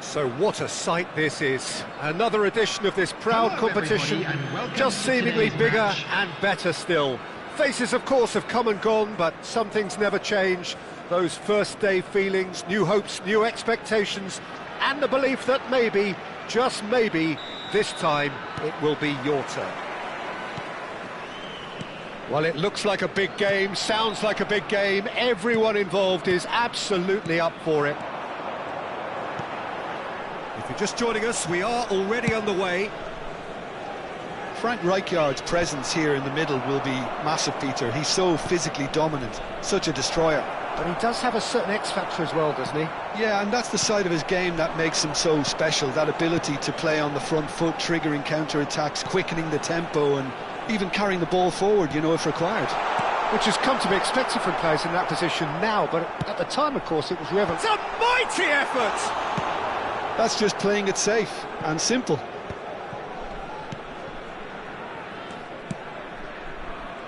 So what a sight this is. Another edition of this proud competition, just seemingly bigger and better still. Faces, of course, have come and gone, but some things never change. Those first day feelings, new hopes, new expectations, and the belief that maybe, just maybe, this time it will be your turn. Well, it looks like a big game, sounds like a big game. Everyone involved is absolutely up for it. If you're just joining us, we are already on the way. Frank Rijkaard's presence here in the middle will be massive, Peter. He's so physically dominant, such a destroyer. But he does have a certain X-factor as well, doesn't he? Yeah, and that's the side of his game that makes him so special, that ability to play on the front foot, triggering counter-attacks, quickening the tempo, and even carrying the ball forward, you know, if required. Which has come to be expected from players in that position now, but at the time, of course, it was relevant. It's a mighty effort! That's just playing it safe and simple.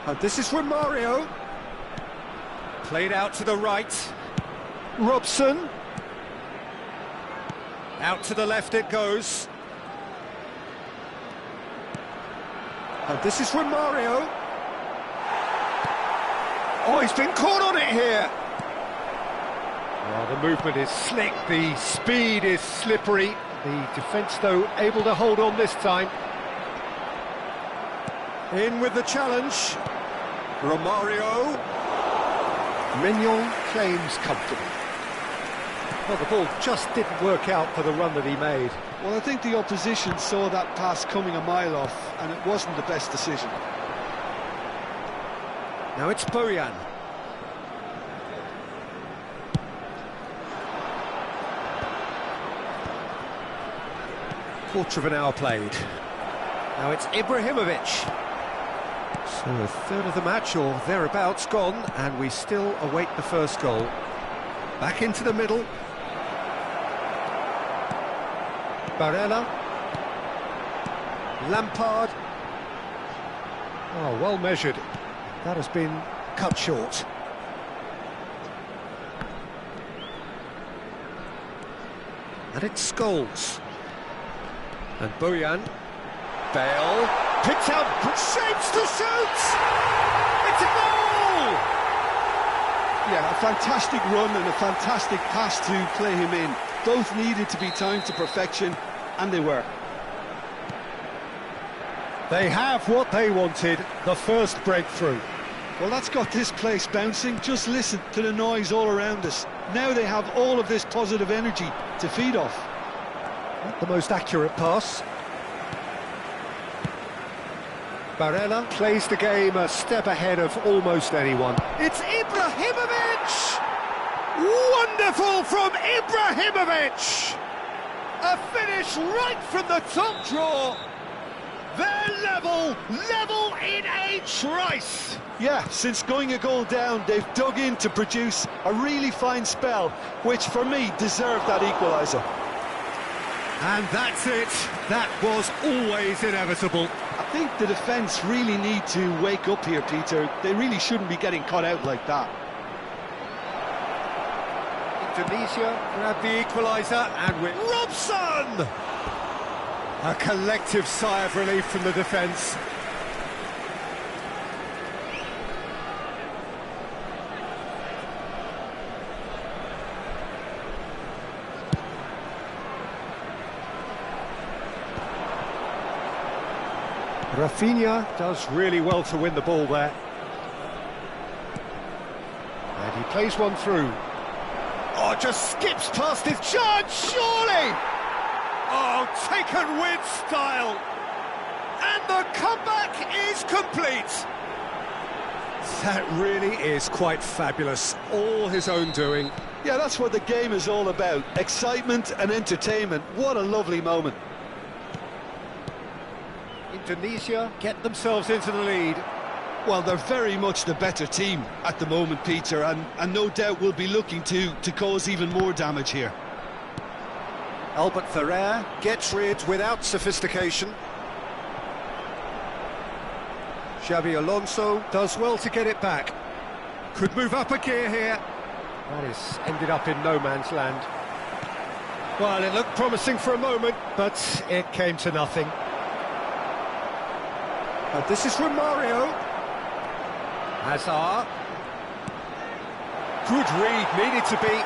And this is from Mario. Played out to the right. Robson. Out to the left it goes. And this is from Mario. Oh, he's been caught on it here. Well, the movement is slick, the speed is slippery. The defence, though, able to hold on this time. In with the challenge. Romario. Mignon claims comfortable. Well, the ball just didn't work out for the run that he made. Well, I think the opposition saw that pass coming a mile off, and it wasn't the best decision. Now it's Bojan. Quarter of an hour played. Now it's Ibrahimovic. So a third of the match or thereabouts gone, and we still await the first goal. Back into the middle. Barella. Lampard. Oh, well measured. That has been cut short. And it's Scholes. And Bojan. Bale. Picked out. Shapes to shoot! It's a goal! Yeah, a fantastic run and a fantastic pass to play him in. Both needed to be timed to perfection, and they were. They have what they wanted, the first breakthrough. Well, that's got this place bouncing. Just listen to the noise all around us. Now they have all of this positive energy to feed off. Not the most accurate pass. Barella plays the game a step ahead of almost anyone. It's Ibrahimovic! Wonderful from Ibrahimovic! A finish right from the top draw. They're level in a trice. Yeah, since going a goal down, they've dug in to produce a really fine spell, which for me deserved that equaliser. And that's it. That was always inevitable. I think the defence really need to wake up here, Peter. They really shouldn't be getting caught out like that. Indonesia grab the equaliser, and with Robson! A collective sigh of relief from the defence. Rafinha does really well to win the ball there. And he plays one through. Oh, just skips past his chance, surely! Oh, taken with style! And the comeback is complete! That really is quite fabulous. All his own doing. Yeah, that's what the game is all about. Excitement and entertainment. What a lovely moment. Indonesia get themselves into the lead. Well, they're very much the better team at the moment, Peter, and no doubt will be looking to cause even more damage here. Albert Ferrer gets rid without sophistication. Xabi Alonso does well to get it back. Could move up a gear here. That is ended up in no man's land. Well, it looked promising for a moment, but it came to nothing. This is Romario. Hazard. Good read, needed to be.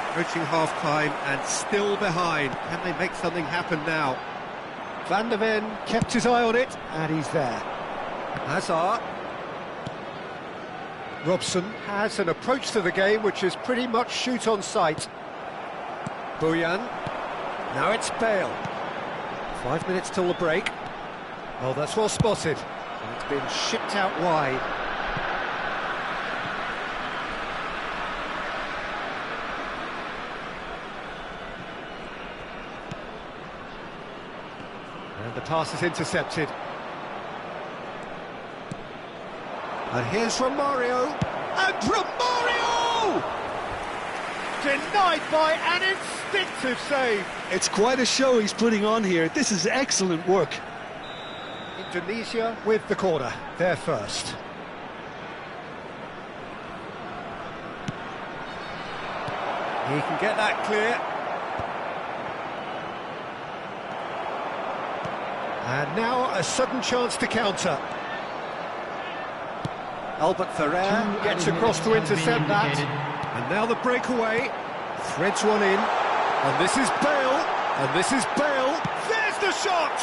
Approaching half-time and still behind. Can they make something happen now? Van der Ven kept his eye on it, and he's there. Hazard. Robson has an approach to the game which is pretty much shoot on sight. Bojan. Now it's Bale. 5 minutes till the break. Oh, that's well spotted. And it's been shipped out wide. And the pass is intercepted. And here's Romario. And Romario! Denied by an instinctive save. It's quite a show he's putting on here. This is excellent work. Indonesia with the corner. They're first. He can get that clear. And now a sudden chance to counter. Albert Ferrer gets across to intercept that. And now the breakaway. Threads one in. And this is Bale. And this is Bale. There's the shot!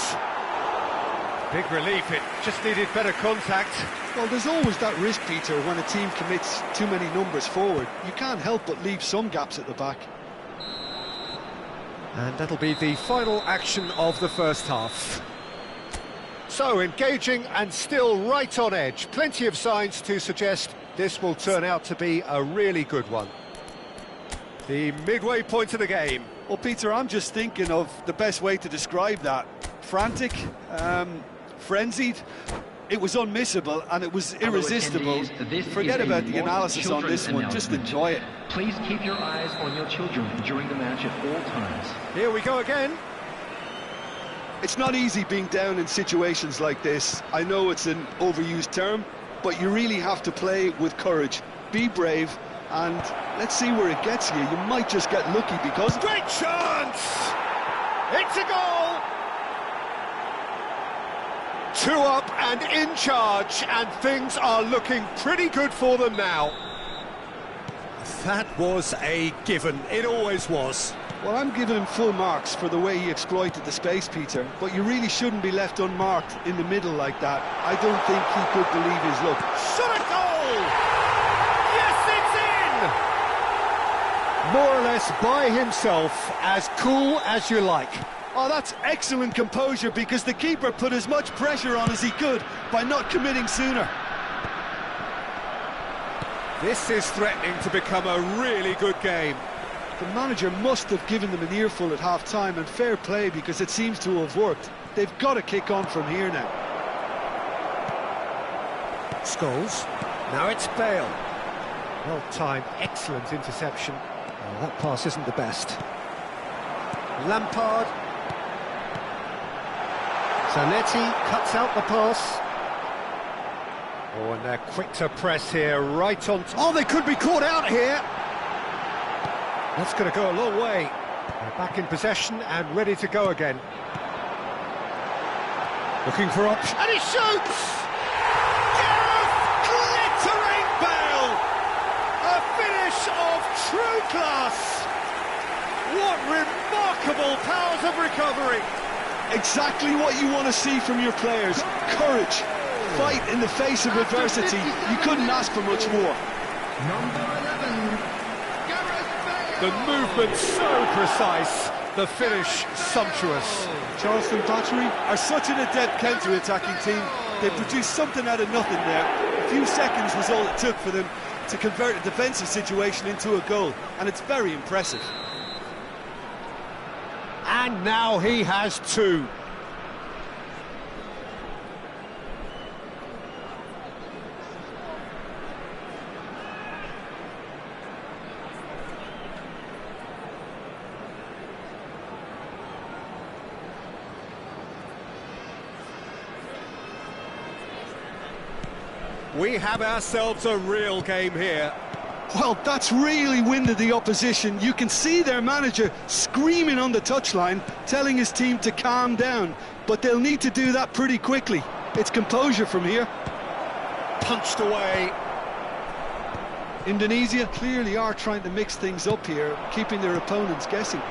Big relief, it just needed better contact. Well, there's always that risk, Peter, when a team commits too many numbers forward. You can't help but leave some gaps at the back. And that'll be the final action of the first half. So, engaging and still right on edge. Plenty of signs to suggest this will turn out to be a really good one. The midway point of the game. Well, Peter, I'm just thinking of the best way to describe that. Frantic, frenzied. It was unmissable and it was irresistible. Forget about the analysis on this one, just enjoy it. Please keep your eyes on your children during the match at all times. Here we go again. It's not easy being down in situations like this. I know it's an overused term, but you really have to play with courage. Be brave, and let's see where it gets you. You might just get lucky because... Great chance! It's a goal! 2 up and in charge, and things are looking pretty good for them now. That was a given. It always was. Well, I'm giving him full marks for the way he exploited the space, Peter, but you really shouldn't be left unmarked in the middle like that. I don't think he could believe his luck. Shot a goal! Yes, it's in! More or less by himself, as cool as you like. Oh, that's excellent composure, because the keeper put as much pressure on as he could by not committing sooner. This is threatening to become a really good game. The manager must have given them an earful at half-time, and fair play, because it seems to have worked. They've got to kick on from here now. Scholes. Now it's Bale. Well-timed, excellent interception. Oh, that pass isn't the best. Lampard. Zanetti cuts out the pass. Oh, and they're quick to press here, right on... Oh, they could be caught out here! That's going to go a long way. They're back in possession and ready to go again. Looking for option. And he shoots! Gareth glittering Bale! A finish of true class! What remarkable powers of recovery! Exactly what you want to see from your players. Courage. Fight in the face of adversity. You couldn't ask for much more. Number 11. The movement so precise, the finish sumptuous. Charleston Battery are such an adept counter-attacking team. They produced something out of nothing there. A few seconds was all it took for them to convert a defensive situation into a goal, and it's very impressive. And now he has 2. We have ourselves a real game here. Well, that's really winded the opposition. You can see their manager screaming on the touchline, telling his team to calm down. But they'll need to do that pretty quickly. It's composure from here. Punched away. Indonesia clearly are trying to mix things up here, keeping their opponents guessing.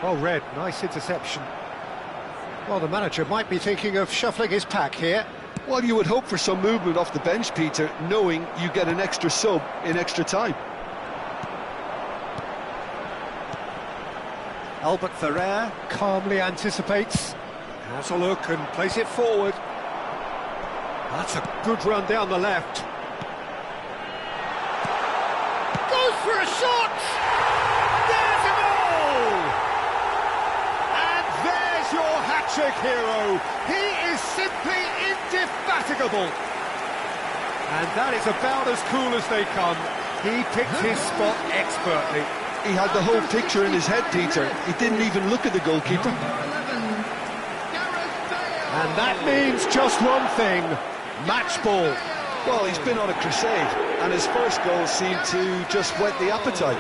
Well read, nice interception. Well, the manager might be thinking of shuffling his pack here. Well, you would hope for some movement off the bench, Peter, knowing you get an extra sub in extra time. Albert Ferrer calmly anticipates, has a look and plays it forward. That's a good run down the left. Goes for a shot! There's a goal! And there's your hat-trick hero. He is simply indefatigable. And that is about as cool as they come. He picked his spot expertly. He had the whole picture in his head, Peter. He didn't even look at the goalkeeper. And that means just one thing, match ball. Well, he's been on a crusade, and his first goal seemed to just whet the appetite.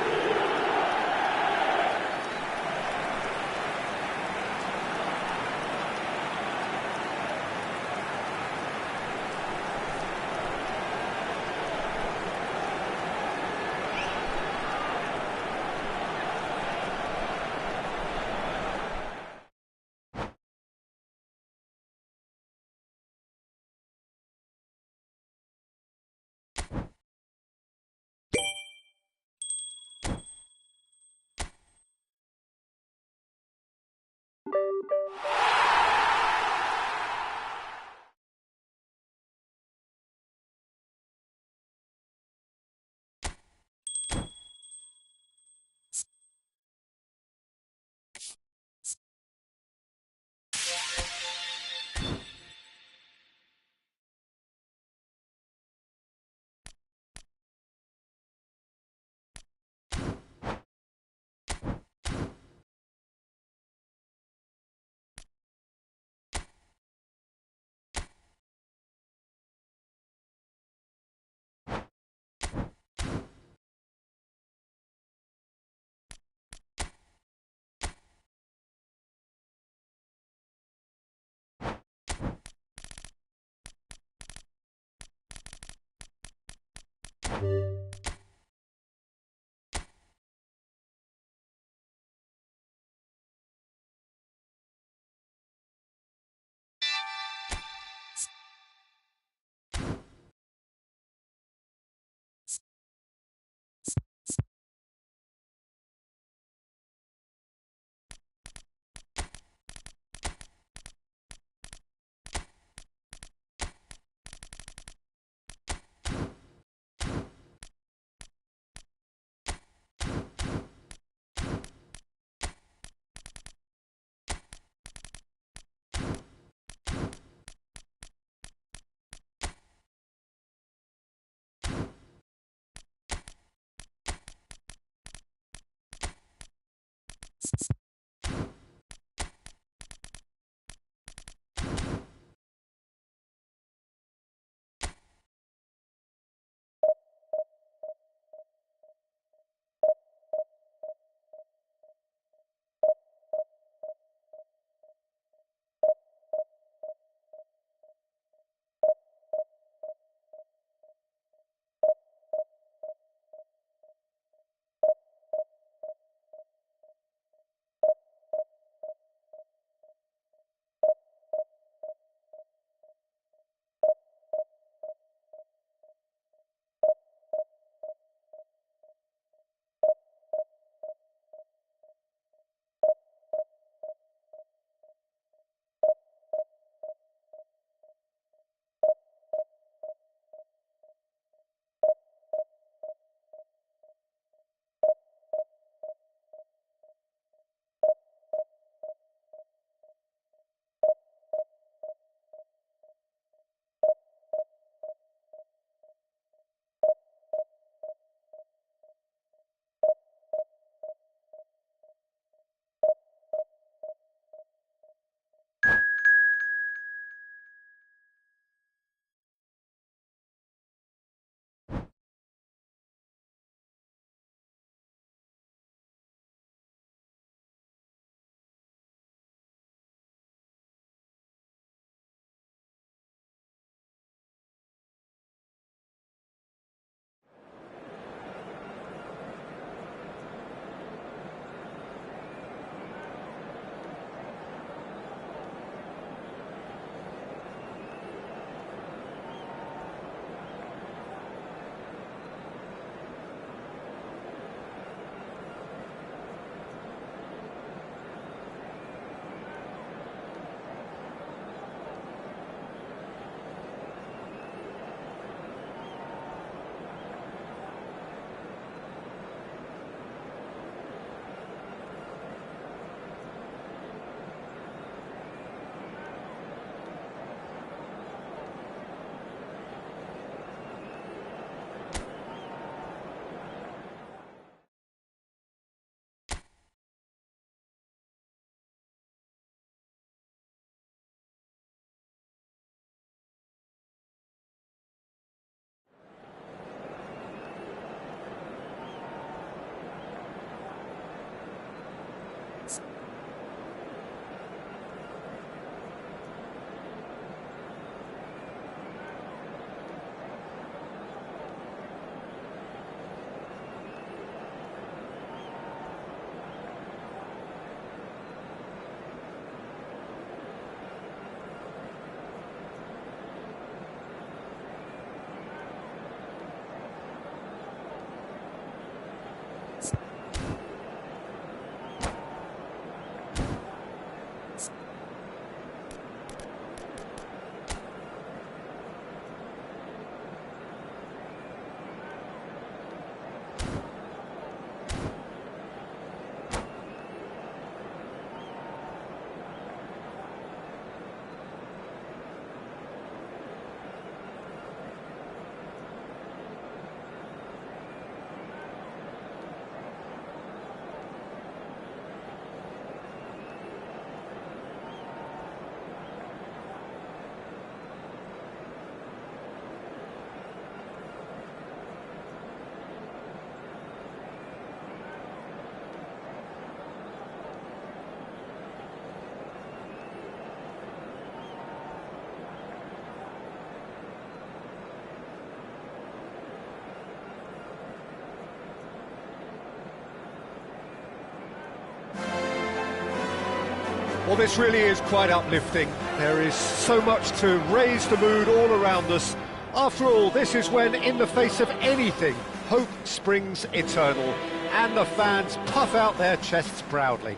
Well, this really is quite uplifting. There is so much to raise the mood all around us. After all, this is when, in the face of anything, hope springs eternal, and the fans puff out their chests proudly.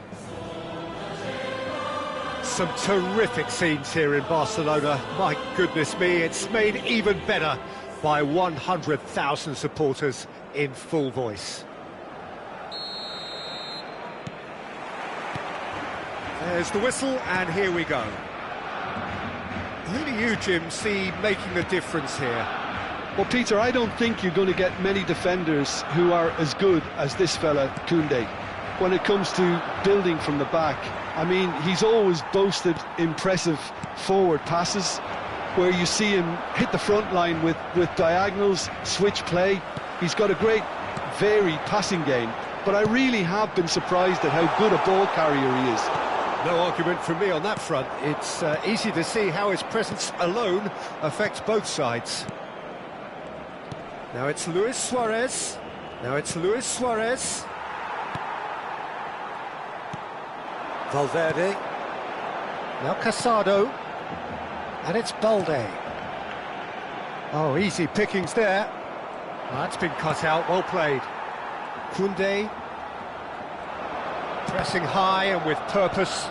Some terrific scenes here in Barcelona. My goodness me, it's made even better by 100,000 supporters in full voice. There's the whistle, and here we go. Who do you, Jim, see making a difference here? Well, Peter, I don't think you're going to get many defenders who are as good as this fella, Koundé, when it comes to building from the back. I mean, he's always boasted impressive forward passes, where you see him hit the front line with diagonals, switch play. He's got a great, varied passing game, but I really have been surprised at how good a ball carrier he is. No argument from me on that front. It's easy to see how his presence alone affects both sides. Now it's Luis Suarez. Valverde. Now Casado. And it's Balde. Oh, easy pickings there. Oh, that's been cut out, well played. Koundé. Pressing high and with purpose.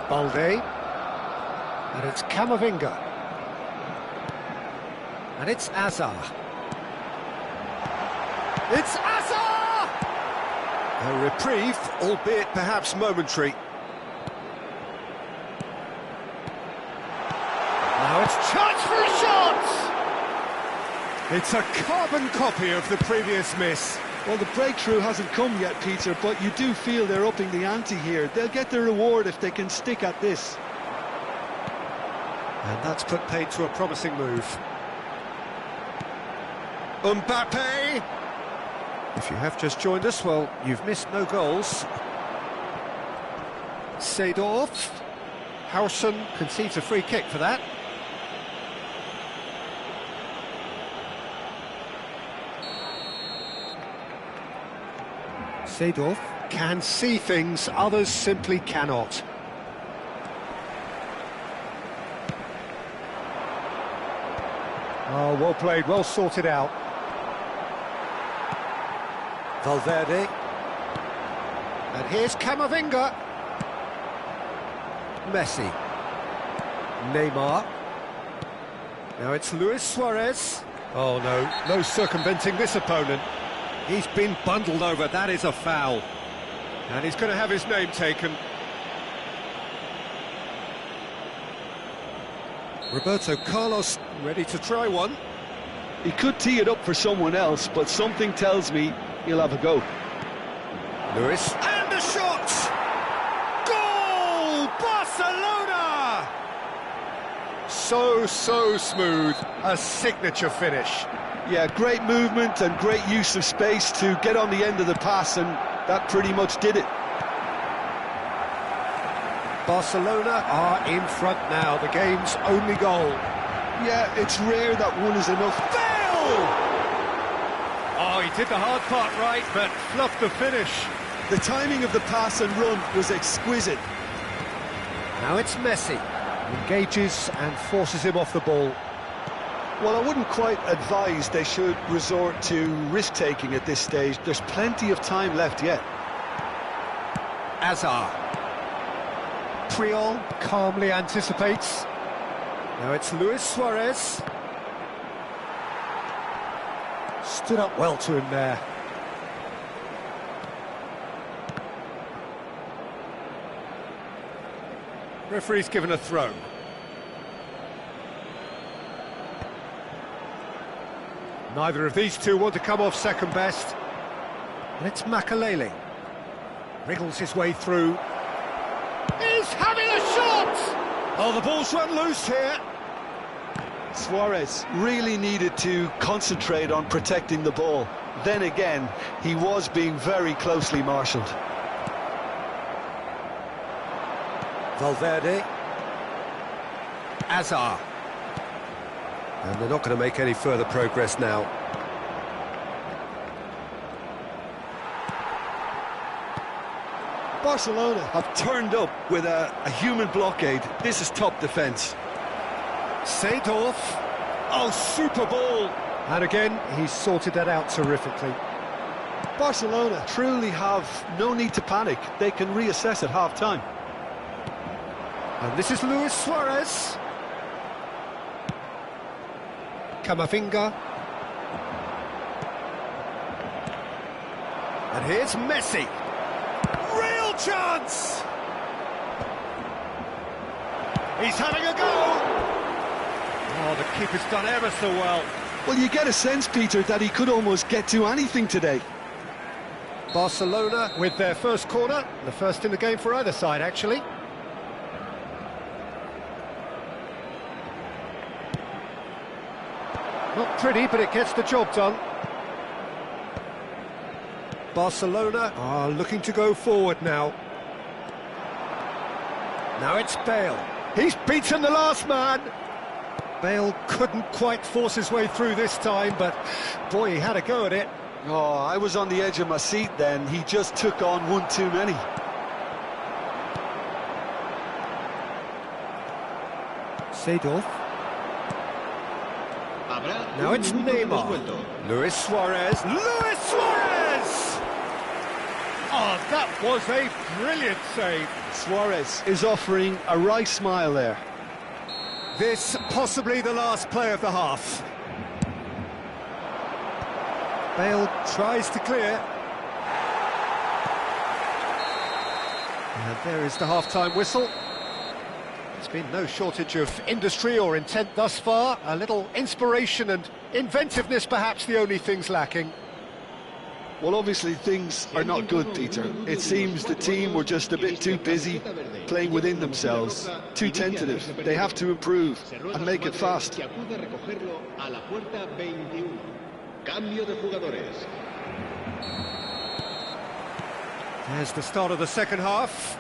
Balde. And it's Camavinga. And it's Azar. It's Azar! A reprieve, albeit perhaps momentary. Now it's chance for a shot! It's a carbon copy of the previous miss. Well, the breakthrough hasn't come yet, Peter, but you do feel they're upping the ante here. They'll get their reward if they can stick at this. And that's put paid to a promising move. Mbappe! If you have just joined us, well, you've missed no goals. Seedorf. Howson concedes a free kick for that. Seedorf can see things others simply cannot. Oh, well played, well sorted out. Valverde. And here's Camavinga. Messi. Neymar. Now it's Luis Suarez. Oh no, no circumventing this opponent. He's been bundled over, that is a foul. And he's going to have his name taken. Roberto Carlos ready to try one. He could tee it up for someone else, but something tells me he'll have a go. Lewis. And the shot! Goal! Barcelona! So smooth. A signature finish. Yeah, great movement and great use of space to get on the end of the pass, and that pretty much did it. Barcelona are in front now, the game's only goal. Yeah, it's rare that one is enough. Bale! Oh, he did the hard part right, but fluffed the finish. The timing of the pass and run was exquisite. Now it's Messi. Engages and forces him off the ball. Well, I wouldn't quite advise they should resort to risk-taking at this stage. There's plenty of time left yet. Azar. Priol calmly anticipates. Now it's Luis Suarez. Stood up well to him there. Referee's given a throw. Neither of these two want to come off second best. And it's Makalele. Wriggles his way through. He's having a shot! Oh, the ball's run loose here. Suarez really needed to concentrate on protecting the ball. Then again, he was being very closely marshalled. Valverde. Azar. And they're not going to make any further progress now. Barcelona have turned up with a human blockade. This is top defence. Seedorf. Oh, super ball. And again, he's sorted that out terrifically. Barcelona truly have no need to panic. They can reassess at half-time. And this is Luis Suarez. Camavinga. And here's Messi. Real chance! He's having a go! Oh, the keeper's done ever so well. Well, you get a sense, Peter, that he could almost get to anything today. Barcelona with their first corner, the first in the game for either side, actually. Not pretty, but it gets the job done. Barcelona are looking to go forward now. Now it's Bale. He's beaten the last man. Bale couldn't quite force his way through this time, but boy, he had a go at it. Oh, I was on the edge of my seat then. He just took on one too many. Seedorf. Now it's Neymar. Luis Suarez. Luis Suarez! Oh, that was a brilliant save. Suarez is offering a wry smile there. This possibly the last play of the half. Bale tries to clear. And there is the half-time whistle. There's been no shortage of industry or intent thus far. A little inspiration and inventiveness, perhaps the only things lacking. Well, obviously things are not good, Peter. It seems the team were just a bit too busy playing within themselves, too tentative. They have to improve and make it fast. There's the start of the second half.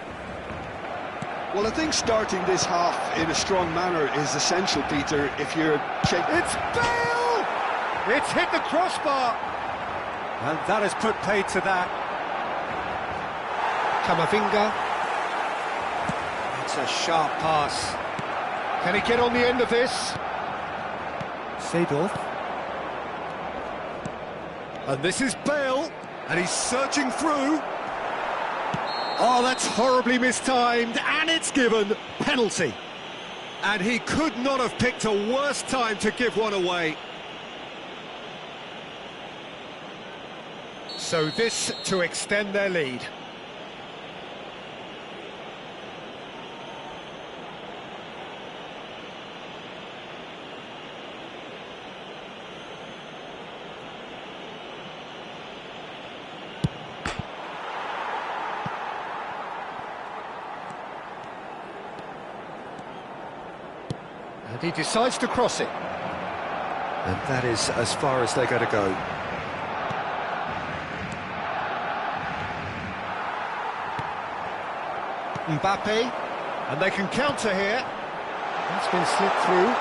Well, I think starting this half in a strong manner is essential, Peter, if you're... It's Bale! It's hit the crossbar! And that has put paid to that. Camavinga. It's a sharp pass. Can he get on the end of this? Seedorf. And this is Bale, and he's searching through. Oh, that's horribly mistimed, and it's given. Penalty. And he could not have picked a worse time to give one away. So this to extend their lead. And he decides to cross it. And that is as far as they're going to go. Mbappe, and they can counter here. That's been slipped through.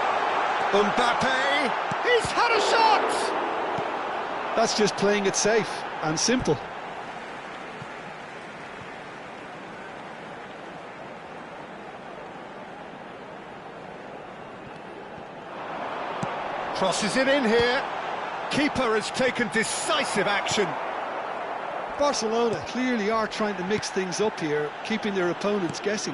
Mbappe, he's had a shot! That's just playing it safe and simple. Crosses it in here. Keeper has taken decisive action. Barcelona clearly are trying to mix things up here, keeping their opponents guessing.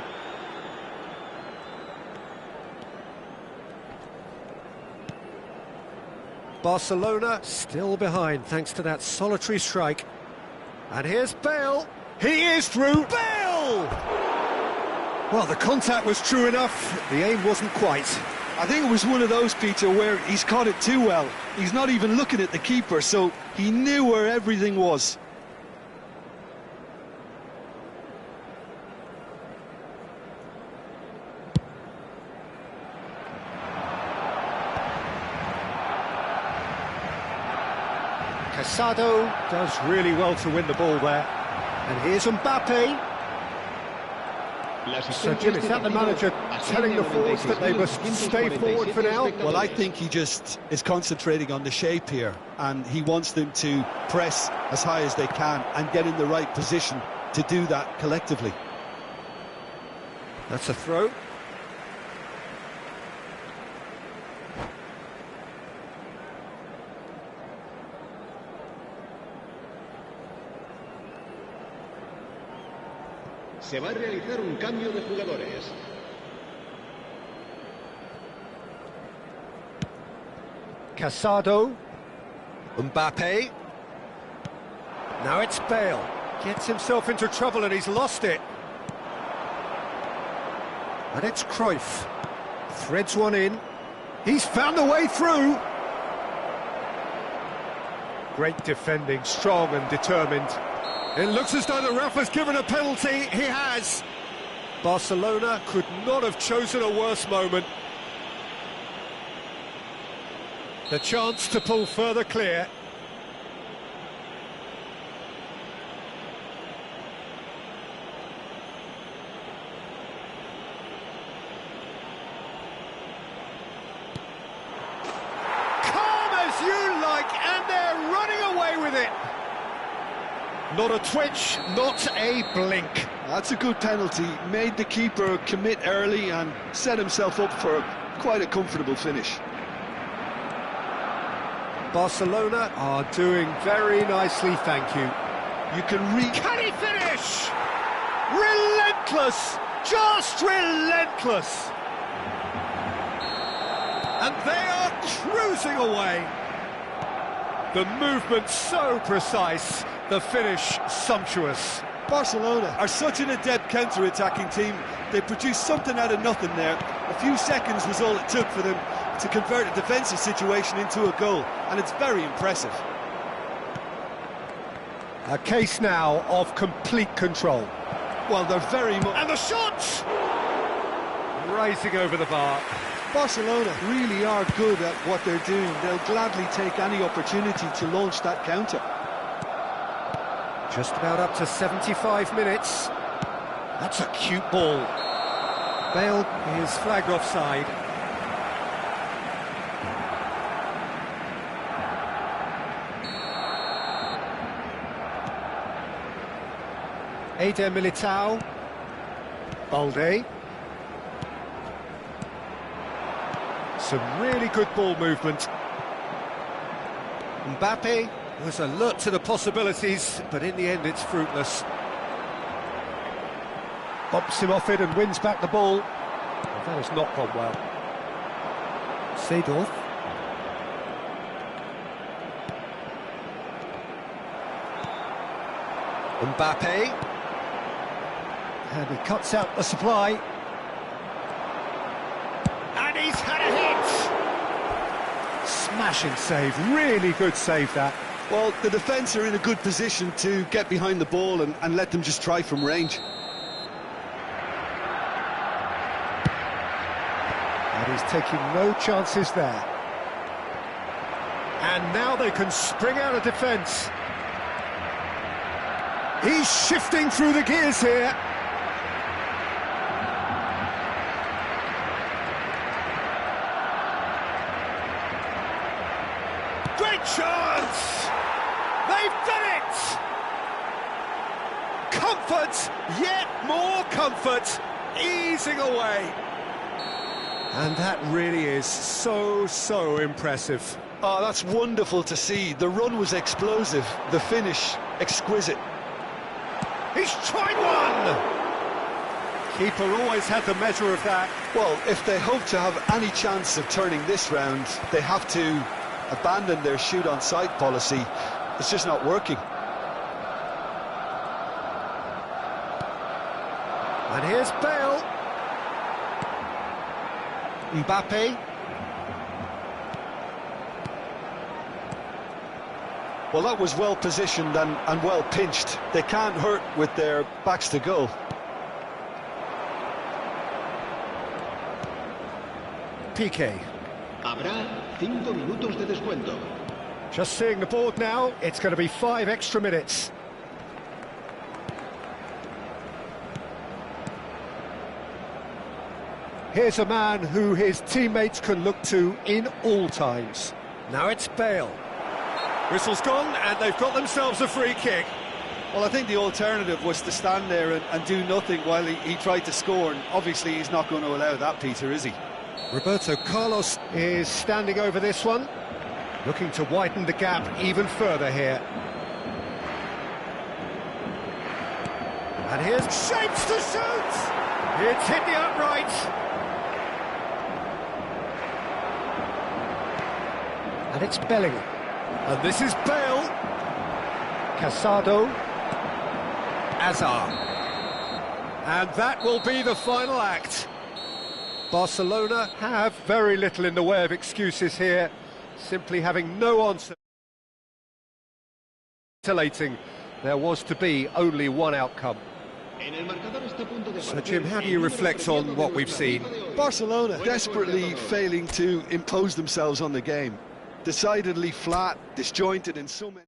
Barcelona still behind thanks to that solitary strike. And here's Bale. He is through. Bale! Well, the contact was true enough. The aim wasn't quite. I think it was one of those, Peter, where he's caught it too well. He's not even looking at the keeper, so he knew where everything was. Casado does really well to win the ball there. And here's Mbappe. So, Jim, is that the manager telling the forwards that they must stay forward for now? Well, I think he just is concentrating on the shape here, and he wants them to press as high as they can and get in the right position to do that collectively. That's a throw. Se va a realizar un cambio de jugadores. Casado. Mbappe. Now it's Bale. Gets himself into trouble and he's lost it. And it's Cruyff. Threads one in. He's found a way through. Great defending, strong and determined. It looks as though the ref has given a penalty. He has. Barcelona could not have chosen a worse moment. The chance to pull further clear. Calm as you like, and they're running away with it. Not a twitch, not a blink. That's a good penalty. Made the keeper commit early and set himself up for quite a comfortable finish. Barcelona are doing very nicely, thank you. You can Can he finish? Relentless! Just relentless! And they are cruising away. The movement so precise, the finish sumptuous. Barcelona are such an adept counter-attacking team. They produced something out of nothing there. A few seconds was all it took for them to convert a defensive situation into a goal, and it's very impressive. A case now of complete control. Well, they're very much... And the shot! Rising over the bar. Barcelona really are good at what they're doing. They'll gladly take any opportunity to launch that counter. Just about up to 75 minutes. That's a cute ball. Bale is flagged offside. Eder Militao. Balde. Some really good ball movement. Mbappe was alert to the possibilities, but in the end it's fruitless. Bumps him off it and wins back the ball. Well, that has not gone well. Seedorf. Mbappe. And he cuts out the supply. And he's had a hit! Smashing save, really good save that. Well, the defence are in a good position to get behind the ball and let them just try from range. And he's taking no chances there. And now they can spring out of defence. He's shifting through the gears here. Great chance! They've done it! Comfort, yet more comfort, easing away. And that really is so impressive. Oh, that's wonderful to see. The run was explosive, the finish exquisite. He's tried one! Keeper always had the measure of that. Well, if they hope to have any chance of turning this round, they have to abandon their shoot-on-sight policy. It's just not working. And here's Bale. Mbappe. Well, that was well positioned and well pinched. They can't hurt with their backs to goal. Piqué. Habrá 5 minutos de descuento. Just seeing the board now, it's going to be 5 extra minutes. Here's a man who his teammates can look to in all times. Now it's Bale. Whistle's gone, and they've got themselves a free kick. Well, I think the alternative was to stand there and do nothing while he tried to score, and obviously he's not going to allow that, Peter, is he? Roberto Carlos is standing over this one, looking to widen the gap even further here. And here's shapes to shoot! It's hit the upright. And it's Bellingham. And this is Bale. Casado. Azar. And that will be the final act. Barcelona have very little in the way of excuses here, simply having no answer. There was to be only one outcome. So, Jim, how do you reflect on what we've seen? Barcelona desperately failing to impose themselves on the game. Decidedly flat, disjointed in so many...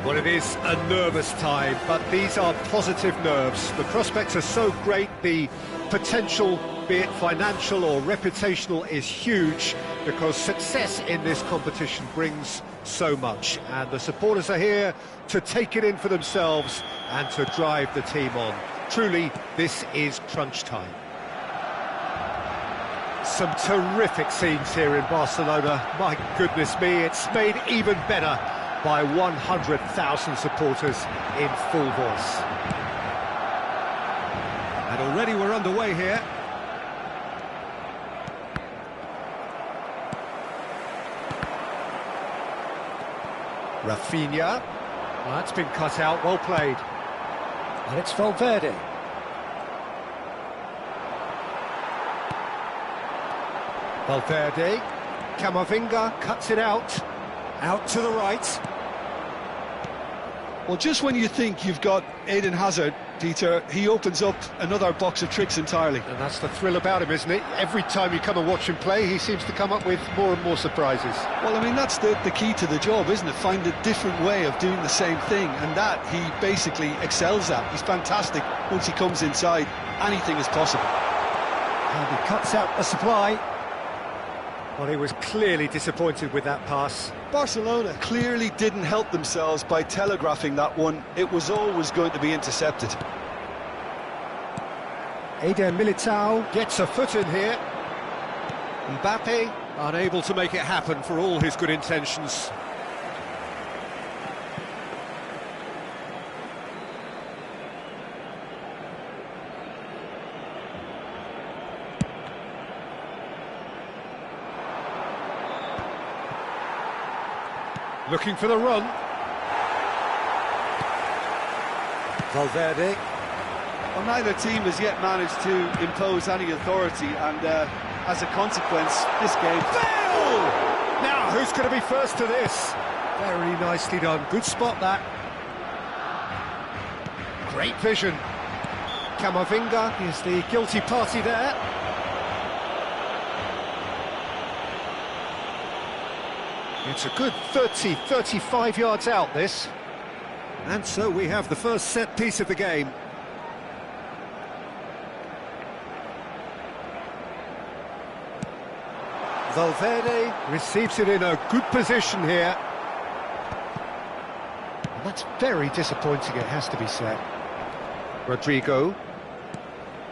Well, it is a nervous time, but these are positive nerves. The prospects are so great, the potential, be it financial or reputational, is huge, because success in this competition brings so much. And the supporters are here to take it in for themselves and to drive the team on. Truly, this is crunch time. Some terrific scenes here in Barcelona. My goodness me, it's made even better by 100,000 supporters in full voice. And already we're underway here. Rafinha. Well, that's been cut out, well played. And it's Valverde. Valverde. Camavinga cuts it out. Out to the right. Well, just when you think you've got Eden Hazard, Peter, he opens up another box of tricks entirely. And that's the thrill about him, isn't it? Every time you come and watch him play, he seems to come up with more and more surprises. Well, I mean, that's the key to the job, isn't it? Find a different way of doing the same thing, and that he basically excels at. He's fantastic. Once he comes inside, anything is possible. And he cuts out the supply. Well, he was clearly disappointed with that pass. Barcelona clearly didn't help themselves by telegraphing that one. It was always going to be intercepted. Eder Militao gets a foot in here. Mbappe unable to make it happen for all his good intentions. Looking for the run. Valverde. Well, neither team has yet managed to impose any authority, and as a consequence, this game... Bale! Now, who's going to be first to this? Very nicely done. Good spot, that. Great vision. Camavinga is the guilty party there. It's a good 30, 35 yards out, this. And so we have the first set piece of the game. Valverde receives it in a good position here. And that's very disappointing, it has to be said. Rodrigo,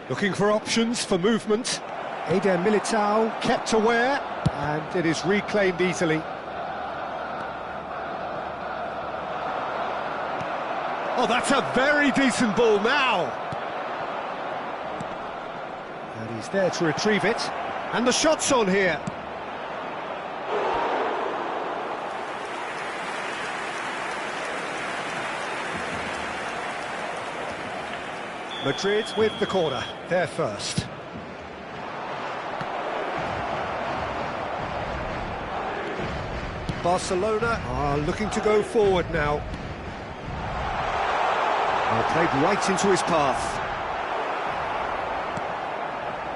looking for options for movement. Eder Militao kept aware, and it is reclaimed easily. Oh, that's a very decent ball now. And he's there to retrieve it. And the shot's on here. Madrid with the corner, they're first. Barcelona are looking to go forward now. Played right into his path.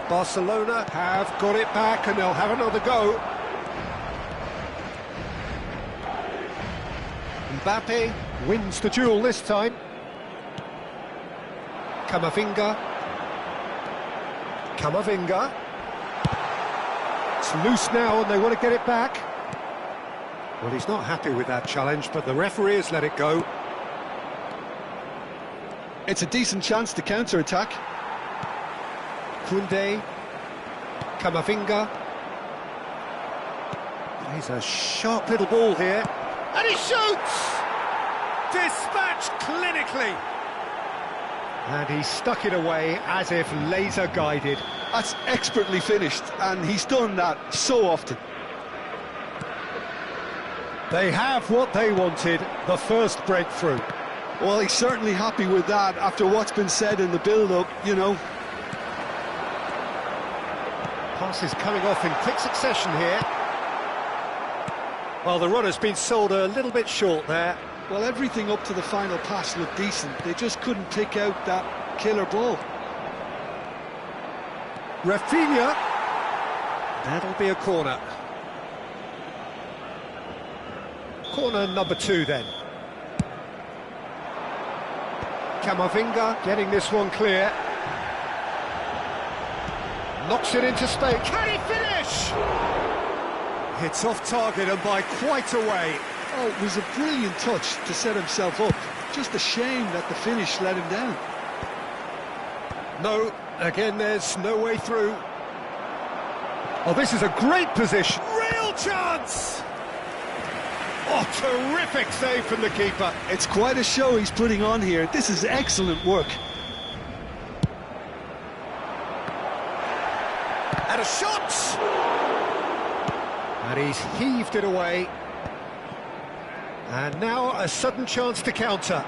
Barcelona have got it back and they'll have another go. Mbappe wins the duel this time. Camavinga. It's loose now and they want to get it back. Well, he's not happy with that challenge, but the referee has let it go. It's a decent chance to counter-attack. Koundé, Camavinga. He's a sharp little ball here. And he shoots! Dispatched clinically. And he stuck it away as if laser-guided. That's expertly finished, and he's done that so often. They have what they wanted, the first breakthrough. Well, he's certainly happy with that after what's been said in the build-up, you know. Passes coming off in quick succession here. Well, the run has been sold a little bit short there. Well, everything up to the final pass looked decent. They just couldn't pick out that killer ball. Rafinha. That'll be a corner. Corner number 2 then. Camavinga getting this one clear. Knocks it into space. Can he finish? It's off target and by quite a way. Oh, it was a brilliant touch to set himself up. Just a shame that the finish let him down. No, again there's no way through. Oh, this is a great position. Real chance! Oh, terrific save from the keeper. It's quite a show he's putting on here. This is excellent work. And a shot! And he's heaved it away. And now a sudden chance to counter.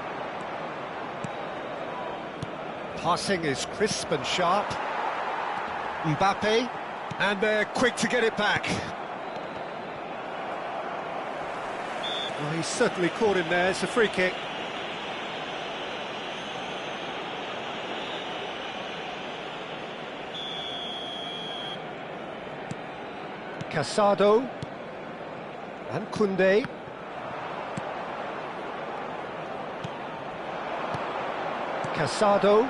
Passing is crisp and sharp. Mbappe, and they're quick to get it back. Well, he's certainly caught him there. It's a free kick. Casado and Koundé. Casado.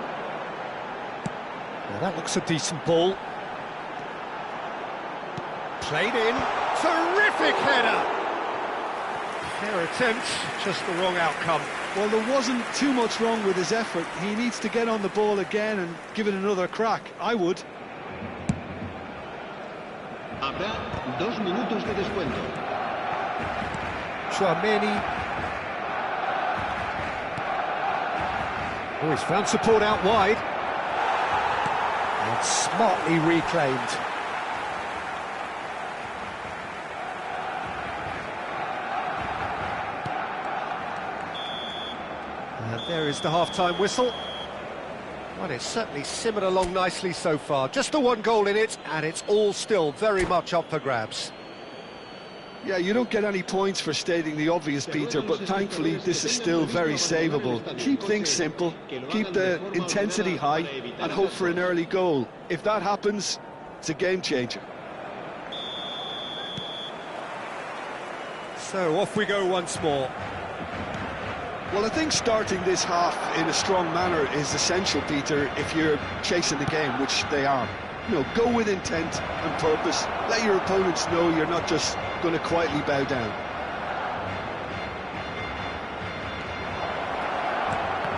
Now that looks a decent ball. Played in. Terrific header. Fair attempt, just the wrong outcome. Well, there wasn't too much wrong with his effort. He needs to get on the ball again and give it another crack. I would. Habrá 2 minutos de descuento. Chouameni. Oh, he's found support out wide. And smartly reclaimed. And there is the half-time whistle. Well, it's certainly simmered along nicely so far. Just the one goal in it, and it's all still very much up for grabs. Yeah, you don't get any points for stating the obvious, Peter, but thankfully this is still very savable. Keep things simple, keep the intensity high, and hope for an early goal. If that happens, it's a game changer. So off we go once more. Well, I think starting this half in a strong manner is essential, Peter, if you're chasing the game, which they are. You know, go with intent and purpose. Let your opponents know you're not just going to quietly bow down.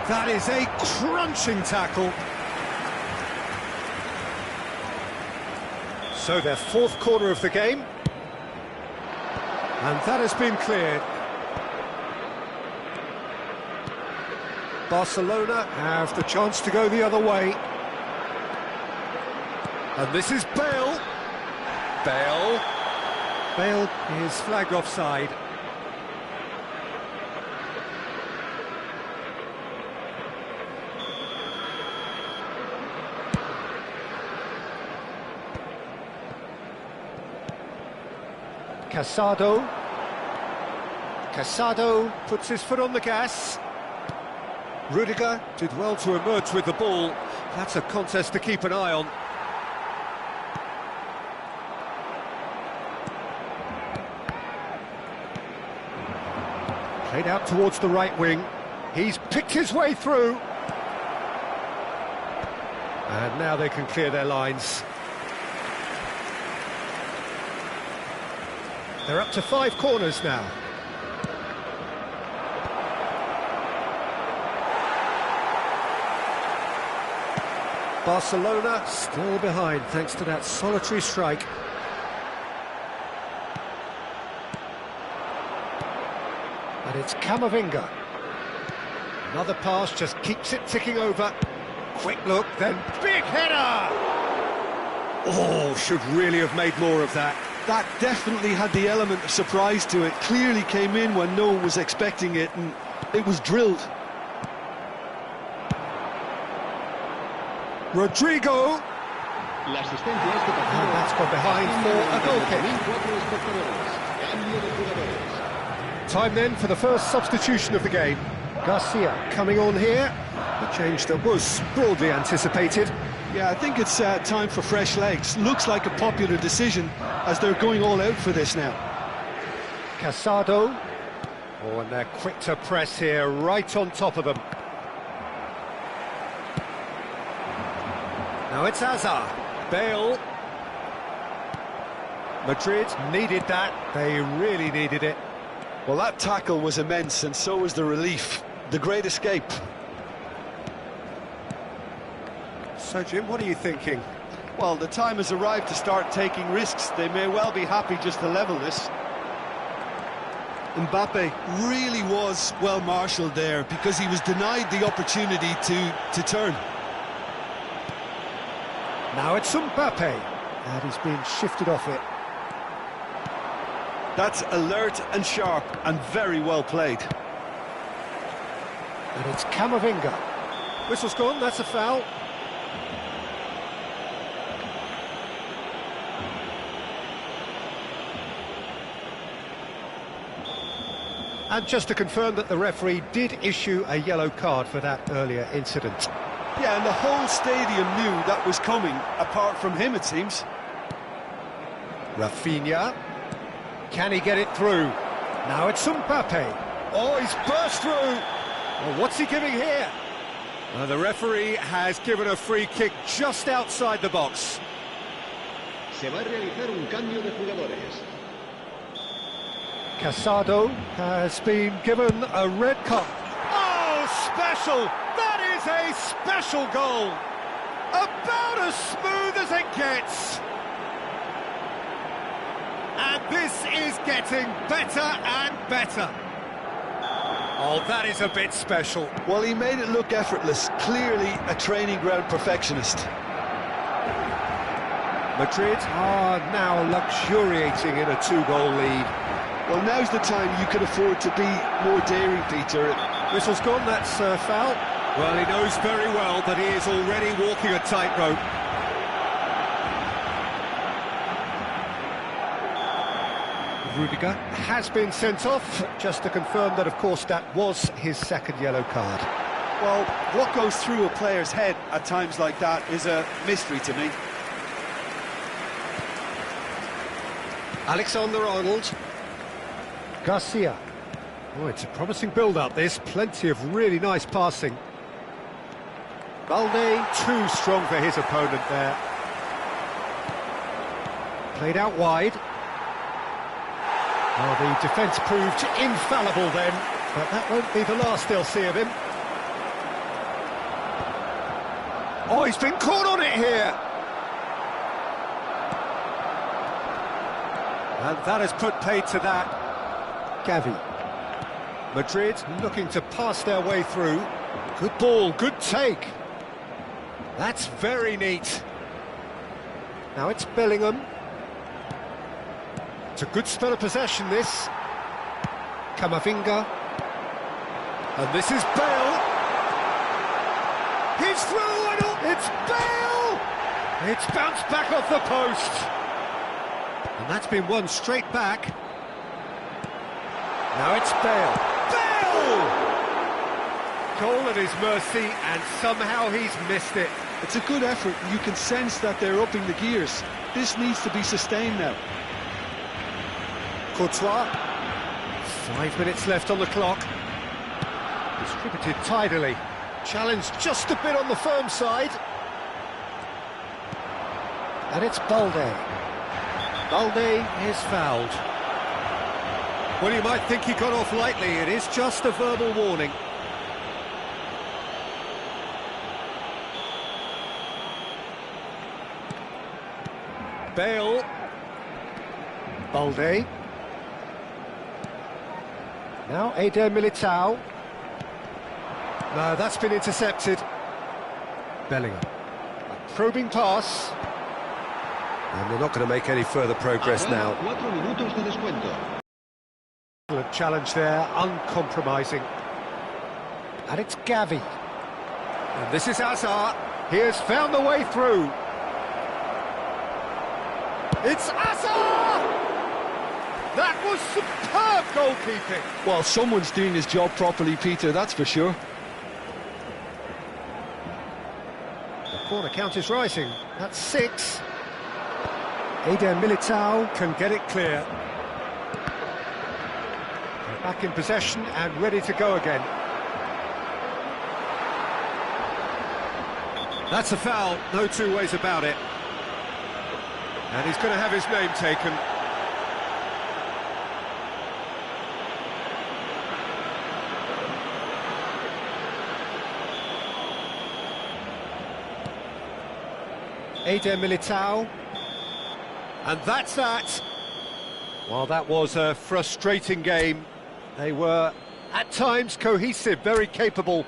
That is a crunching tackle. So their fourth corner of the game. And that has been cleared. Barcelona have the chance to go the other way. And this is Bale. Bale is flagged offside. Casado puts his foot on the gas. Rudiger did well to emerge with the ball. That's a contest to keep an eye on. Played out towards the right wing. He's picked his way through. And now they can clear their lines. They're up to 5 corners now. Barcelona still behind thanks to that solitary strike. And it's Camavinga. Another pass just keeps it ticking over. Quick look, then big header! Oh, should really have made more of that. That definitely had the element of surprise to it. Clearly came in when no one was expecting it, and it was drilled. Rodrigo. La asistencia este partido. And that's gone behind for a goal kick. Time then for the first substitution of the game. Garcia coming on here. A change that was broadly anticipated. Yeah, I think it's time for fresh legs. Looks like a popular decision as they're going all out for this now. Casado. Oh, and they're quick to press here, right on top of them. Now it's Hazard. Bale. Madrid needed that. They really needed it. Well, that tackle was immense, and so was the relief. The great escape. So, Jim, what are you thinking? Well, the time has arrived to start taking risks. They may well be happy just to level this. Mbappe really was well marshalled there because he was denied the opportunity to turn. Now it's Mbappe, and he's been shifted off it. That's alert and sharp and very well played. And it's Camavinga. Whistle's gone, that's a foul. And just to confirm that the referee did issue a yellow card for that earlier incident. Yeah, and the whole stadium knew that was coming, apart from him, it seems. Rafinha. Can he get it through? Now it's Mbappe. Oh, he's burst through. Well, what's he giving here? The referee has given a free kick just outside the box. Se va a realizar un cambio de jugadores. Casado has been given a red card. Oh, special! That is a special goal! About as smooth as it gets! This is getting better and better. Oh, that is a bit special. Well, he made it look effortless. Clearly a training ground perfectionist. Madrid are now luxuriating in a 2-goal lead. Well, now's the time you can afford to be more daring, Peter. Whistle's gone, that's foul. Well, he knows very well that he is already walking a tightrope. Rudiger has been sent off, just to confirm that, of course, that was his second yellow card. Well, what goes through a player's head at times like that is a mystery to me. Alexander-Arnold. Garcia. Oh, it's a promising build-up, this. Plenty of really nice passing. Balde, too strong for his opponent there. Played out wide. Well, the defence proved infallible then, but that won't be the last they'll see of him. Oh, he's been caught on it here! And that has put paid to that. Gavi. Madrid looking to pass their way through. Good ball, good take. That's very neat. Now it's Bellingham. It's a good spell of possession, this. Camavinga. And this is Bale. He's through, and it's Bale! It's bounced back off the post. And that's been won straight back. Now it's Bale. Bale! Goal at his mercy, and somehow he's missed it. It's a good effort. You can sense that they're upping the gears. This needs to be sustained now. Courtois. 5 minutes left on the clock. Distributed tidily. Challenged just a bit on the firm side. And it's Balde. Balde is fouled. Well, you might think he got off lightly. It is just a verbal warning. Bale. Balde. Now Eder Militao. No, that's been intercepted. Bellingham. A probing pass. And they're not going to make any further progress now. 4 minutos de descuento. Excellent challenge there, uncompromising. And it's Gavi. And this is Hazard. He has found the way through. It's Hazard! That was superb goalkeeping. Well, someone's doing his job properly, Peter, that's for sure. The corner count is rising. That's 6. Eder Militao can get it clear. They're back in possession and ready to go again. That's a foul, no two ways about it. And he's going to have his name taken. Eder Militao. And that's that. Well, that was a frustrating game. They were, at times, cohesive, very capable,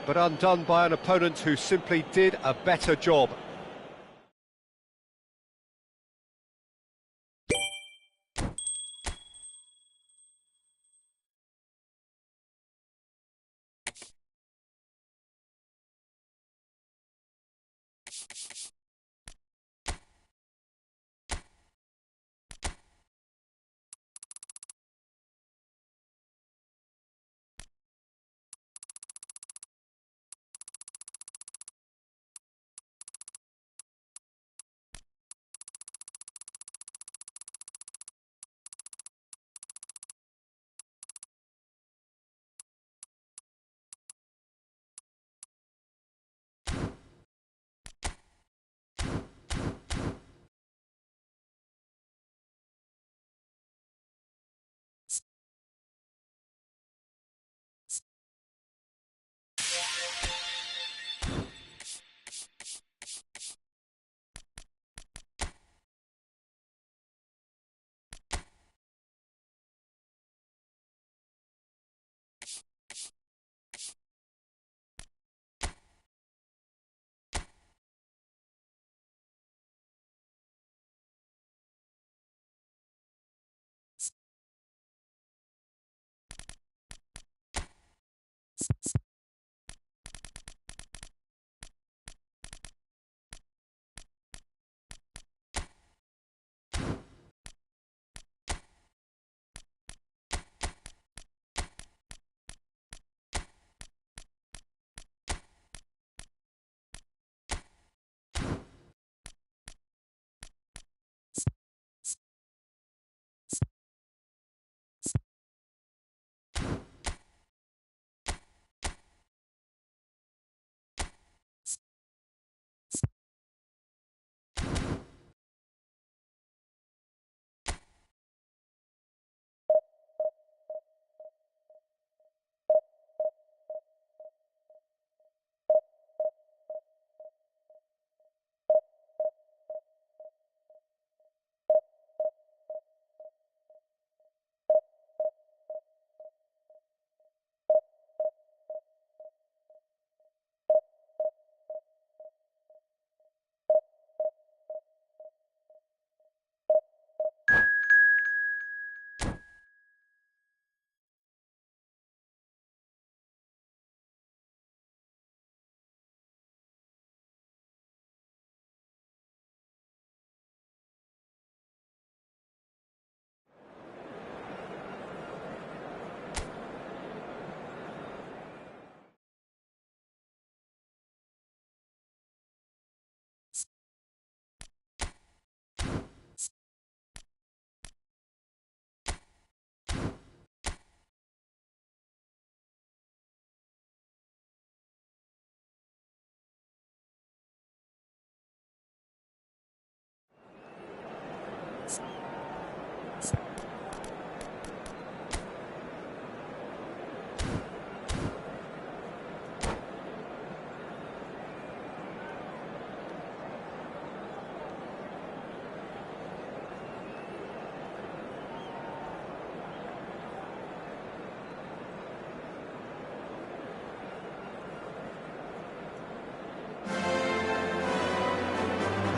but undone by an opponent who simply did a better job.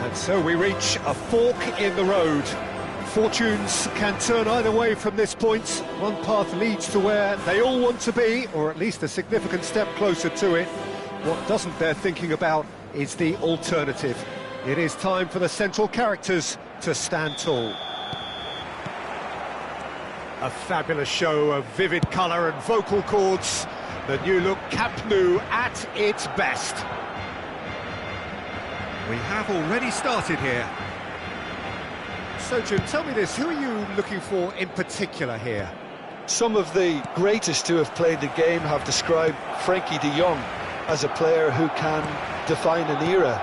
And so we reach a fork in the road. Fortunes can turn either way from this point. One path leads to where they all want to be, or at least a significant step closer to it. What doesn't bear thinking about is the alternative. It is time for the central characters to stand tall. A fabulous show of vivid colour and vocal cords. The new look Camp Nou at its best. We have already started here. So, Jim, tell me this, who are you looking for in particular here? Some of the greatest who have played the game have described Frankie de Jong as a player who can define an era.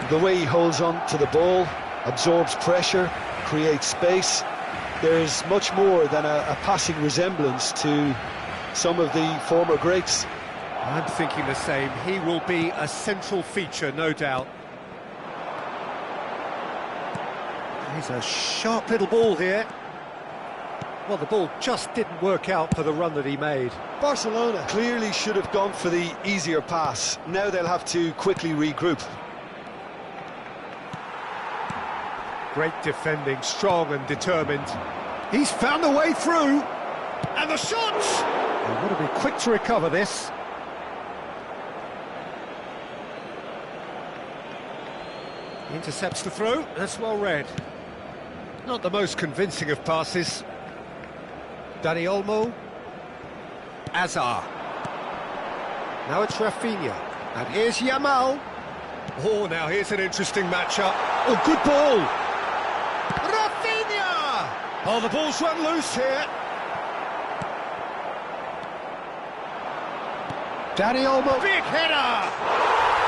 The way he holds on to the ball, absorbs pressure, creates space. There's much more than a passing resemblance to some of the former greats. I'm thinking the same. He will be a central feature, no doubt. He's a sharp little ball here. Well, the ball just didn't work out for the run that he made. Barcelona clearly should have gone for the easier pass. Now they'll have to quickly regroup. Great defending, strong and determined. He's found a way through. And the shot! They've got to be quick to recover this. Intercepts the throw, that's well read. Not the most convincing of passes. Dani Olmo. Azar. Now it's Rafinha. And here's Yamal. Oh, now here's an interesting matchup. Oh, good ball. Rafinha! Oh, the ball's run loose here. Dani Olmo. Big header!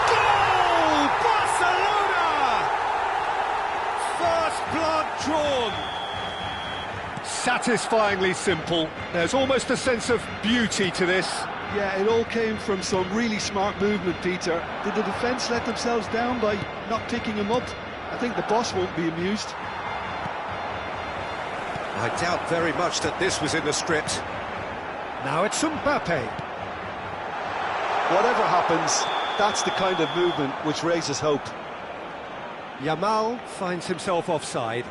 Goal! Barcelona! First blood drawn. Satisfyingly simple. There's almost a sense of beauty to this. Yeah, it all came from some really smart movement, Peter. Did the defence let themselves down by not picking him up? I think the boss won't be amused. I doubt very much that this was in the script. Now it's Mbappe. Whatever happens, that's the kind of movement which raises hope. Yamal finds himself offside.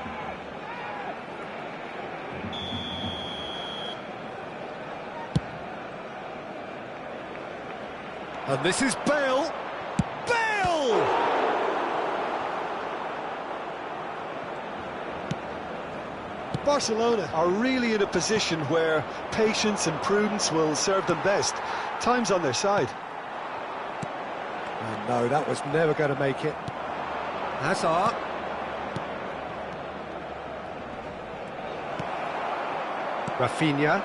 And this is Bale. Bale! Barcelona are really in a position where patience and prudence will serve them best. Time's on their side. Oh, no, that was never going to make it. Hazard. Rafinha.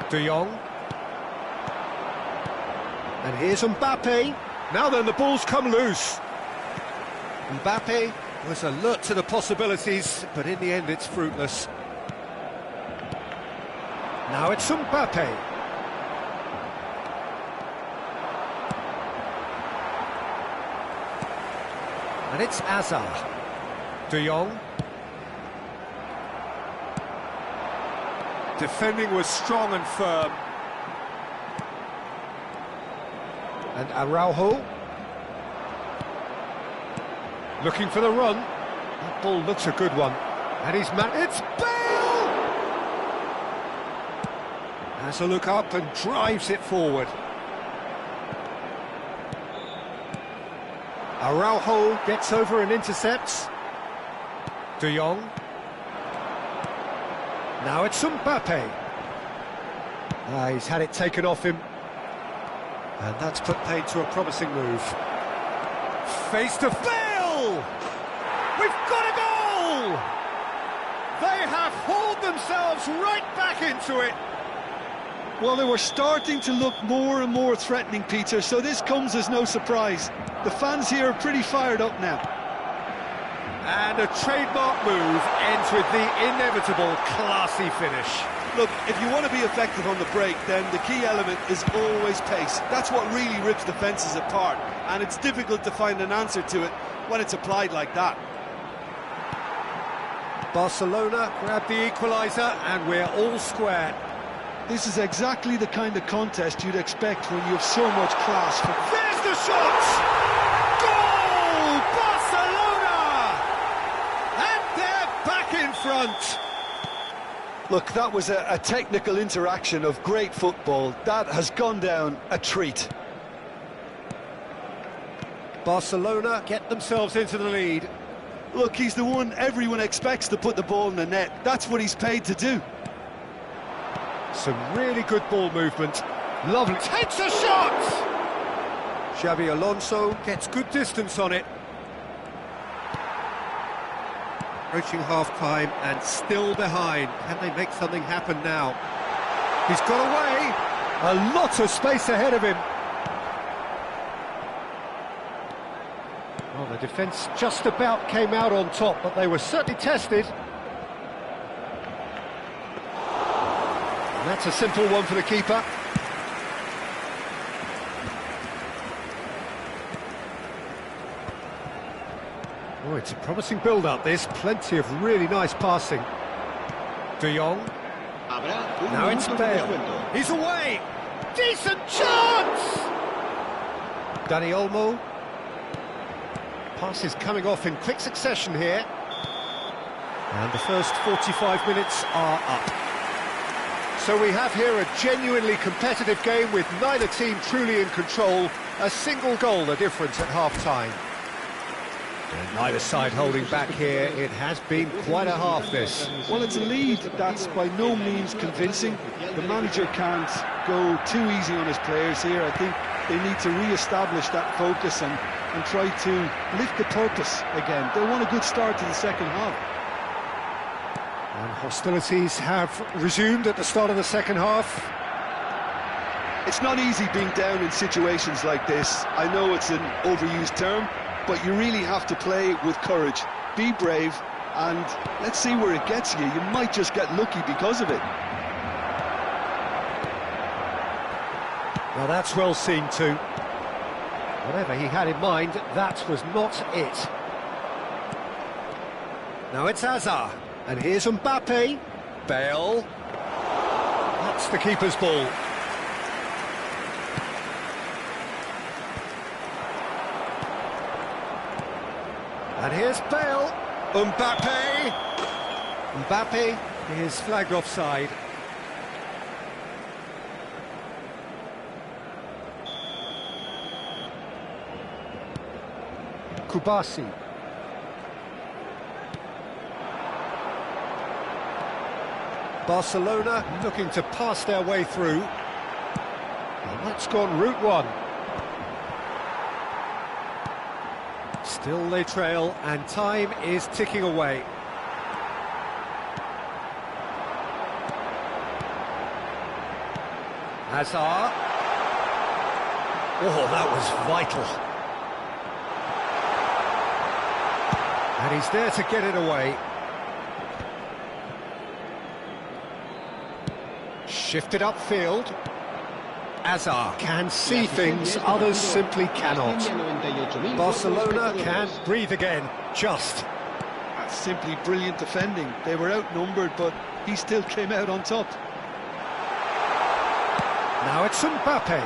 De Jong. And here's Mbappe. Now then, the ball's come loose. Mbappe was alert to the possibilities, but in the end it's fruitless. Now it's Mbappe. And it's Hazard. De Jong. Defending was strong and firm. And Araujo. Looking for the run. That ball looks a good one. And he's it's Bale! Has a look up and drives it forward. Araujo gets over and intercepts. De Jong. Now it's Mbappe. He's had it taken off him. And that's put paid to a promising move. Face to Bale! We've got a goal! They have hauled themselves right back into it. Well, they were starting to look more and more threatening, Peter, so this comes as no surprise. The fans here are pretty fired up now. And a trademark move ends with the inevitable classy finish. Look, if you want to be effective on the break, then the key element is always pace. That's what really rips defences apart, and it's difficult to find an answer to it when it's applied like that. Barcelona grab the equaliser, and we're all square. This is exactly the kind of contest you'd expect when you have so much class. There's the shot! Goal! Barcelona! And they're back in front. Look, that was a technical interaction of great football. That has gone down a treat. Barcelona get themselves into the lead. Look, he's the one everyone expects to put the ball in the net. That's what he's paid to do. Some really good ball movement. Lovely. Takes a shot! Xabi Alonso gets good distance on it. Approaching half-time and still behind. Can they make something happen now? He's got away. A lot of space ahead of him. Well, the defence just about came out on top, but they were certainly tested. And that's a simple one for the keeper. Oh, it's a promising build-up, this. Plenty of really nice passing. De Jong. Now it's Bale. He's away! Decent chance! Dani Olmo. Passes coming off in quick succession here. And the first 45 minutes are up. So we have here a genuinely competitive game with neither team truly in control. A single goal the difference at half-time. And neither side holding back here. It has been quite a half, this. Well, it's a lead that's by no means convincing. The manager can't go too easy on his players here. I think they need to re-establish that focus and try to lift the purpose again. They want a good start to the second half. And hostilities have resumed at the start of the second half. It's not easy being down in situations like this. I know it's an overused term, but you really have to play with courage. Be brave, and let's see where it gets you. You might just get lucky because of it. Well, that's well seen too. Whatever he had in mind, that was not it. Now it's Hazard, and here's Mbappe. Bale. That's the keeper's ball. And here's Bale. Mbappe. Mbappe is flagged offside. Kubasi. Barcelona looking to pass their way through. And that's gone route one. Still they trail, and time is ticking away. Hazard. Oh, that was vital. And he's there to get it away. Shifted upfield. Hazard can see things others simply cannot. Barcelona can breathe again, just. That's simply brilliant defending. They were outnumbered, but he still came out on top. Now it's Mbappe.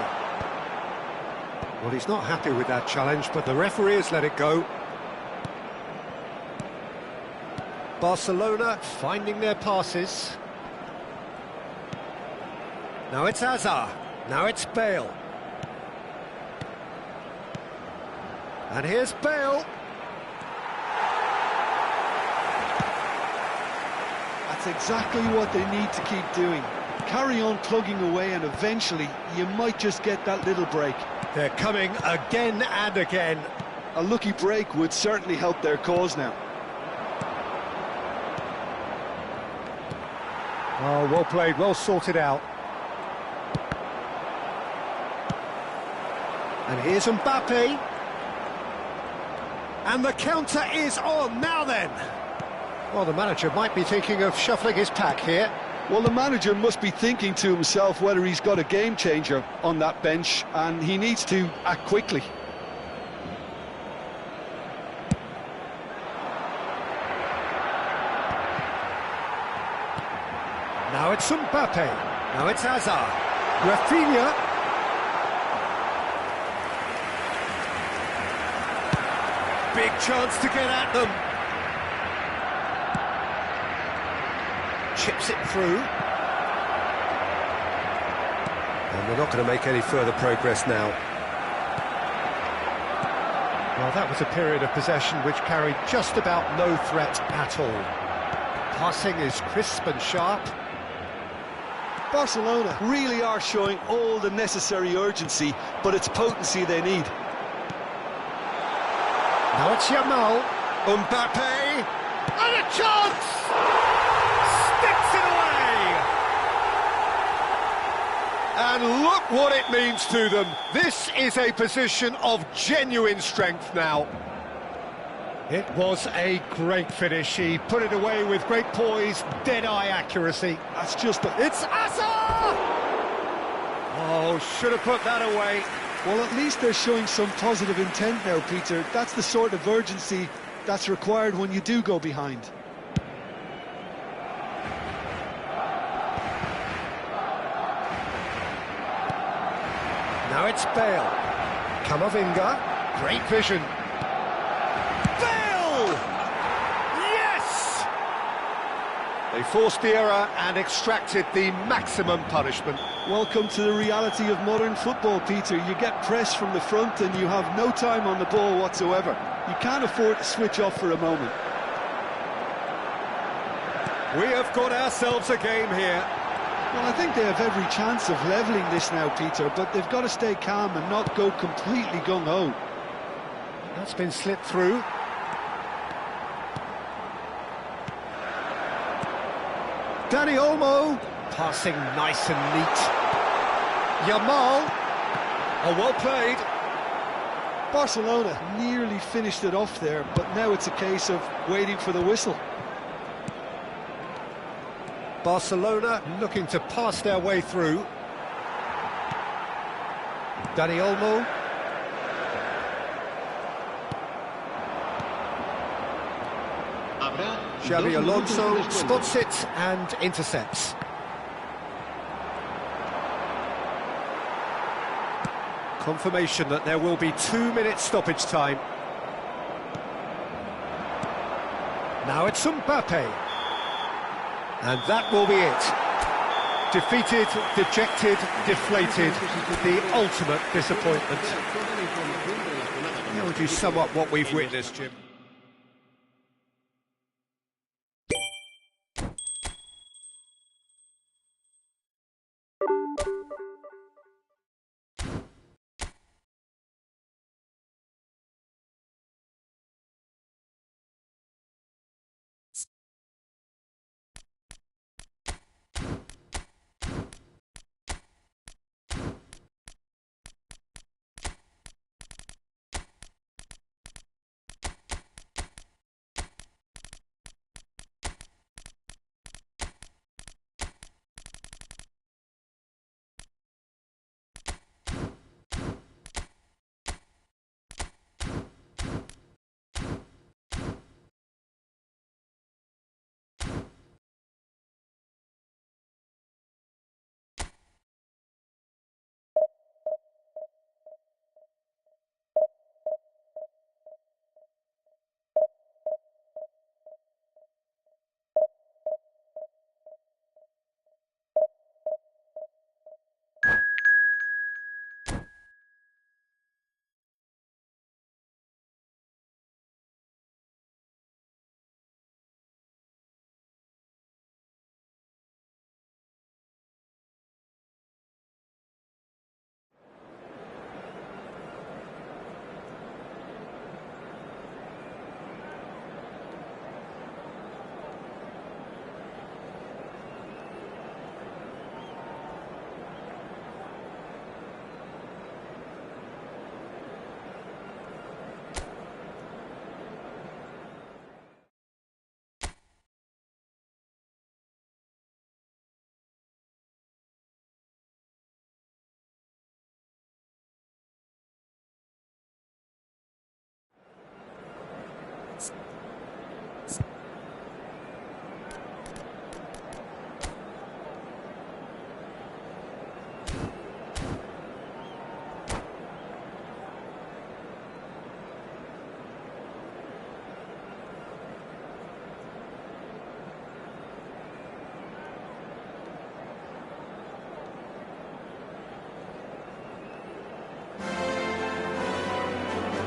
Well, he's not happy with that challenge, but the referee has let it go. Barcelona finding their passes. Now it's Hazard. Now it's Bale. And here's Bale. That's exactly what they need to keep doing. Carry on plugging away, and eventually you might just get that little break. They're coming again and again. A lucky break would certainly help their cause now. Oh, well played, well sorted out. And here's Mbappe. And the counter is on, now then. Well, the manager might be thinking of shuffling his pack here. Well, the manager must be thinking to himself whether he's got a game changer on that bench, and he needs to act quickly. Now it's Mbappe. Now it's Hazard. Rafinha. Big chance to get at them. Chips it through. And they're not going to make any further progress now. Well, that was a period of possession which carried just about no threat at all. Passing is crisp and sharp. Barcelona really are showing all the necessary urgency, but it's potency they need. Now it's Yamal. Mbappe. And a chance! Sticks it away! And look what it means to them. This is a position of genuine strength now. It was a great finish. He put it away with great poise, dead-eye accuracy. That's just It's Hazard! Oh, should have put that away. Well, at least they're showing some positive intent now, Peter. That's the sort of urgency that's required when you do go behind. Now it's Bale. Camavinga. Great vision. Bale! Yes! They forced the error and extracted the maximum punishment. Welcome to the reality of modern football, Peter. You get pressed from the front and you have no time on the ball whatsoever. You can't afford to switch off for a moment. We have got ourselves a game here. Well, I think they have every chance of levelling this now, Peter, but they've got to stay calm and not go completely gung-ho. That's been slipped through. Dani Olmo, passing nice and neat. Yamal, oh, well played. Barcelona nearly finished it off there, but now it's a case of waiting for the whistle. Barcelona looking to pass their way through. Dani Olmo. Xabi Alonso spots it and intercepts. Confirmation that there will be 2 minutes stoppage time. Now it's Mbappe. And that will be it. defeated, dejected, deflated, the ultimate disappointment. How would you sum up what we've witnessed, Jim?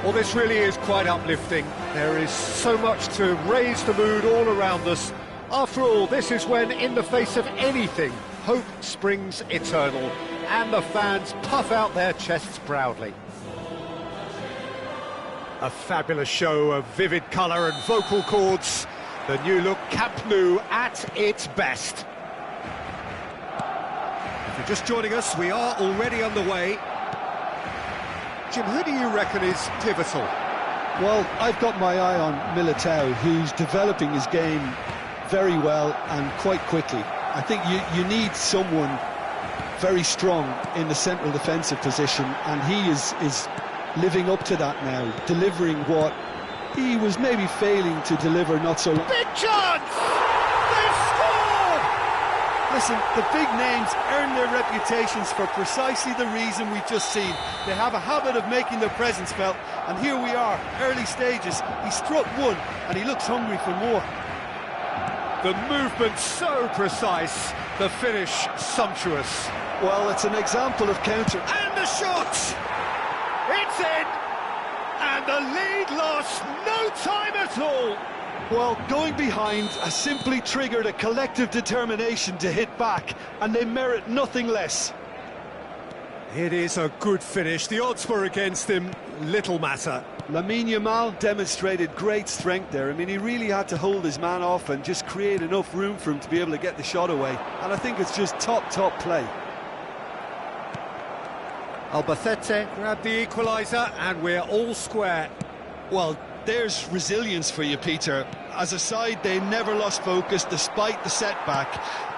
Well, this really is quite uplifting. There is so much to raise the mood all around us. After all, this is when, in the face of anything, hope springs eternal, and the fans puff out their chests proudly. A fabulous show of vivid colour and vocal cords. The new look Camp Nou at its best. If you're just joining us, we are already underway. Jim, who do you reckon is pivotal? Well, I've got my eye on Militao, who's developing his game very well and quite quickly. I think you need someone very strong in the central defensive position, and he is living up to that now, delivering what he was maybe failing to deliver not so long. Big chance! They've scored! Listen, the big names earn their reputations for precisely the reason we've just seen. They have a habit of making their presence felt, and here we are, early stages. He struck one, and he looks hungry for more. The movement so precise, the finish sumptuous. Well, it's an example of counter. And the shot! It's in! And the lead lost no time at all! Well, going behind has simply triggered a collective determination to hit back, and they merit nothing less. It is a good finish. The odds were against him, little matter. Lamine Yamal demonstrated great strength there. I mean, he really had to hold his man off and just create enough room for him to be able to get the shot away. And I think it's just top play. Albacete grabbed the equaliser, and we're all square. Well, there's resilience for you, Peter. As a side, they never lost focus despite the setback,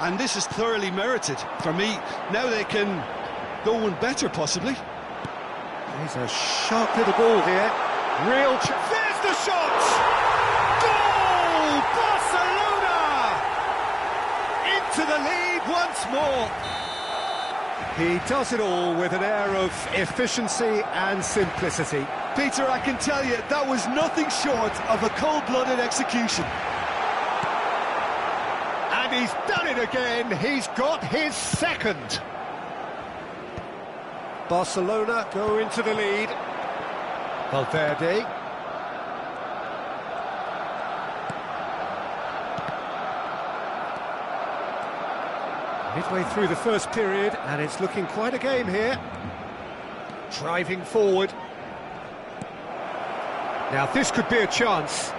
and this is thoroughly merited. For me, now they can go one better, possibly. There's a sharp little ball here. Real there's the shot! Goal! Barcelona! Into the lead once more. He does it all with an air of efficiency and simplicity. Peter, I can tell you, that was nothing short of a cold-blooded execution. And And he's done it again. He's got his second. Barcelona go into the lead. Valverde. Midway through the first period, and it's looking quite a game here. Driving forward. Now this could be a chance.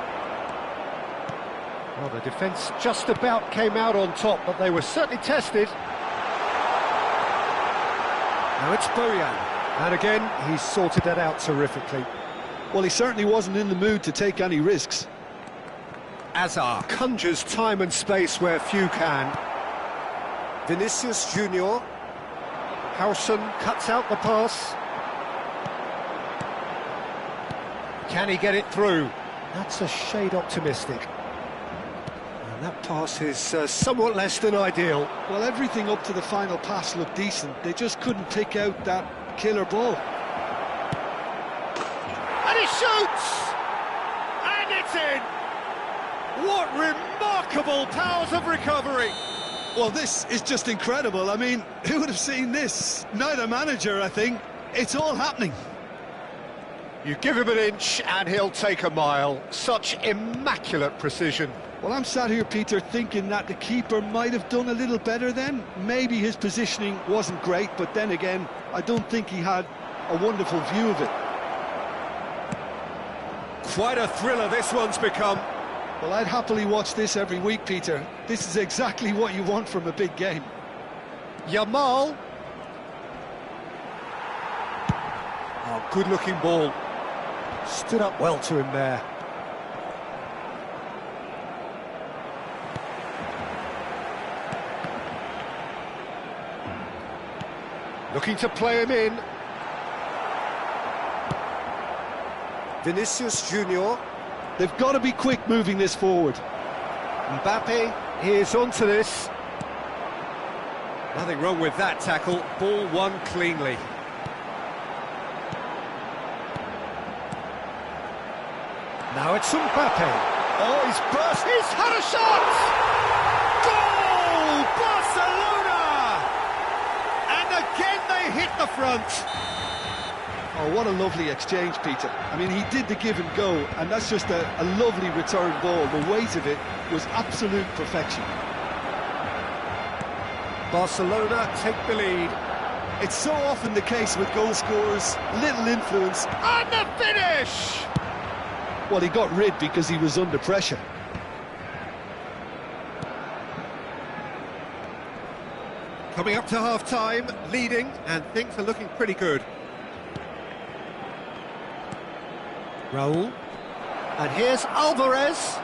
Well, the defence just about came out on top, but they were certainly tested. Now it's Bojan, and again, he's sorted that out terrifically. Well, he certainly wasn't in the mood to take any risks. Hazard conjures time and space where few can. Vinicius Junior. Howson cuts out the pass. Can he get it through? That's a shade optimistic. And that pass is somewhat less than ideal. Well, everything up to the final pass looked decent. They just couldn't pick out that killer ball. And he shoots! And it's in! What remarkable powers of recovery! Well, this is just incredible. I mean, who would have seen this? Neither manager, I think. It's all happening. You give him an inch and he'll take a mile. Such immaculate precision. Well, I'm sat here, Peter, thinking that the keeper might have done a little better then. Maybe his positioning wasn't great, but then again, I don't think he had a wonderful view of it. Quite a thriller this one's become. Well, I'd happily watch this every week, Peter. This is exactly what you want from a big game. Yamal. Oh, good-looking ball. Stood up well to him there. Looking to play him in. Vinicius Junior. They've got to be quick moving this forward. Mbappe is onto this. Nothing wrong with that tackle. Ball won cleanly. Now it's Mbappe. Oh, he's burst. He's had a shot! Goal! Barcelona! And again they hit the front. Oh, what a lovely exchange, Peter. I mean, he did the give and go, and that's just a lovely return ball. The weight of it was absolute perfection. Barcelona take the lead. It's so often the case with goal scorers, little influence. And the finish! Well, he got rid because he was under pressure. Coming up to half-time, leading, and things are looking pretty good. Raul. And here's Alvarez.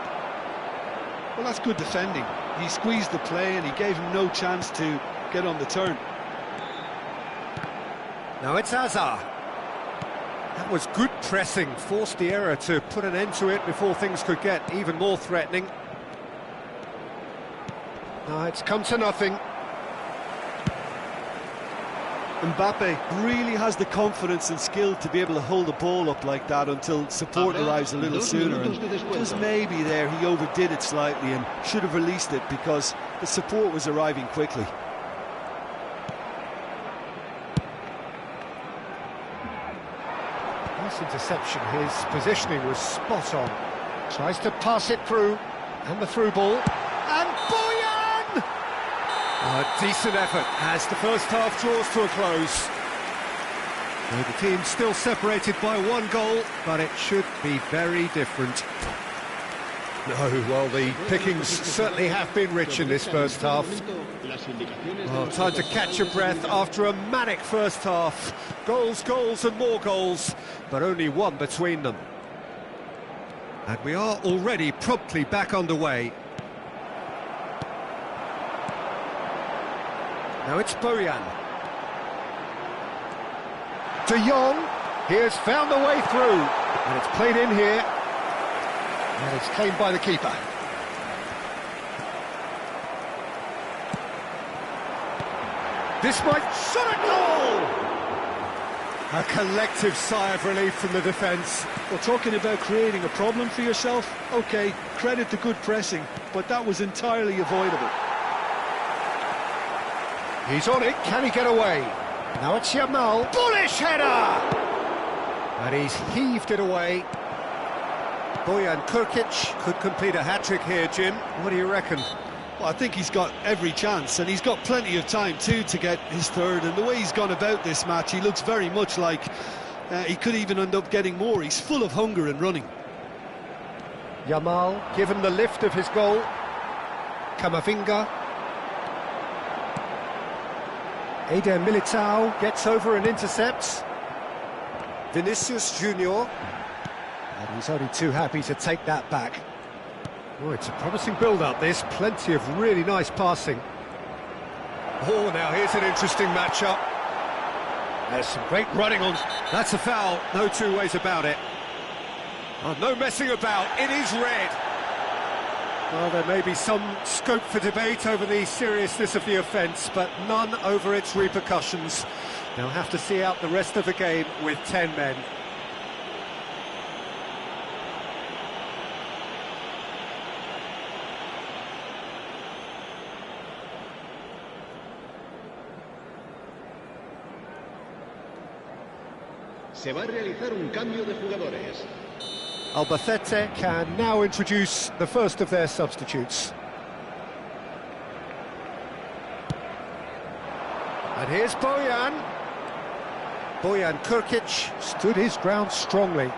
Well, that's good defending. He squeezed the play and he gave him no chance to get on the turn. Now it's Hazard. That was good pressing, forced the error to put an end to it before things could get even more threatening. Now it's come to nothing. Mbappe really has the confidence and skill to be able to hold the ball up like that until support arrives a little sooner, and just maybe there he overdid it slightly and should have released it because the support was arriving quickly. Nice interception, his positioning was spot on. Tries to pass it through, and the through ball, and Bojan! A decent effort as the first half draws to a close. Well, the team's still separated by one goal, but it should be very different. No, well, the pickings certainly have been rich in this first half. Well, time to catch your breath after a manic first half. Goals, goals and more goals, but only one between them. And we are already promptly back underway. Now it's Bojan. De Jong, he has found a way through, and it's played in here, and it's claimed by the keeper. This might shot a goal! A collective sigh of relief from the defence. Well, talking about creating a problem for yourself, OK, credit the good pressing, but that was entirely avoidable. He's on it, can he get away? Now it's Yamal, bullish header! And he's heaved it away. Bojan Krkic could complete a hat-trick here, Jim. What do you reckon? Well, I think he's got every chance, and he's got plenty of time too to get his third. And the way he's gone about this match, he looks very much like he could even end up getting more. He's full of hunger and running. Yamal given the lift of his goal. Camavinga. Eder Militao gets over and intercepts. Vinicius Junior. And he's only too happy to take that back. Oh, it's a promising build-up, this. Plenty of really nice passing. Oh, now here's an interesting match-up. There's some great running on. That's a foul, no two ways about it. Oh, no messing about, it is red. Well, there may be some scope for debate over the seriousness of the offence, but none over its repercussions. They'll have to see out the rest of the game with 10 men. Se va a realizar un cambio de jugadores. Albacete can now introduce the first of their substitutes. And here's Bojan. Bojan Krkic stood his ground strongly.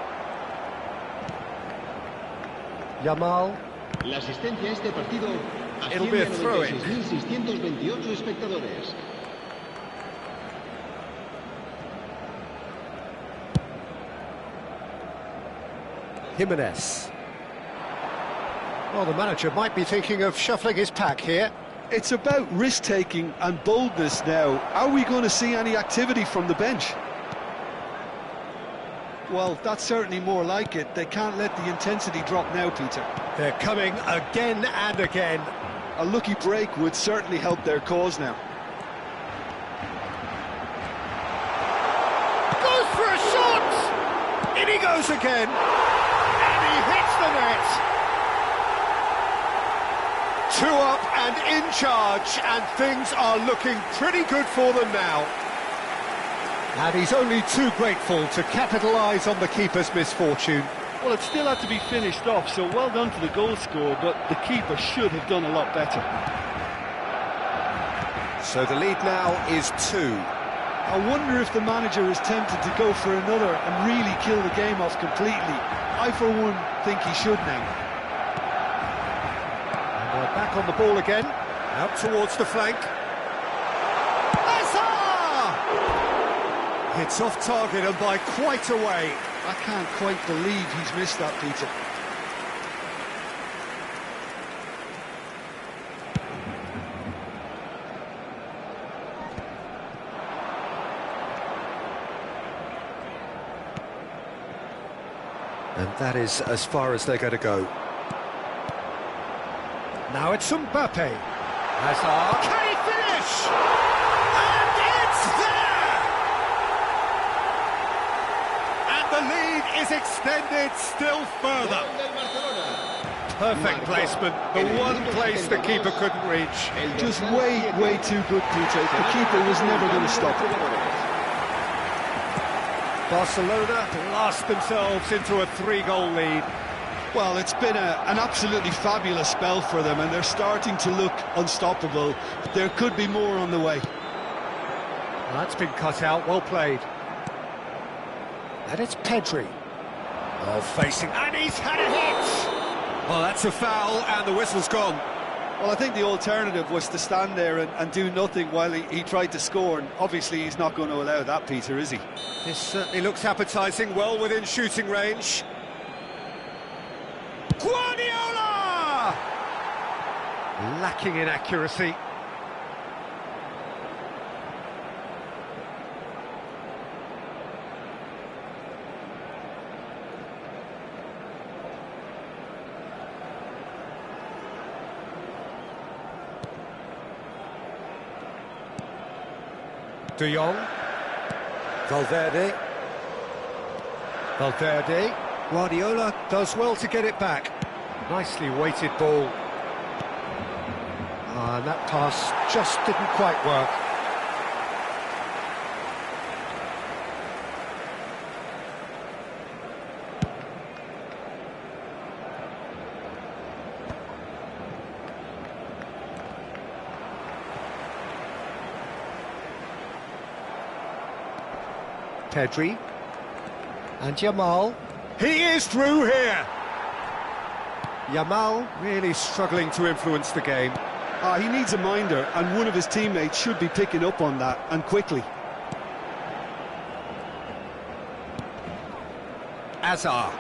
Yamal. La asistencia a este partido It'll be a asciende a throw-in. 96.628 espectadores. Jimenez. Well, the manager might be thinking of shuffling his pack here. It's about risk-taking and boldness now. Are we going to see any activity from the bench? Well, that's certainly more like it. They can't let the intensity drop now, Peter. They're coming again and again. A lucky break would certainly help their cause now. Goes for a shot! In he goes again! And he hits the net! 2 up and in charge, and things are looking pretty good for them now. And he's only too grateful to capitalise on the keeper's misfortune. Well, it still had to be finished off, so well done to the goal scorer, but the keeper should have done a lot better. So the lead now is 2. I wonder if the manager is tempted to go for another and really kill the game off completely. I, for one, think he should now. And they're back on the ball again, out towards the flank. It's off target and by quite a way. I can't quite believe he's missed that, Peter. And that is as far as they're going to go. Now it's Mbappe. Hazard. Can he finish? And it's there! And the lead is extended still further. Perfect placement. The one place the keeper couldn't reach. Just way too good, Peter. The keeper was never going to stop it. Barcelona blast themselves into a 3-goal lead. Well, it's been an absolutely fabulous spell for them, and they're starting to look unstoppable. There could be more on the way. Well, that's been cut out, well played. And it's Pedri. Oh, facing, and he's had a hit! Well, that's a foul, and the whistle's gone. Well, I think the alternative was to stand there and do nothing while he tried to score, and obviously he's not going to allow that, Peter, is he? This certainly looks appetising, well within shooting range. Guardiola! Lacking in accuracy. De Jong. Valverde. Guardiola does well to get it back. Nicely weighted ball. And that pass just didn't quite work. Pedri. And Yamal. He is through here! Yamal really struggling to influence the game. He needs a minder, and one of his teammates should be picking up on that, and quickly. Azar.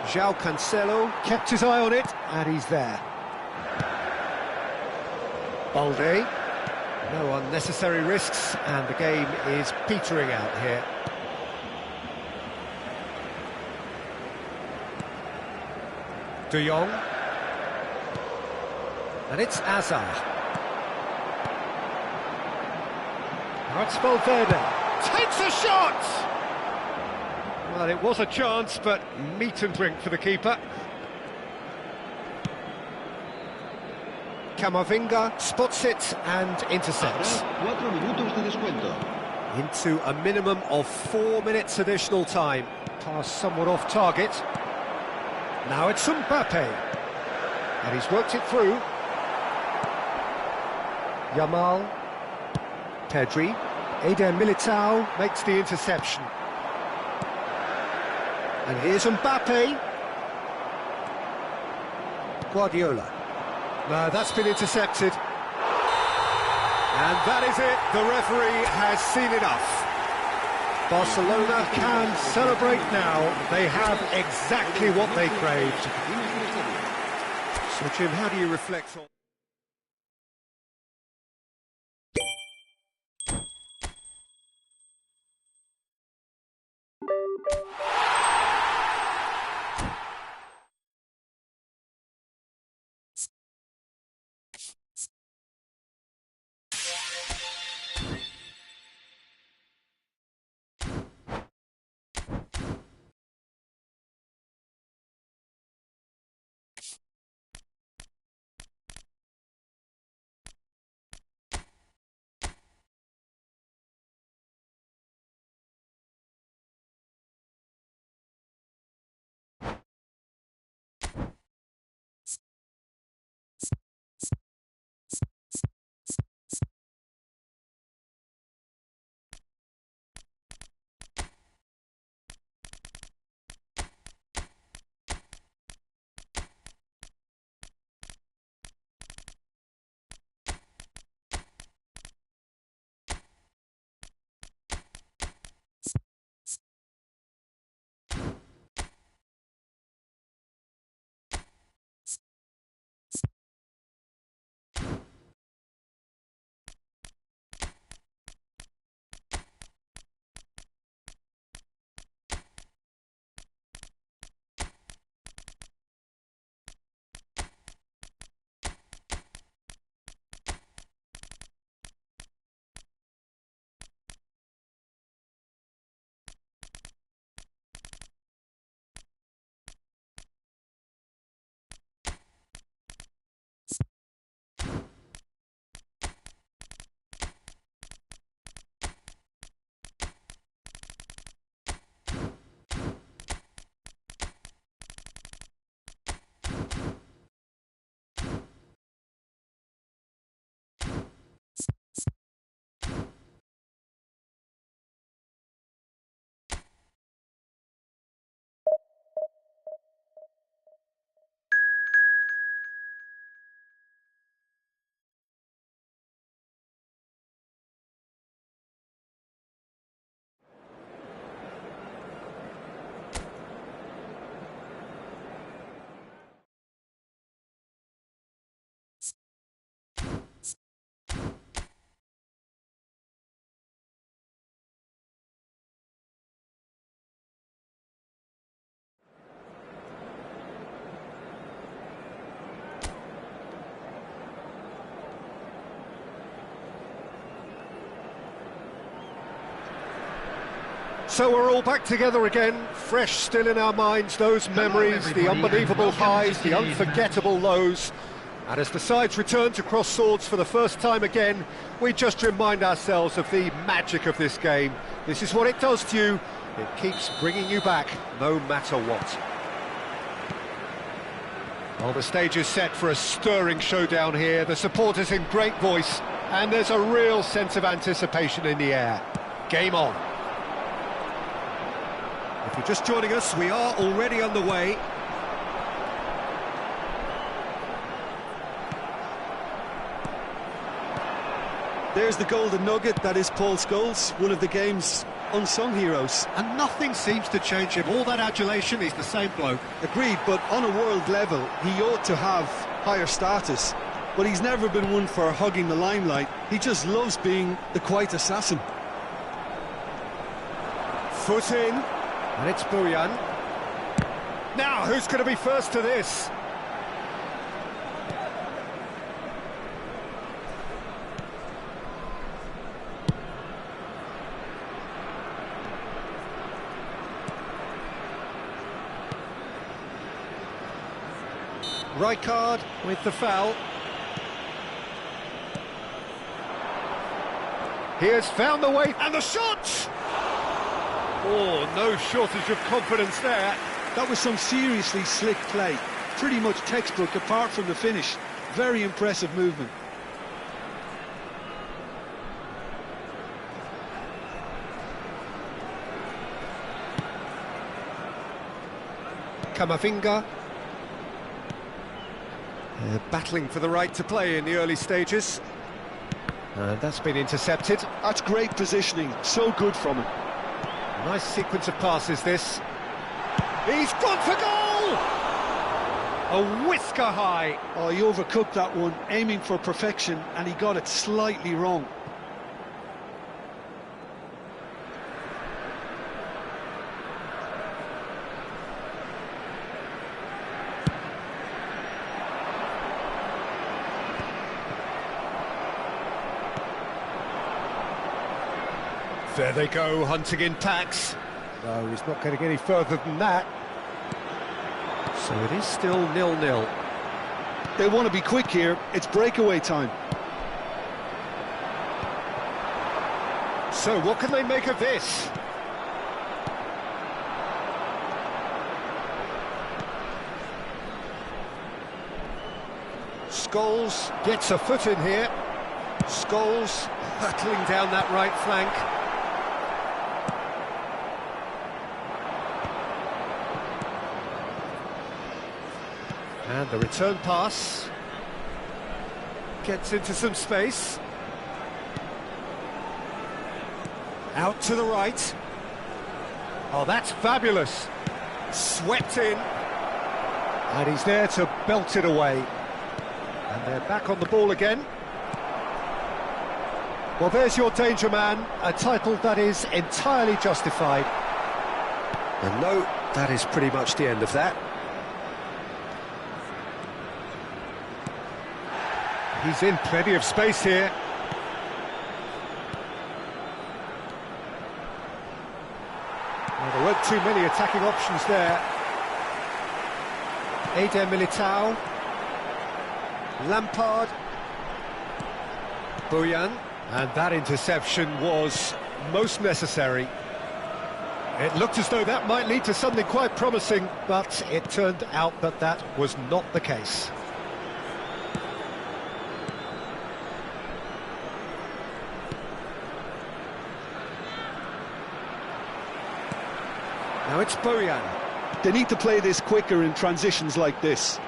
João Cancelo kept his eye on it, and he's there. Balde. No unnecessary risks, and the game is petering out here. De Jong. And it's Azar. Now it's Valverde. Takes a shot! Well, it was a chance, but meat and drink for the keeper. Camavinga spots it and intercepts. 4 minutos de descuento. Into a minimum of 4 minutes additional time. Pass somewhat off target. Now it's Mbappe. And he's worked it through. Yamal. Pedri. Eder Militao makes the interception. And here's Mbappe. Guardiola. No, that's been intercepted. And that is it. The referee has seen enough. Barcelona can celebrate now. They have exactly what they craved. So, Jim, how do you reflect on... So we're all back together again, fresh still in our minds, those memories, the unbelievable highs, the unforgettable lows. And as the sides return to cross swords for the first time again, we just remind ourselves of the magic of this game. This is what it does to you. It keeps bringing you back, no matter what. Well, the stage is set for a stirring showdown here. The supporters in great voice, and there's a real sense of anticipation in the air. Game on. If you're just joining us, we are already underway. There's the golden nugget, that is Paul Scholes, one of the game's unsung heroes. And nothing seems to change him. All that adulation, he's the same bloke. Agreed, but on a world level, he ought to have higher status. But he's never been one for hugging the limelight. He just loves being the quiet assassin. Foot in, and it's Bojan. Now, who's going to be first to this? Right card with the foul. He has found the way, and the shot! Oh, no shortage of confidence there. That was some seriously slick play. Pretty much textbook apart from the finish. Very impressive movement. Camavinga. Battling for the right to play in the early stages. That's been intercepted. That's great positioning, so good from him. Nice sequence of passes, this. He's gone for goal! A whisker high. Oh, he overcooked that one, aiming for perfection, and he got it slightly wrong. There they go, hunting in packs. No, he's not going to get any further than that. So it is still 0-0. They want to be quick here. It's breakaway time. So what can they make of this? Scholes gets a foot in here. Scholes hurtling down that right flank. And the return pass gets into some space. Out to the right. Oh, that's fabulous. Swept in. And he's there to belt it away. And they're back on the ball again. Well, there's your danger man, a title that is entirely justified. And no, that is pretty much the end of that. He's in plenty of space here. Well, there weren't too many attacking options there. Eder Militao. Lampard. Bojan. And that interception was most necessary. It looked as though that might lead to something quite promising, but it turned out that that was not the case. Now it's Bojan. They need to play this quicker in transitions like this.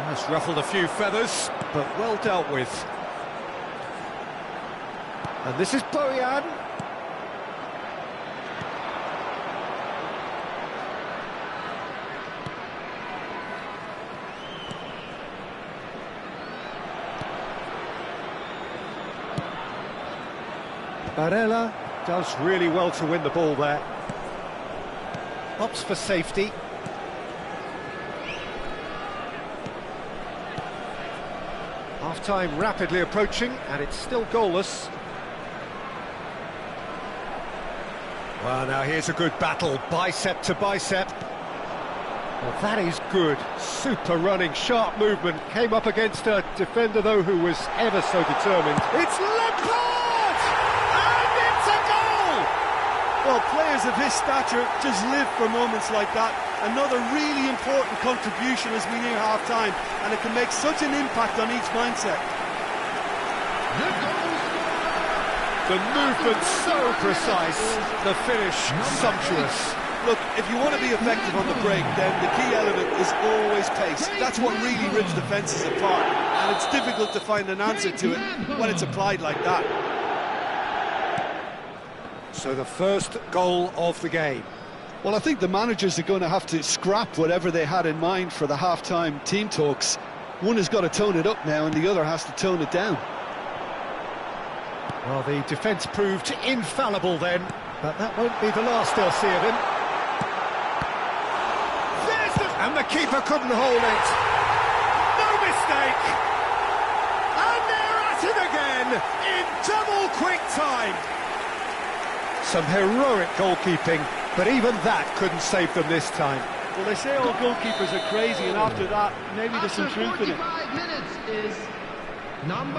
Has ruffled a few feathers, but well dealt with. And this is Bojan. Barella does really well to win the ball there. Opts for safety. Half-time rapidly approaching, and it's still goalless. Well, now here's a good battle, bicep to bicep. Well, that is good. Super running, sharp movement. Came up against a defender, though, who was ever so determined. It's Lampard! And it's a goal! all, players of his stature just live for moments like that. Another really important contribution as we near half-time, and it can make such an impact on each mindset. The movement so precise, the finish sumptuous. Look, if you want to be effective on the break, then the key element is always pace. That's what really rips defences apart, and it's difficult to find an answer to it when it's applied like that. So the first goal of the game. Well, I think the managers are going to have to scrap whatever they had in mind for the half-time team talks. One has got to tone it up now, and the other has to tone it down. Well, the defence proved infallible then, but that won't be the last they'll see of him. And the keeper couldn't hold it. No mistake. And they're at it again in double quick time. Some heroic goalkeeping, but even that couldn't save them this time. Well, they say all goalkeepers are crazy, and after that, maybe there's some truth in it.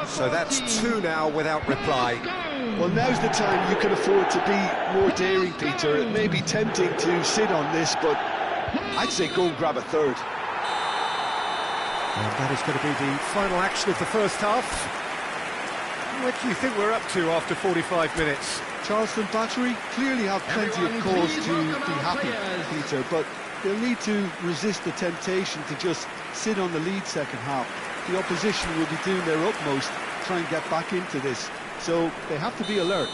So that's 2 now without reply. Well, now's the time you can afford to be more daring, Peter. It may be tempting to sit on this, but I'd say go and grab a third. And that is going to be the final action of the first half. What do you think we're up to after 45 minutes? Charleston Battery clearly have plenty of cause to be happy, Peter, but they'll need to resist the temptation to just sit on the lead second half. The opposition will be doing their utmost to try and get back into this, so they have to be alert.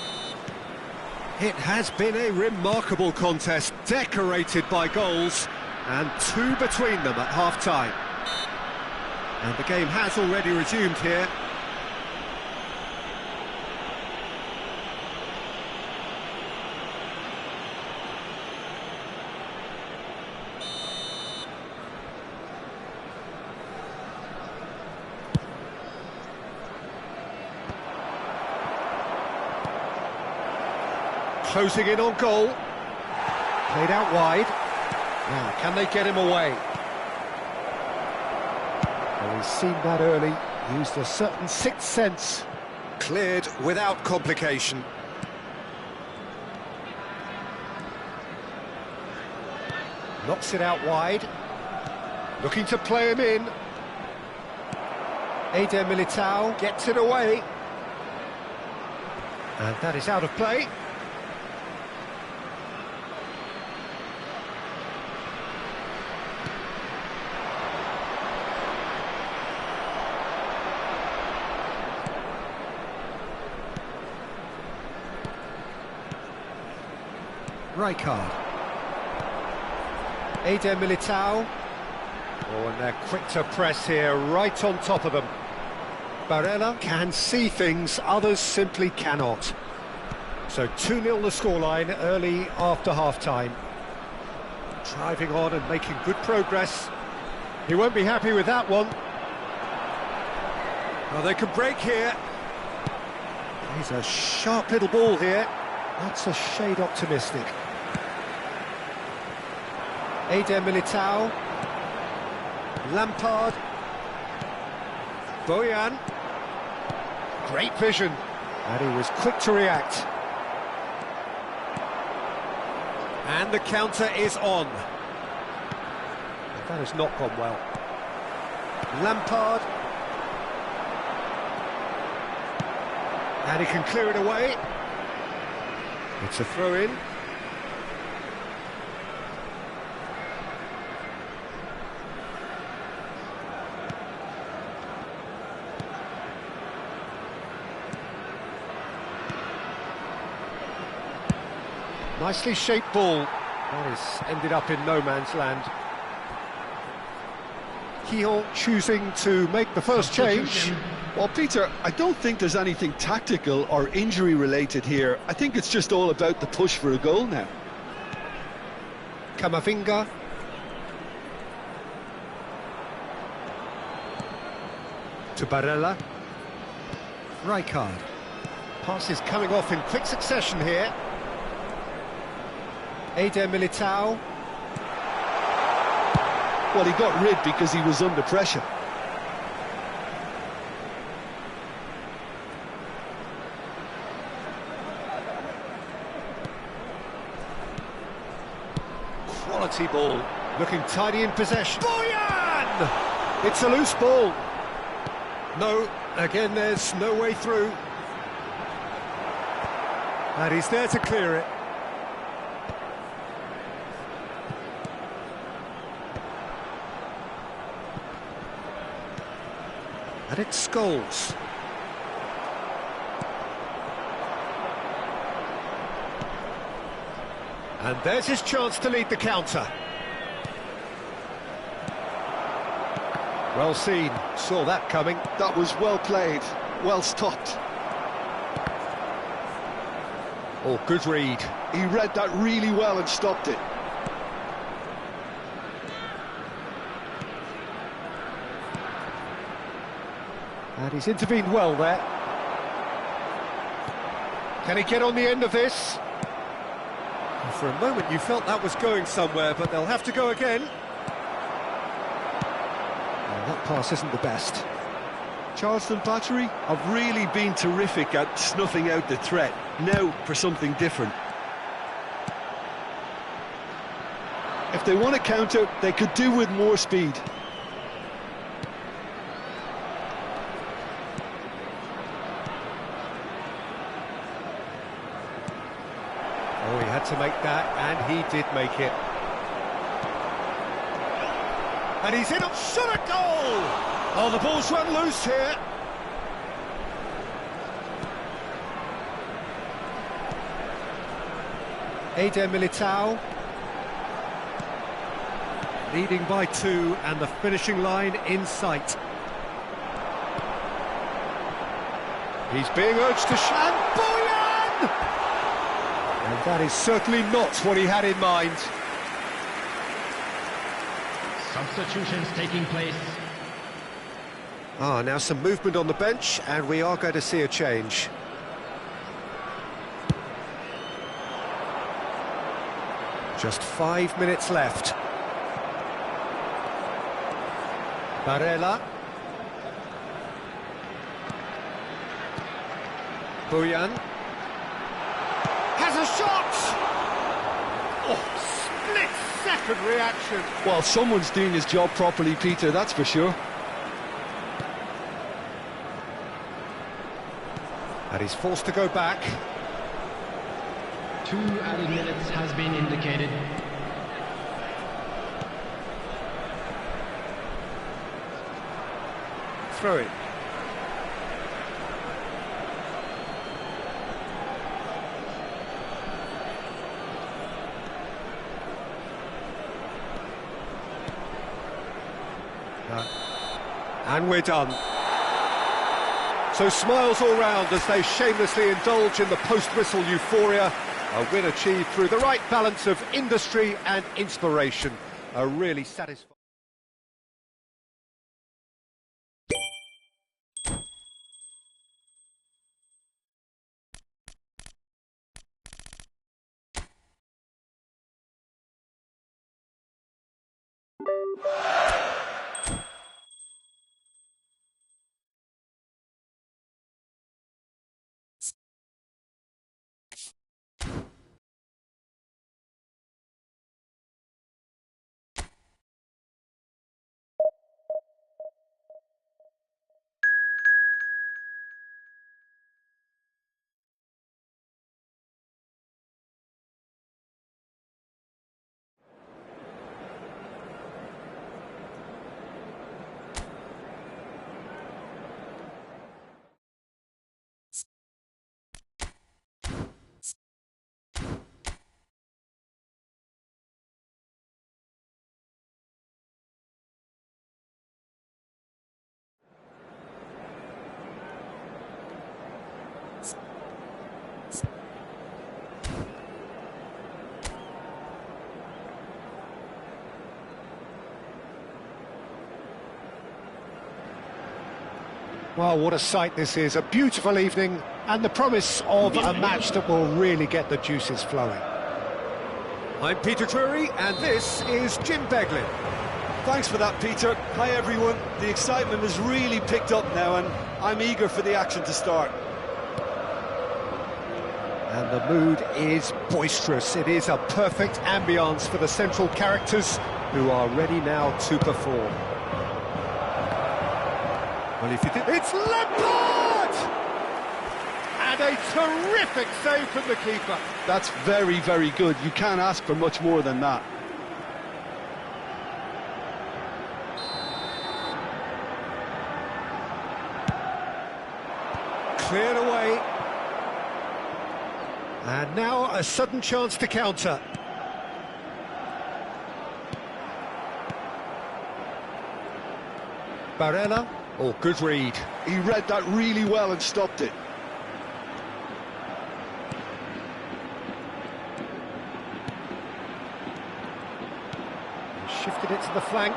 It has been a remarkable contest, decorated by goals, and 2 between them at half-time. And the game has already resumed here. Closing in on goal. Played out wide. Now, can they get him away? Well, he's seen that early. Used a certain sixth sense. Cleared without complication. Knocks it out wide. Looking to play him in. Eder Militao gets it away. And that is out of play. Rijkaard. Eder Militao. Oh, and they're quick to press here, right on top of them. Barella can see things, others simply cannot. So 2-0 the scoreline early after half-time. Driving on and making good progress. He won't be happy with that one. Well, they can break here. He's a sharp little ball here. That's a shade optimistic. Eder Militao. Lampard. Bojan. Great vision. And he was quick to react. And the counter is on. That has not gone well. Lampard. And he can clear it away. It's a throw-in. Nicely shaped ball. That has ended up in no man's land. Quihon choosing to make the first change. Well, Peter, I don't think there's anything tactical or injury-related here. I think it's just all about the push for a goal now. Camavinga. To Barella. Rijkaard. Passes coming off in quick succession here. Eder Militao. Well, he got rid because he was under pressure. Quality ball. Looking tidy in possession. Boyan! It's a loose ball. No, again there's no way through. And he's there to clear it. And it's Scholes. And there's his chance to lead the counter. Well seen, saw that coming. That was well played, well stopped. Oh, good read. He read that really well and stopped it. And he's intervened well there. Can he get on the end of this? For a moment you felt that was going somewhere, but they'll have to go again. Well, that pass isn't the best. Charleston Battery have really been terrific at snuffing out the threat. Now for something different. If they want to counter, they could do with more speed. Oh, he had to make that, and he did make it. And he's in, shot a goal! Oh, the ball's run loose here. Eder Militao. Leading by 2, and the finishing line in sight. He's being urged to shine. Boyan! And that is certainly not what he had in mind. Substitutions taking place. Now some movement on the bench, and we are going to see a change. Just 5 minutes left. Barella. Boyan. Has a shot! Oh, split-second reaction. Well, someone's doing his job properly, Peter, that's for sure. And he's forced to go back. 2 added minutes has been indicated. Throw it. And we're done. So smiles all round as they shamelessly indulge in the post-whistle euphoria. A win achieved through the right balance of industry and inspiration. A really satisfying... Well, what a sight this is. A beautiful evening and the promise of a match that will really get the juices flowing. I'm Peter Drury and this is Jim Beglin. Thanks for that, Peter. Hi, everyone. The excitement has really picked up now and I'm eager for the action to start. And And the mood is boisterous. It is a perfect ambience for the central characters who are ready now to perform. Well, if you did... It's Lampard! And a terrific save from the keeper. That's very, very good. You can't ask for much more than that. Cleared away. And now a sudden chance to counter. Barella. Oh, good read. He read that really well and stopped it. Shifted it to the flank.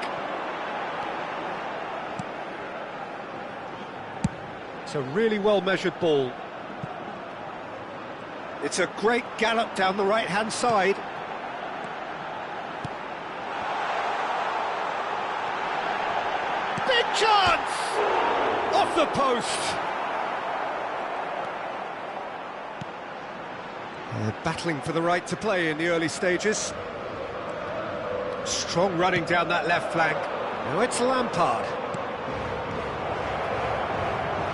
It's a really well-measured ball. It's a great gallop down the right-hand side. Big chance! Off the post! They're battling for the right to play in the early stages. Strong running down that left flank. Now it's Lampard.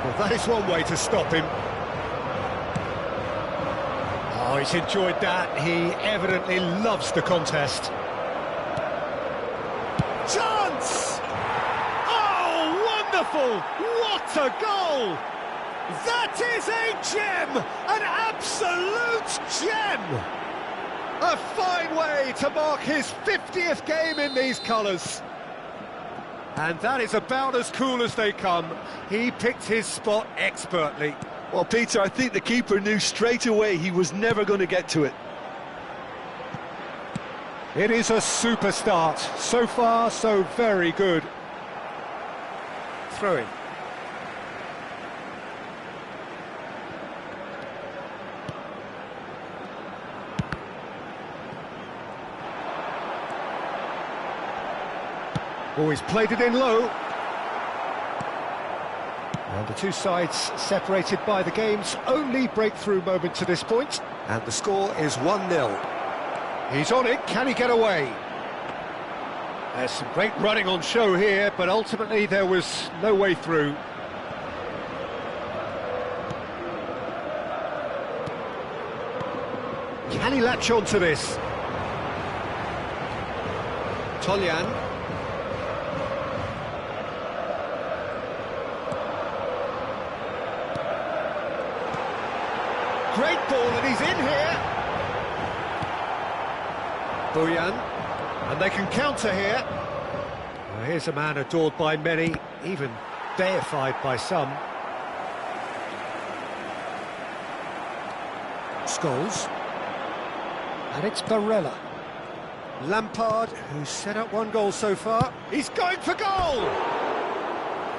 Well, that is one way to stop him. Oh, he's enjoyed that. He evidently loves the contest. Chance! Oh, wonderful! What a goal! That is a gem! An absolute gem! A fine way to mark his 50th game in these colours. And that is about as cool as they come. He picked his spot expertly. Well, Peter, I think the keeper knew straight away he was never going to get to it. It is a super start. So far, so very good. Throw in. Oh, he's played it in low. And the two sides separated by the game's only breakthrough moment to this point. And the score is 1-0. He's on it, can he get away? There's some great running on show here, but ultimately there was no way through. Can he latch on to this? Toljan. Great ball, and he's in here. Bojan, and they can counter here. Well, here's a man adored by many, even deified by some. Scholes. And it's Barella. Lampard, who's set up one goal so far. He's going for goal!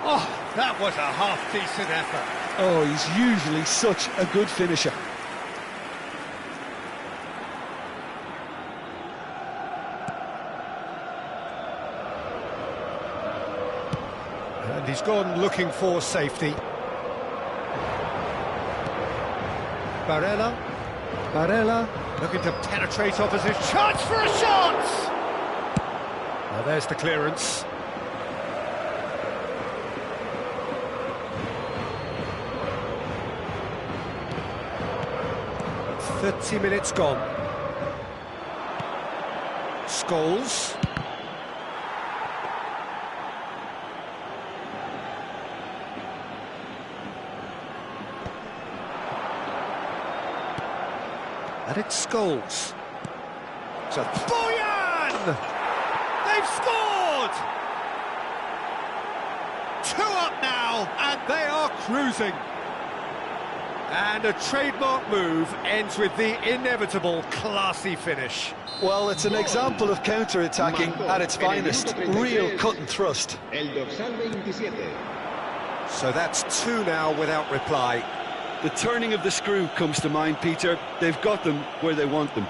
Oh, that was a half-decent effort. Oh, he's usually such a good finisher. And he's gone looking for safety. Barella. Barella looking to penetrate opposition. Chance for a shot! Now there's the clearance. "30 minutes gone." Scholes. And it's Scholes. So Bojan! They've scored! 2 up now, and they are cruising. And a trademark move ends with the inevitable classy finish. Well, it's an example of counter-attacking at its finest. Real cut and thrust. El dorsal 27. So that's 2 now without reply. The turning of the screw comes to mind, Peter. They've got them where they want them.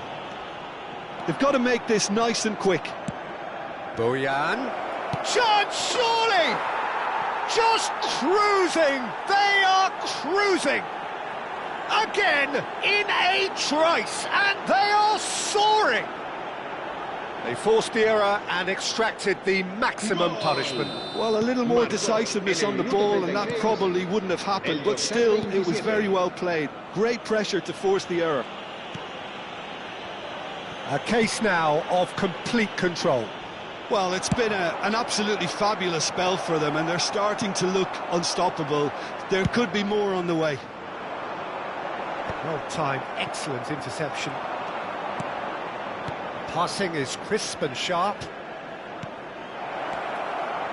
They've got to make this nice and quick. Bojan. Chance, surely! Just cruising! They are cruising! Again, in a trice, and they are soaring! They forced the error and extracted the maximum punishment. Well, a little more decisiveness on the ball, and that probably wouldn't have happened, but still, it was very well played. Great pressure to force the error. A case now of complete control. Well, it's been an absolutely fabulous spell for them, and they're starting to look unstoppable. There could be more on the way. Well-timed, excellent interception. Passing is crisp and sharp.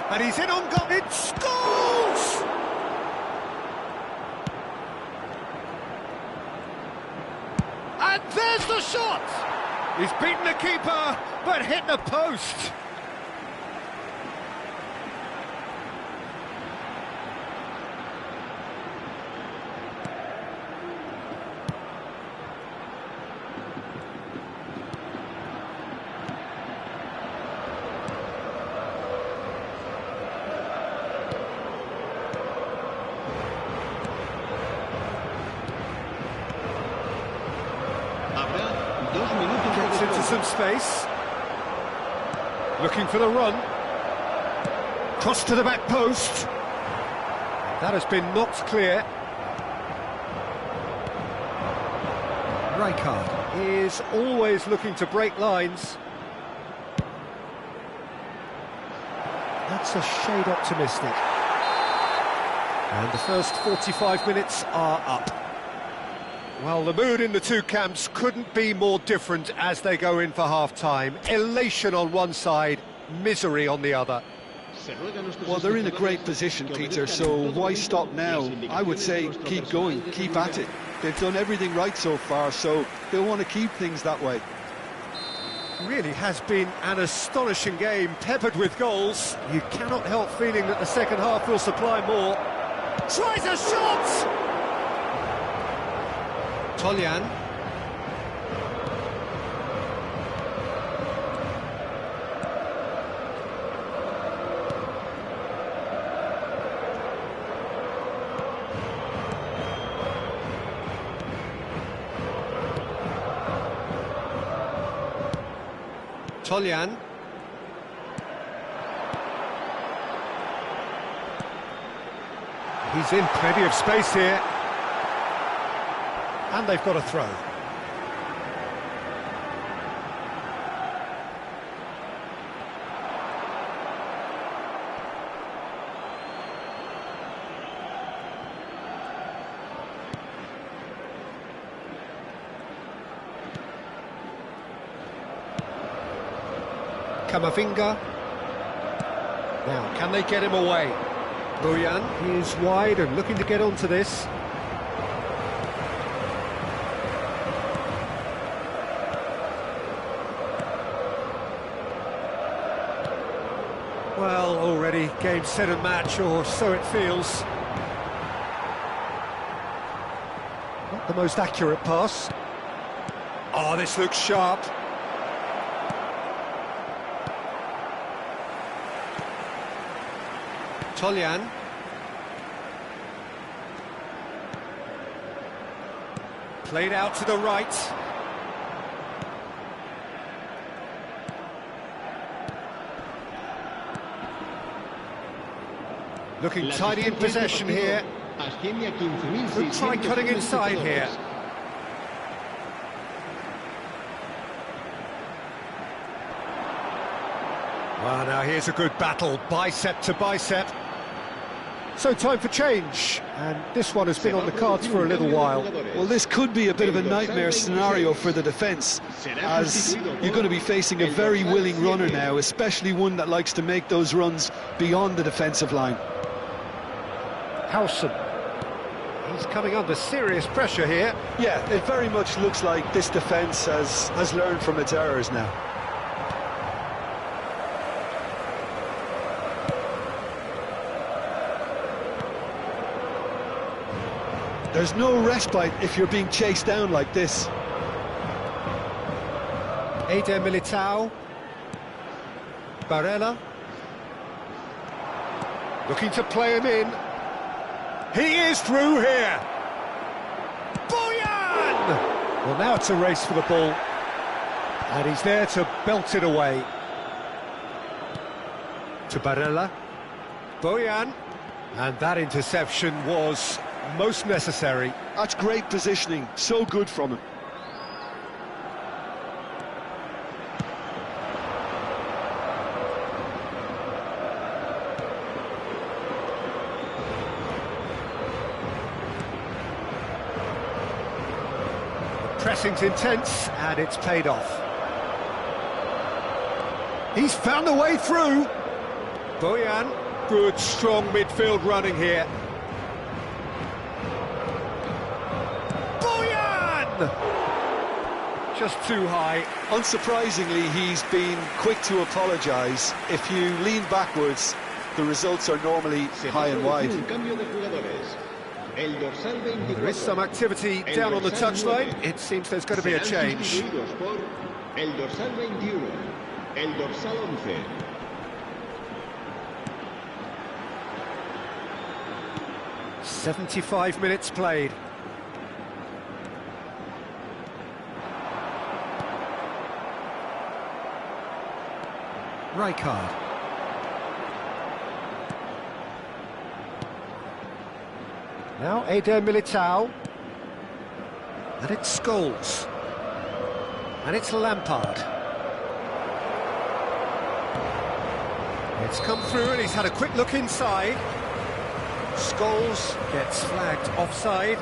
And he's in on goal. It scores! And there's the shot! He's beaten the keeper, but hit the post. Gets into some space. Looking for the run. Cross to the back post. That has been knocked clear. Rijkaard is always looking to break lines. That's a shade optimistic. And the first 45 minutes are up. Well, the mood in the two camps couldn't be more different as they go in for half-time. Elation on one side, misery on the other. Well, they're in a great position, Peter, so why stop now? I would say keep going, keep at it. They've done everything right so far, so they'll want to keep things that way. Really has been an astonishing game, peppered with goals. You cannot help feeling that the second half will supply more. Tries a shot! Toljan. Toljan. He's in plenty of space here. And they've got a throw. Kamavinga. Now, can they get him away? Bojan is wide and looking to get onto this. Well, already game, set and match, or so it feels. Not the most accurate pass. Oh, this looks sharp. Toljan. Played out to the right. Looking tidy in possession here. Could try cutting inside here. Well, now here's a good battle, bicep to bicep. So time for change, and this one has been on the cards for a little while. Well, this could be a bit of a nightmare scenario for the defence, as you're going to be facing a very willing runner now, especially one that likes to make those runs beyond the defensive line. Howson. He's coming under serious pressure here. Yeah, it very much looks like this defence has learned from its errors now. There's no respite if you're being chased down like this. Eder Militao. Barella. Looking to play him in. He is through here. Boy, Well, now it's a race for the ball, and he's there to belt it away. To Barella, Bojan, and that interception was most necessary. That's great positioning, so good from him. Pressing's intense, and it's paid off. He's found a way through. Bojan, good, strong midfield running here. Bojan! Just too high. Unsurprisingly, he's been quick to apologise. If you lean backwards, the results are normally high and wide. There is some activity down on the touchline. It seems there's going to be a change. El dorsal 21, el dorsal 11. "75 minutes played. Rijkaard. Now Eder Militao. And it's Scholes. And it's Lampard. It's come through and he's had a quick look inside. Scholes gets flagged offside.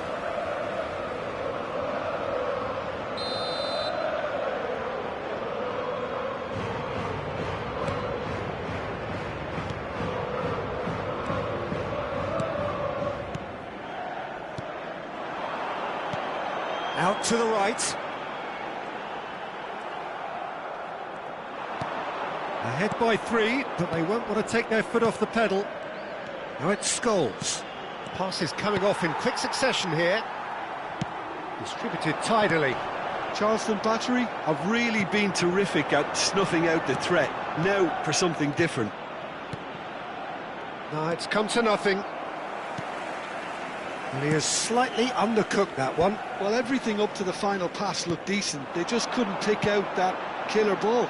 Out to the right. Ahead by 3, but they won't want to take their foot off the pedal. Now it's Scholes. Pass is coming off in quick succession here. Distributed tidily. Charleston Battery have really been terrific at snuffing out the threat. Now for something different. No, it's come to nothing. And he has slightly undercooked that one. Well, everything up to the final pass looked decent. They just couldn't pick out that killer ball.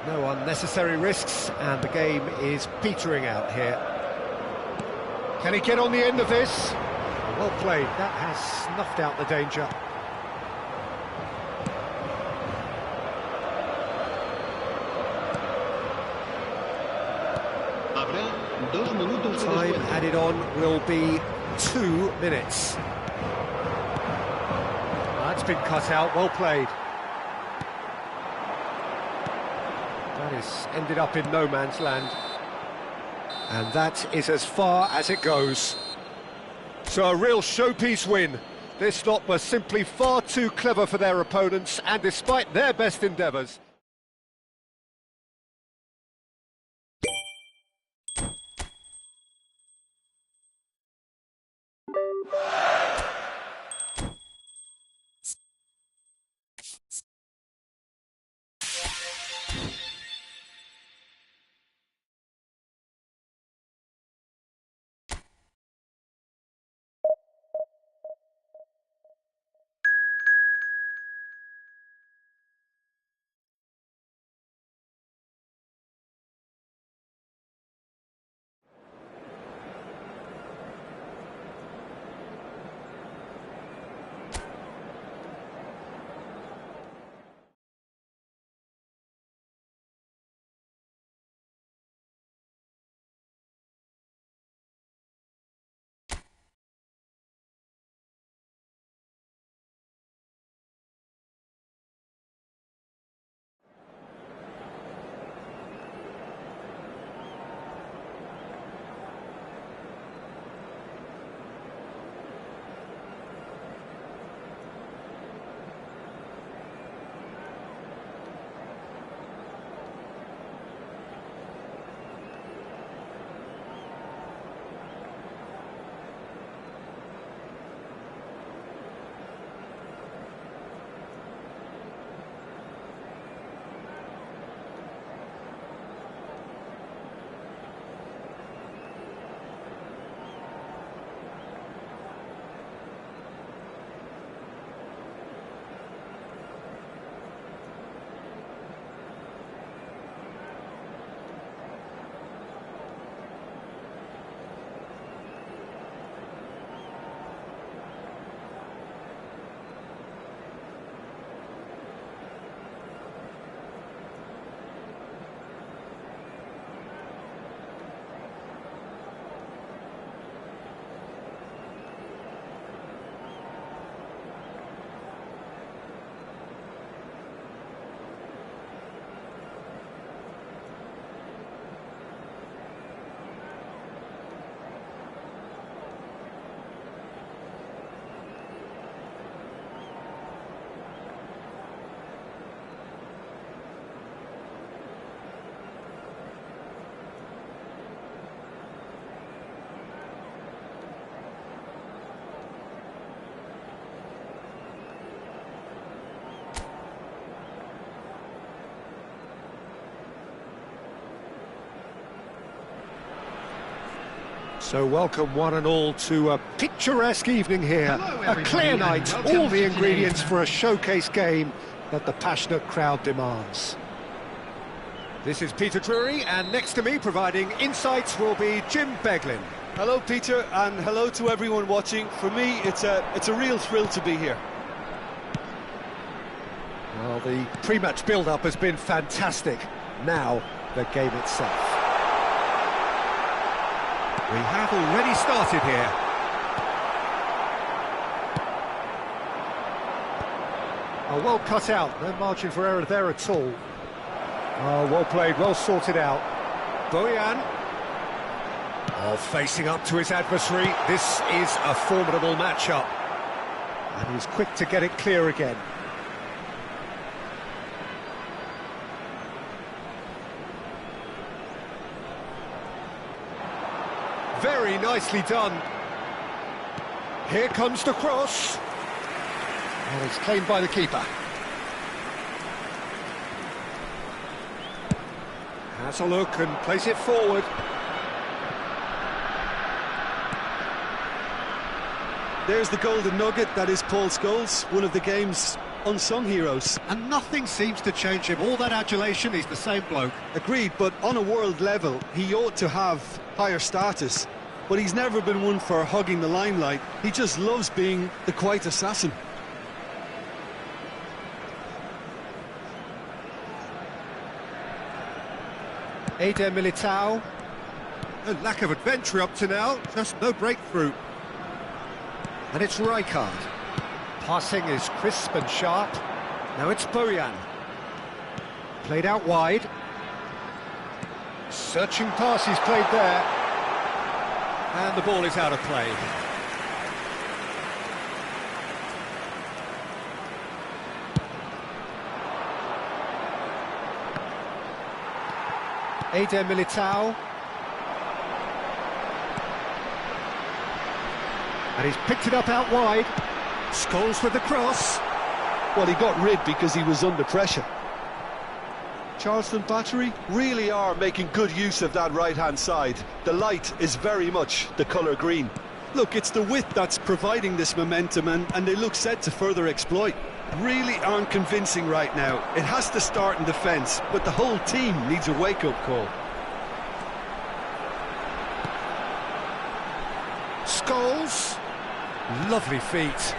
No unnecessary risks, and the game is petering out here. Can he get on the end of this? Well played, that has snuffed out the danger. Time added on will be 2 minutes. That's been cut out, well played. That is ended up in no man's land. And that is as far as it goes. So a real showpiece win. This lot were simply far too clever for their opponents, and despite their best endeavours, So welcome one and all to a picturesque evening here, a clear night, all the ingredients for a showcase game that the passionate crowd demands. This is Peter Drury, and next to me providing insights will be Jim Beglin. Hello, Peter, and hello to everyone watching. For me, it's a real thrill to be here. Well, the pre-match build-up has been fantastic. Now, the game itself. We have already started here. Oh, well cut out, no margin for error there at all. Oh, well played, well sorted out. Bojan. Oh, facing up to his adversary. This is a formidable matchup. And he's quick to get it clear again. Very nicely done. Here comes the cross. And it's claimed by the keeper. Has a look and plays it forward. There's the golden nugget, that is Paul Scholes, one of the game's unsung heroes. And nothing seems to change him. All that adulation, he's the same bloke. Agreed, but on a world level, he ought to have higher status. But he's never been one for hugging the limelight. He just loves being the quiet assassin. Eder Militao. A lack of adventure up to now, just no breakthrough. And it's Rijkaard. Passing is crisp and sharp. Now it's Bojan. Played out wide. Searching pass he's played there. And the ball is out of play. Eder Militao. And he's picked it up out wide. Scholes with the cross. Well, he got rid because he was under pressure. Charleston Battery really are making good use of that right-hand side. The light is very much the colour green. Look, it's the width that's providing this momentum, and they look set to further exploit. Really aren't convincing right now. It has to start in defence, but the whole team needs a wake-up call. Scholes. Lovely feet.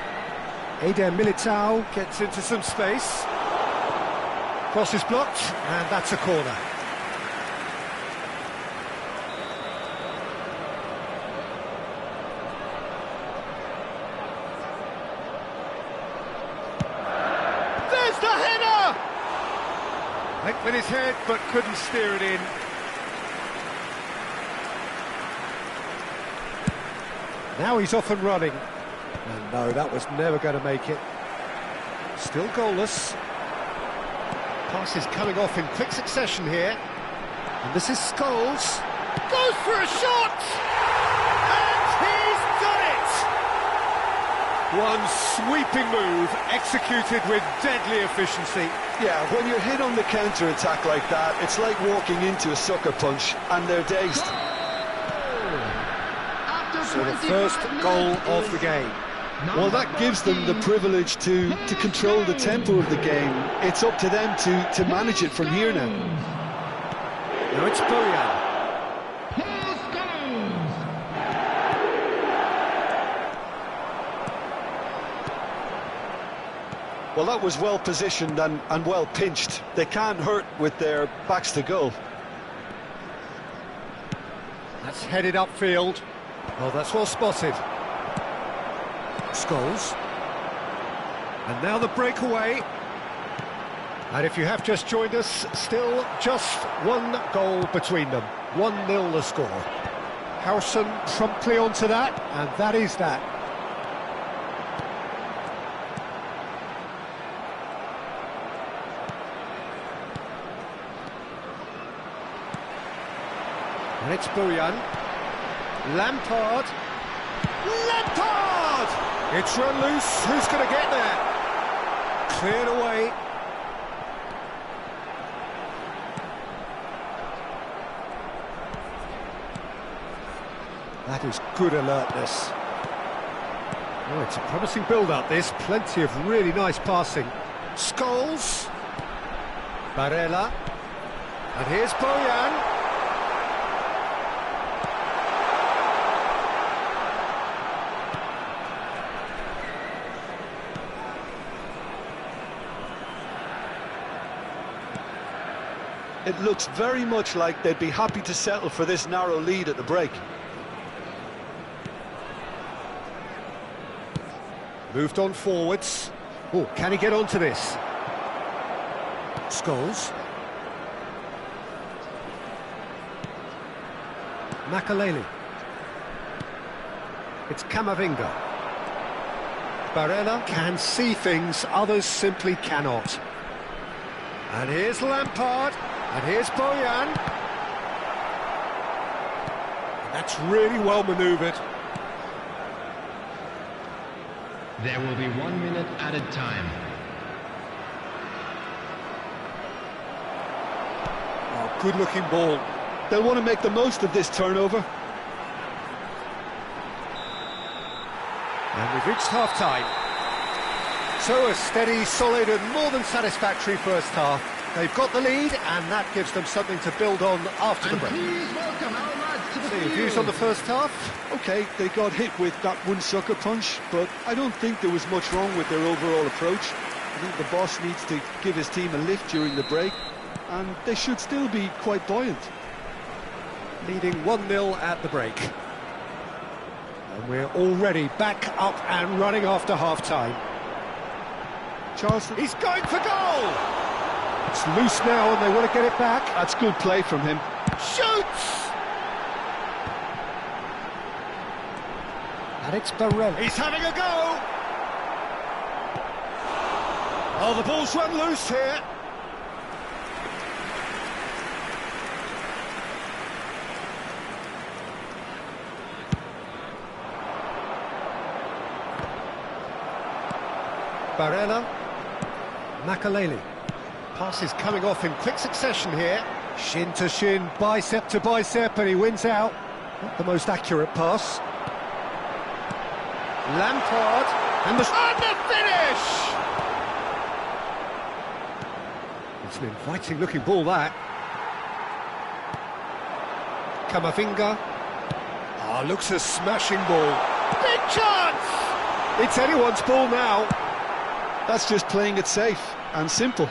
Eder Militao gets into some space. Cross is blocked, and that's a corner. There's the header! Went with his head, but couldn't steer it in. Now he's off and running. And no, that was never going to make it. Still goalless. Pass is coming off in quick succession here. And this is Scholes. Goes for a shot! And he's done it! One sweeping move, executed with deadly efficiency. Yeah, when you're hit on the counter-attack like that, it's like walking into a sucker punch, and they're dazed. So the first goal of the game. Well, that gives them the privilege to control the tempo of the game. It's up to them to manage it from here now. Now it's Bojan. Well, that was well positioned and well pinched. They can't hurt with their backs to goal. That's headed upfield. Oh, that's well spotted. Scholes. And now the breakaway. And if you have just joined us, still just one goal between them. 1-0 the score. Harrison promptly onto that, and that is that. And it's Bojan. Lampard. It's run loose. Who's going to get there? Cleared away. That is good alertness. Oh, it's a promising build-up, this. Plenty of really nice passing. Scholes. Barella. And here's Bojan. It looks very much like they'd be happy to settle for this narrow lead at the break. Moved on forwards. Oh, can he get onto this? Scholes. Makaleli. It's Camavinga. Barella can see things others simply cannot. And here's Lampard. And here's Bojan. That's really well manoeuvred. There will be 1 minute added time. Oh, good-looking ball. They'll want to make the most of this turnover. And we've reached half-time. So a steady, solid and more than satisfactory first half. They've got the lead, and that gives them something to build on after the break. Please welcome our lads to the So your field. views on the first half? Okay, they got hit with that one sucker punch, but I don't think there was much wrong with their overall approach. I think the boss needs to give his team a lift during the break, and they should still be quite buoyant. Leading 1-0 at the break. And we're already back up and running after half-time. Charleston, He's going for goal! It's loose now and they want to get it back. that's good play from him. Shoots! And it's Barella. He's having a go! Oh, the ball's run loose here. Barella. Makaleli. Passes coming off in quick succession here. Shin to shin, bicep to bicep, and he wins out. Not the most accurate pass. Lampard, and the finish! It's an inviting looking ball, that. Camavinga. Ah, looks a smashing ball. Big chance! It's anyone's ball now. That's just playing it safe and simple.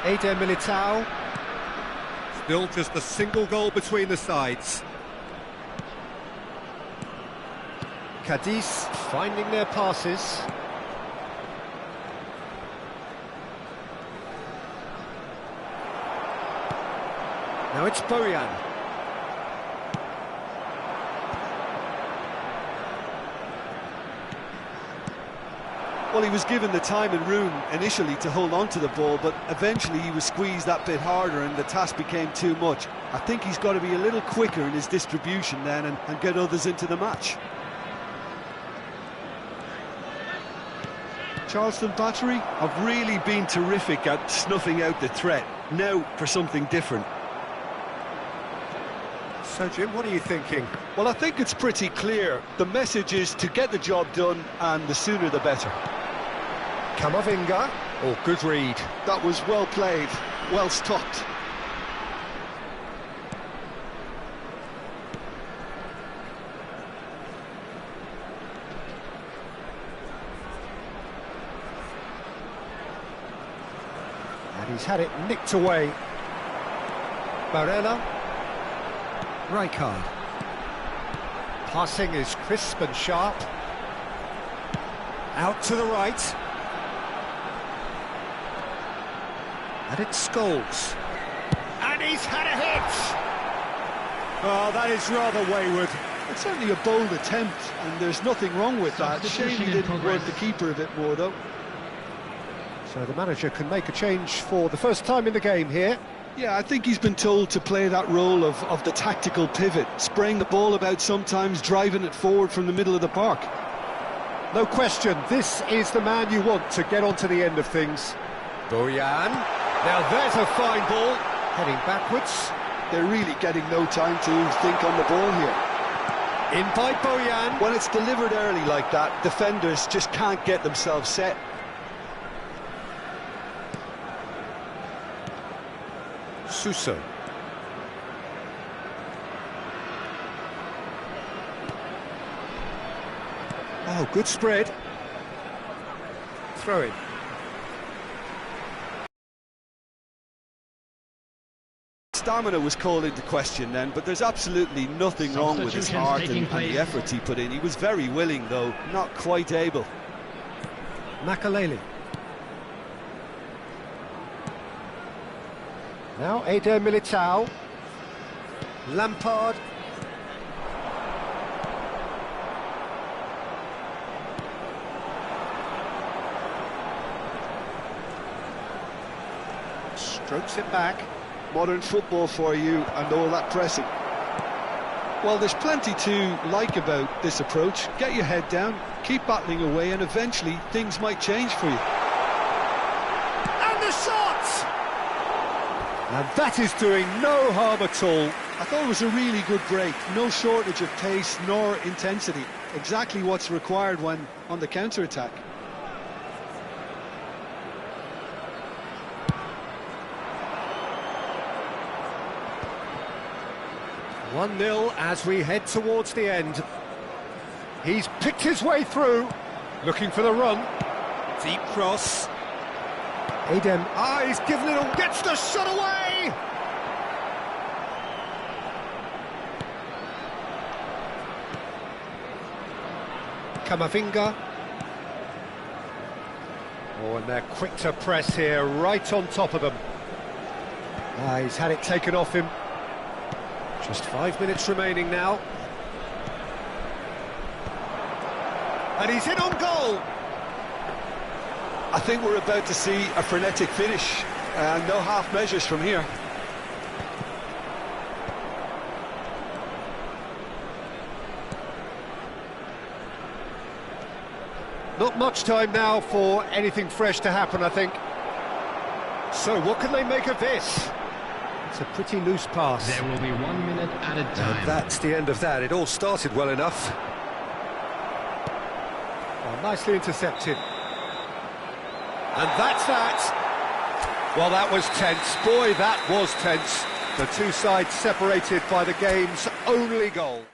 Eder Militao. Still just a single goal between the sides. Cadiz finding their passes. Now it's Bojan. Well, he was given the time and room initially to hold on to the ball, but eventually he was squeezed that bit harder and the task became too much. I think he's got to be a little quicker in his distribution then and get others into the match. Charleston Battery have really been terrific at snuffing out the threat. Now for something different. So, Jim, what are you thinking? Well, I think it's pretty clear. The message is to get the job done, and the sooner the better. Camavinga. Oh, good read. That was well played, well stopped. And he's had it nicked away. Barella. Rijkaard. Passing is crisp and sharp. Out to the right. And it's Scholes. And he's had a hit! Oh, that is rather wayward. It's certainly a bold attempt, and there's nothing wrong with that. Shame he didn't work the keeper a bit more, though. So the manager can make a change for the first time in the game here. Yeah, I think he's been told to play that role of the tactical pivot, spraying the ball about sometimes, driving it forward from the middle of the park. No question, this is the man you want to get onto the end of things. Bojan. Now there's a fine ball. Heading backwards. They're really getting no time to think on the ball here. In by Bojan. When it's delivered early like that, defenders just can't get themselves set. Suso. Oh, good spread. Throw in. Stamina was called into question then, but there's absolutely nothing wrong with his heart and the efforts he put in. He was very willing, though, not quite able. Makaleli. Now Eder Militao. Lampard. Strokes it back. Modern football for you and all that pressing. Well, there's plenty to like about this approach. Get your head down, keep battling away, and eventually things might change for you. And the shot! And that is doing no harm at all. I thought it was a really good break. No shortage of pace nor intensity. Exactly what's required when on the counter-attack. 1-0 as we head towards the end. He's picked his way through, looking for the run. Deep cross. Adem, he's given it all, gets the shot away! Camavinga. Oh, and they're quick to press here, right on top of them. He's had it taken off him. Just 5 minutes remaining now. And he's in on goal! I think we're about to see a frenetic finish, and no half measures from here. Not much time now for anything fresh to happen, I think. So what can they make of this? It's a pretty loose pass. There will be 1 minute at a time. And that's the end of that. It all started well enough. Oh, nicely intercepted. And that's that. Well, that was tense. Boy, that was tense. The two sides separated by the game's only goal.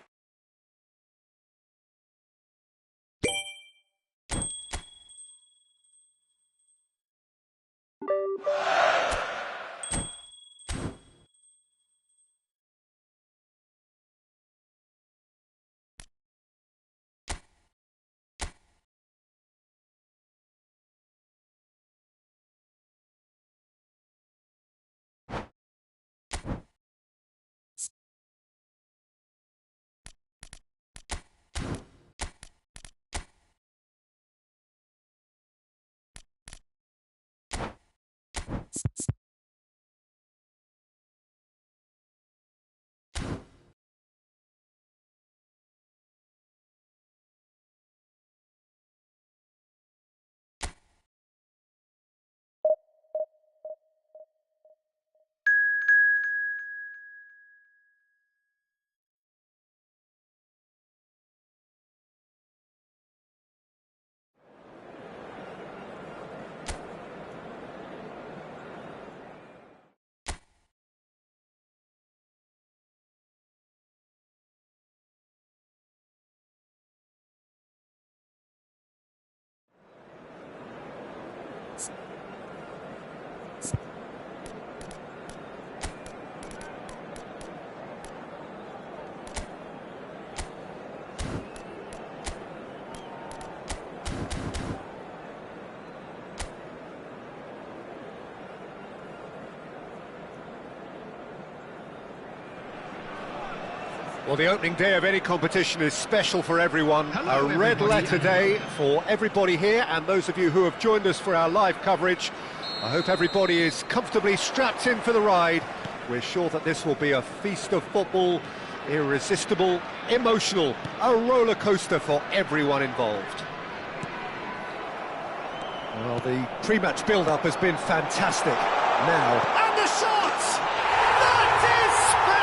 Well, the opening day of any competition is special for everyone. Hello, a red everybody. letter day for everybody here and those of you who have joined us for our live coverage. I hope everybody is comfortably strapped in for the ride. We're sure that this will be a feast of football, irresistible, emotional, a roller coaster for everyone involved. Well, the pre-match build-up has been fantastic. Now, and the shot! That is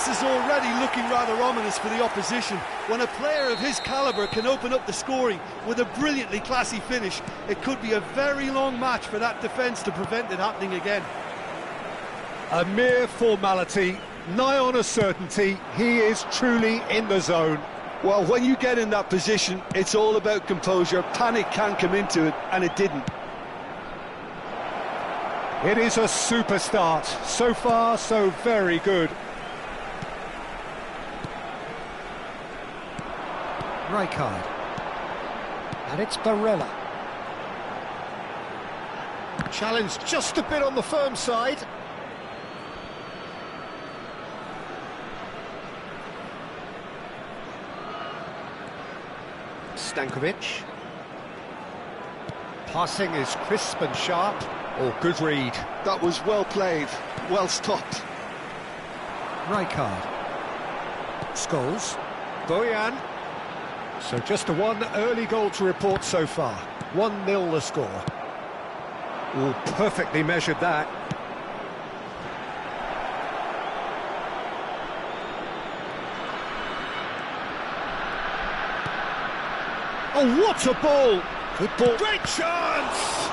This is already looking rather ominous for the opposition. When a player of his calibre can open up the scoring with a brilliantly classy finish, it could be a very long match for that defence to prevent it happening again. A mere formality, nigh on a certainty. He is truly in the zone. Well, when you get in that position, it's all about composure. Panic can come into it, and it didn't. It is a super start. So far, so very good. Rijkaard. And it's Barella. Challenge just a bit on the firm side. Stankovic. Passing is crisp and sharp. Oh, good read. That was well played, well stopped. Rijkaard. Scholes. Bojan. So just a one early goal to report so far. 1-0 the score. Oh, perfectly measured that. Oh, what a ball! Good ball. Great chance!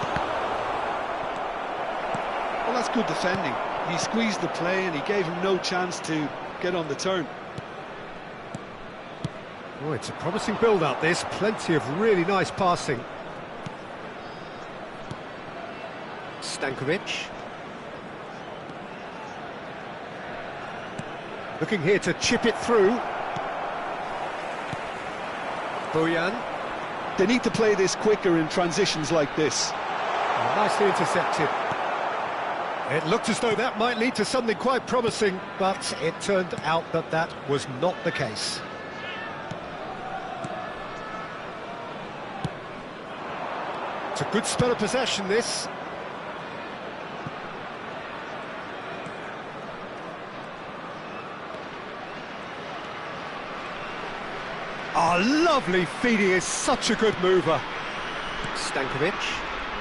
Well, that's good defending. He squeezed the play and he gave him no chance to get on the turn. Oh, it's a promising build-up, this. Plenty of really nice passing. Stankovic. Looking here to chip it through. Bojan. They need to play this quicker in transitions like this. Oh, nicely intercepted. It looked as though that might lead to something quite promising, but it turned out that that was not the case. It's a good spell of possession, this. Oh, lovely feed. He is such a good mover. Stankovic.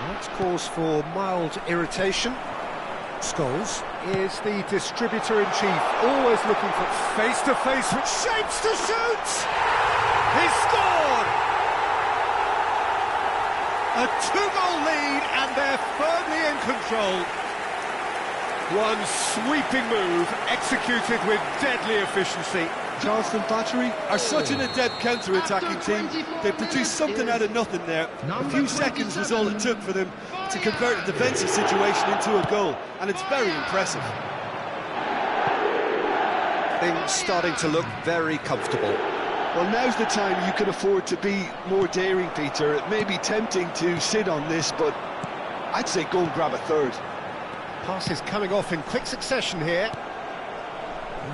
That's cause for mild irritation. Scholes. Is the distributor-in-chief, always looking for face-to-face with shapes to shoot! He scored! A two-goal lead, and they're firmly in control. One sweeping move, executed with deadly efficiency. Charleston Battery Are such an adept counter-attacking team. They produced something out of nothing there. A few seconds was all it took for them to convert a defensive situation into a goal, and it's very impressive. Things starting to look very comfortable. Well, now's the time you can afford to be more daring, Peter. It may be tempting to sit on this, but I'd say go and grab a third. Passes coming off in quick succession here.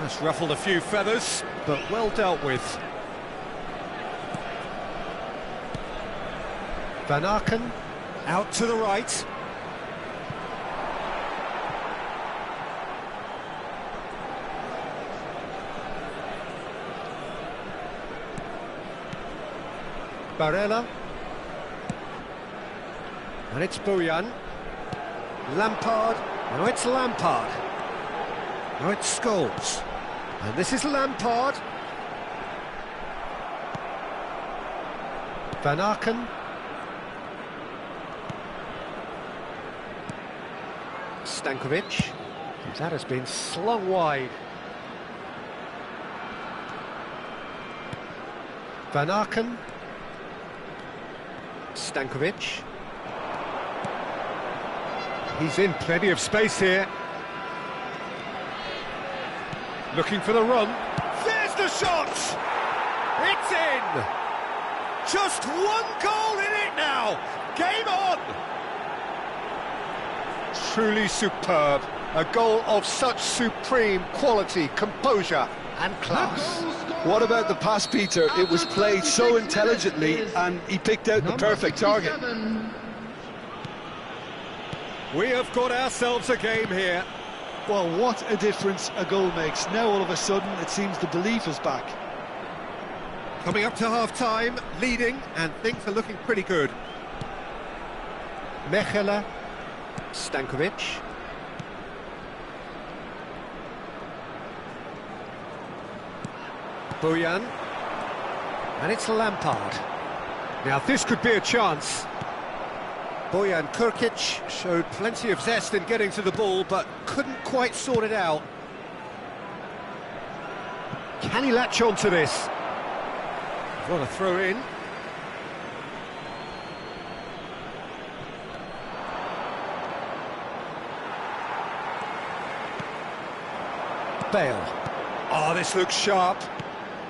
That's ruffled a few feathers, but well dealt with. Van Aken, out to the right. Barella. And it's Bojan. Lampard. No, it's Lampard. No, it's Scholes. And this is Lampard. Van Aken. Stankovic. That has been slung wide. Van Aken. Stankovic. He's in plenty of space here. Looking for the run. There's the shot! It's in! Just one goal in it now! Game on! Truly superb. A goal of such supreme quality, composure and class. What about the pass, Peter? It was played so intelligently and he picked out the perfect target. We have got ourselves a game here. Well, what a difference a goal makes. Now all of a sudden it seems the belief is back. Coming up to half-time, leading, and things are looking pretty good. Mechelen, Stankovic. Bojan. And it's Lampard. Now this could be a chance. Bojan Krkic showed plenty of zest in getting to the ball, but couldn't quite sort it out. Can he latch on to this? What a throw in. Bale. Oh, this looks sharp.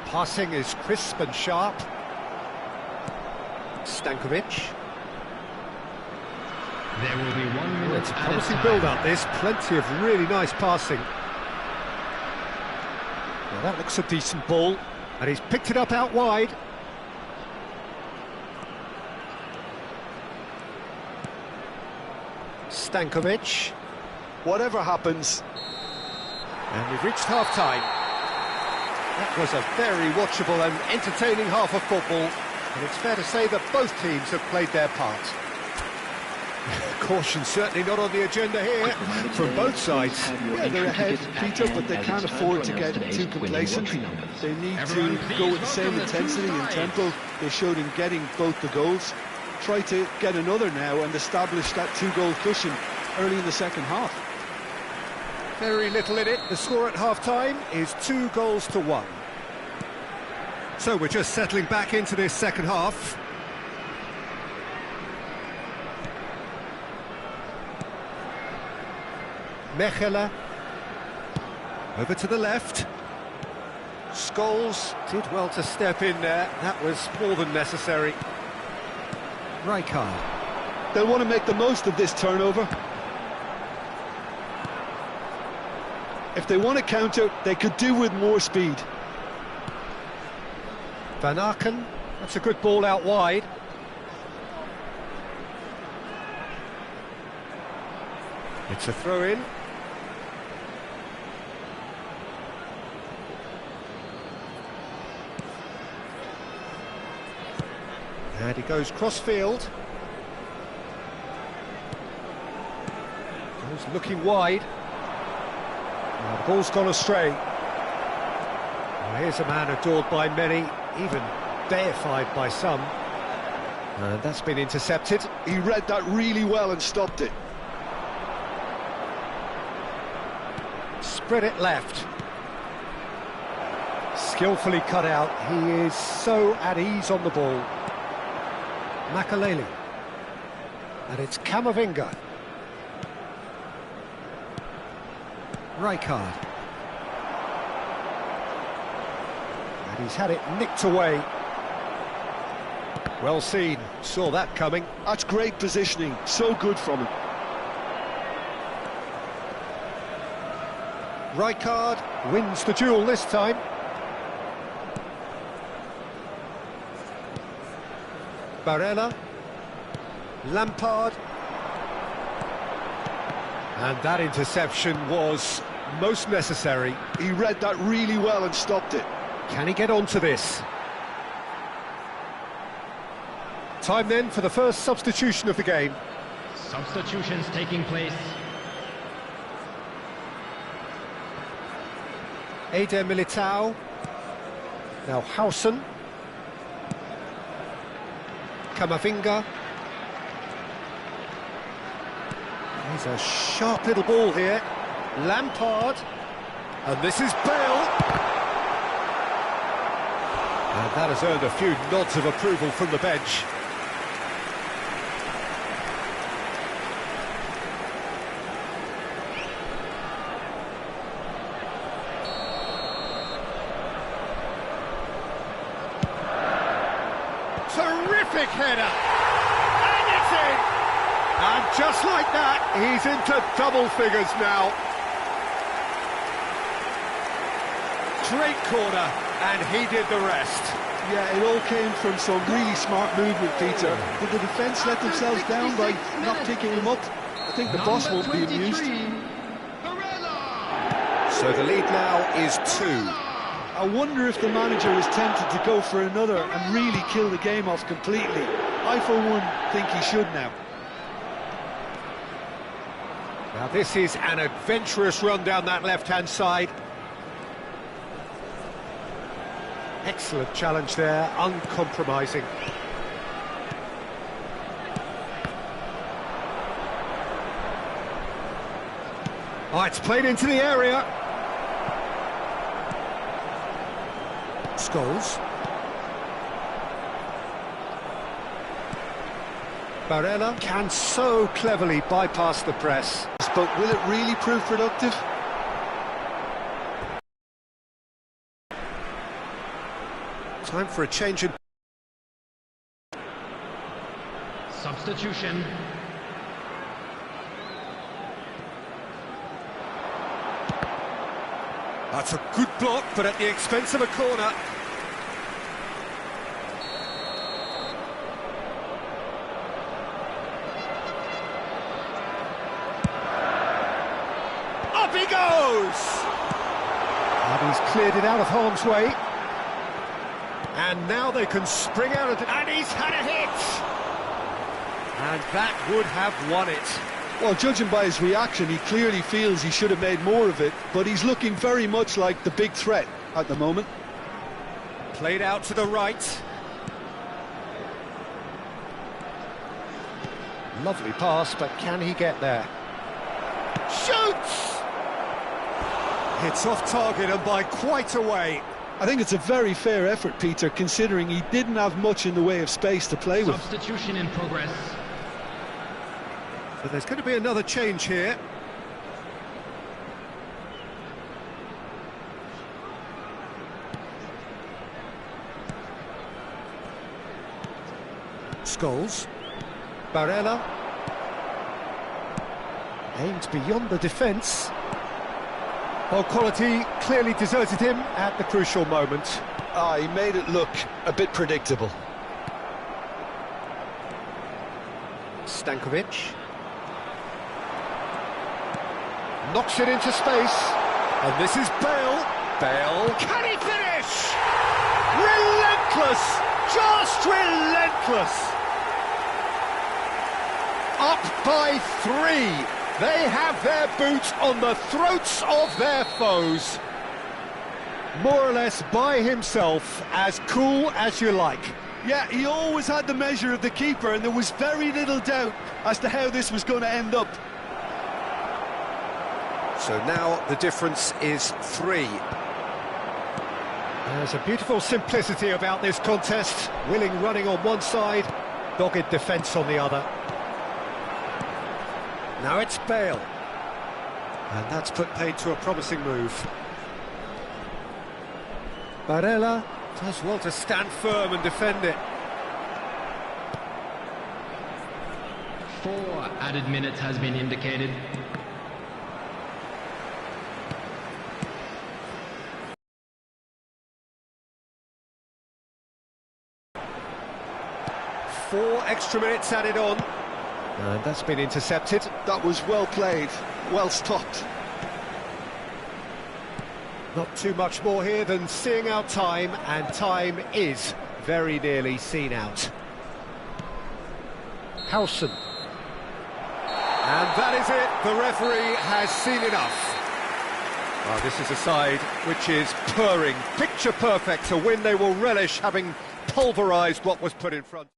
Passing is crisp and sharp. Stankovic. There will be 1 minute. It's a promising build-up, this. Plenty of really nice passing. Well, that looks a decent ball, and he's picked it up out wide. Stankovic. Whatever happens. And we've reached half-time. That was a very watchable and entertaining half of football, and it's fair to say that both teams have played their part. Caution certainly not on the agenda here from both sides. Yeah, they're ahead, Peter, but they can't afford to get too complacent. They need to go with the same intensity and tempo they showed in getting both the goals. Try to get another now and establish that 2-goal cushion early in the second half. Very little in it. The score at half-time is 2-1. So we're just settling back into this second half. Mechelen. Over to the left. Scholes did well to step in there. That was more than necessary. Rijkaard. They'll want to make the most of this turnover. If they want to counter, they could do with more speed. Van Aken, that's a good ball out wide. It's a throw-in. And he goes cross-field. Goes looking wide. Now the ball's gone astray. Well, here's a man adored by many, even deified by some. And that's been intercepted. He read that really well and stopped it. Spread it left. Skillfully cut out. He is so at ease on the ball. Makaleli. And it's Camavinga. Rijkaard. And he's had it nicked away. Well seen. Saw that coming. That's great positioning. So good from him. Rijkaard wins the duel this time. Barella. Lampard. And that interception was most necessary. He read that really well and stopped it. Can he get onto this? Time then for the first substitution of the game. Substitutions taking place. Eder Militao. Now Hausen. Camavinga. He's a sharp little ball here. Lampard. And this is Bale. And that has earned a few nods of approval from the bench. Terrific header, and it's in! And just like that, he's into double figures now. Great corner, and he did the rest. Yeah, it all came from some really smart movement, Peter. Did the defence let themselves down by not picking him up? I think the boss won't be amused. So the lead now is 2. I wonder if the manager is tempted to go for another and really kill the game off completely. I, for one, think he should now. Now this is an adventurous run down that left-hand side. Excellent challenge there, uncompromising. Oh, it's played into the area. Scholes. Barella can so cleverly bypass the press. But will it really prove productive? Time for a change in... Substitution. That's a good block, but at the expense of a corner. Up he goes! And he's cleared it out of harm's way. And now they can spring out of it. And he's had a hit! And that would have won it. Well, judging by his reaction, he clearly feels he should have made more of it, but he's looking very much like the big threat at the moment. Played out to the right. Lovely pass, but can he get there? Shoots! Hits off target and by quite a way. I think it's a very fair effort, Peter, considering he didn't have much in the way of space to play with. Substitution in progress. So there's going to be another change here. Scholes. Barella. Aims beyond the defence. Well, quality clearly deserted him at the crucial moment. He made it look a bit predictable. Stankovic. Knocks it into space. And this is Bale. Bale. Can he finish? Relentless! Just relentless! Up by 3. They have their boots on the throats of their foes. More or less by himself, as cool as you like. Yeah, he always had the measure of the keeper, and there was very little doubt as to how this was going to end up. So now the difference is 3. There's a beautiful simplicity about this contest. Willing running on one side, dogged defence on the other. Now it's Bale. And that's put paid to a promising move. Barella does well to stand firm and defend it. 4 added minutes has been indicated. Four extra minutes added on. And that's been intercepted. That was well played, well stopped. Not too much more here than seeing out time, and time is very nearly seen out. Howson. And that is it, the referee has seen enough. Well, this is a side which is purring, picture perfect, a win they will relish, having pulverised what was put in front.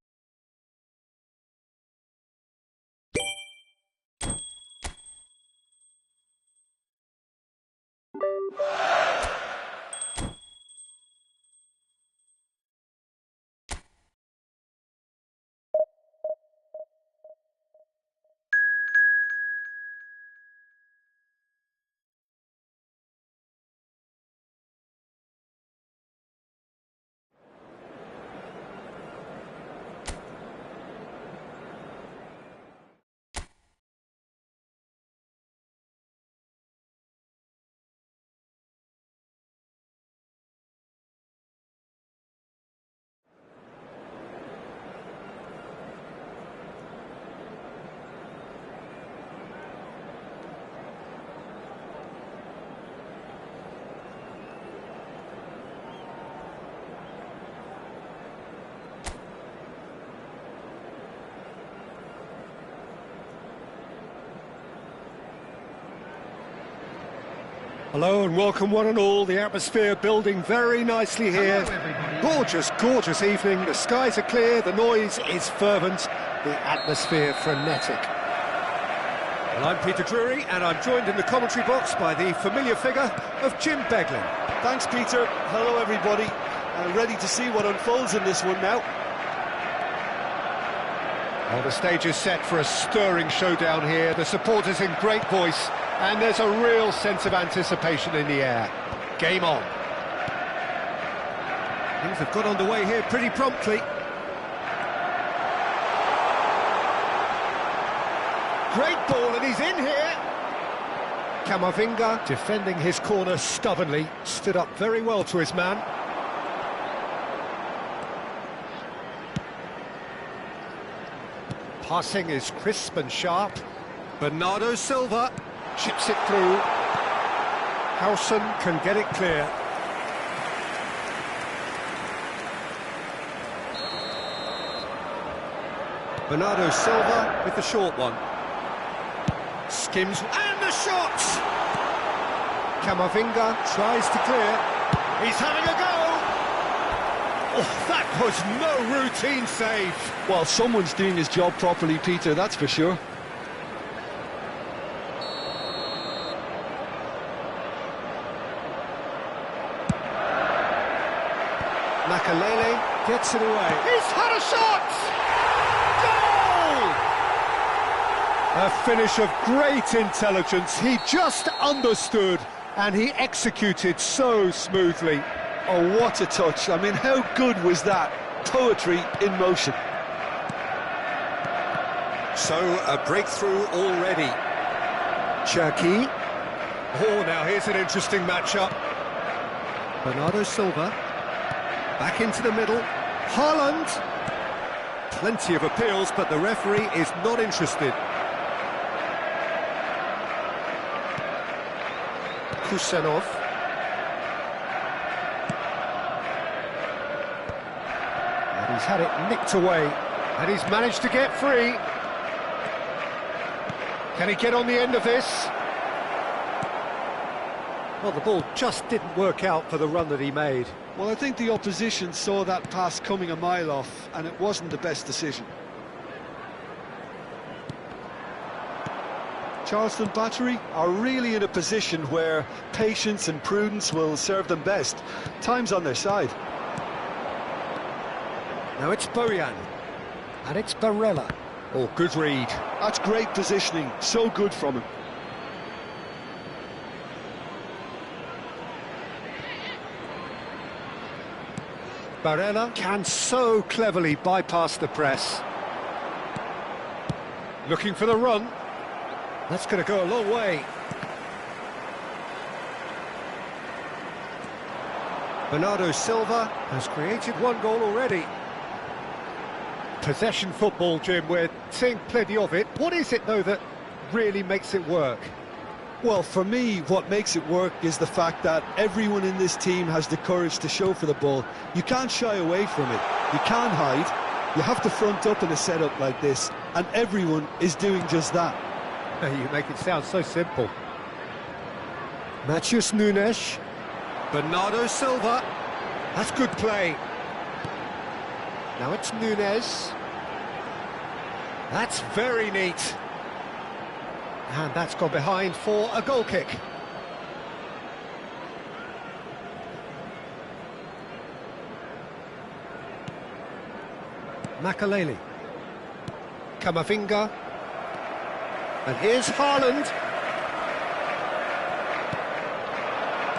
Hello and welcome one and all. The atmosphere building very nicely here. Gorgeous, gorgeous evening. The skies are clear, the noise is fervent, the atmosphere frenetic. Well, I'm Peter Drury and I'm joined in the commentary box by the familiar figure of Jim Beglin. Thanks, Peter. Hello, everybody. Ready to see what unfolds in this one now. Well, the stage is set for a stirring showdown here. The supporters in great voice, and there's a real sense of anticipation in the air. Game on. Things have got underway here pretty promptly. Great ball, and he's in here. Camavinga, defending his corner stubbornly, stood up very well to his man. Passing is crisp and sharp. Bernardo Silva chips it through. Howson can get it clear. Bernardo Silva with the short one. Skims, and the shot! Camavinga tries to clear. He's having a go! Oh, that was no routine save. Well, someone's doing his job properly, Peter, that's for sure. Makalele gets it away. He's had a shot! Goal! A finish of great intelligence. He just understood and he executed so smoothly. Oh, what a touch. I mean, how good was that? Poetry in motion. So, a breakthrough already. Cherki. Oh, now here's an interesting matchup. Bernardo Silva. Back into the middle. Haaland. Plenty of appeals, but the referee is not interested. Kusanov. And he's had it nicked away. And he's managed to get free. Can he get on the end of this? Well, the ball just didn't work out for the run that he made. Well, I think the opposition saw that pass coming a mile off, and it wasn't the best decision. Charleston Battery are really in a position where patience and prudence will serve them best. Time's on their side. Now it's Bojan. And it's Barella. Oh, good read. That's great positioning, so good from him. Barella can so cleverly bypass the press. Looking for the run. That's going to go a long way. Bernardo Silva has created one goal already. Possession football, Jim, we're seeing plenty of it. What is it, though, that really makes it work? Well, for me, what makes it work is the fact that everyone in this team has the courage to show for the ball. You can't shy away from it. You can't hide. You have to front up in a setup like this, and everyone is doing just that. You make it sound so simple. Matheus Nunes. Bernardo Silva. That's good play. Now it's Nunes. That's very neat. And that's gone behind for a goal kick. Makalele. Camavinga. And here's Haaland.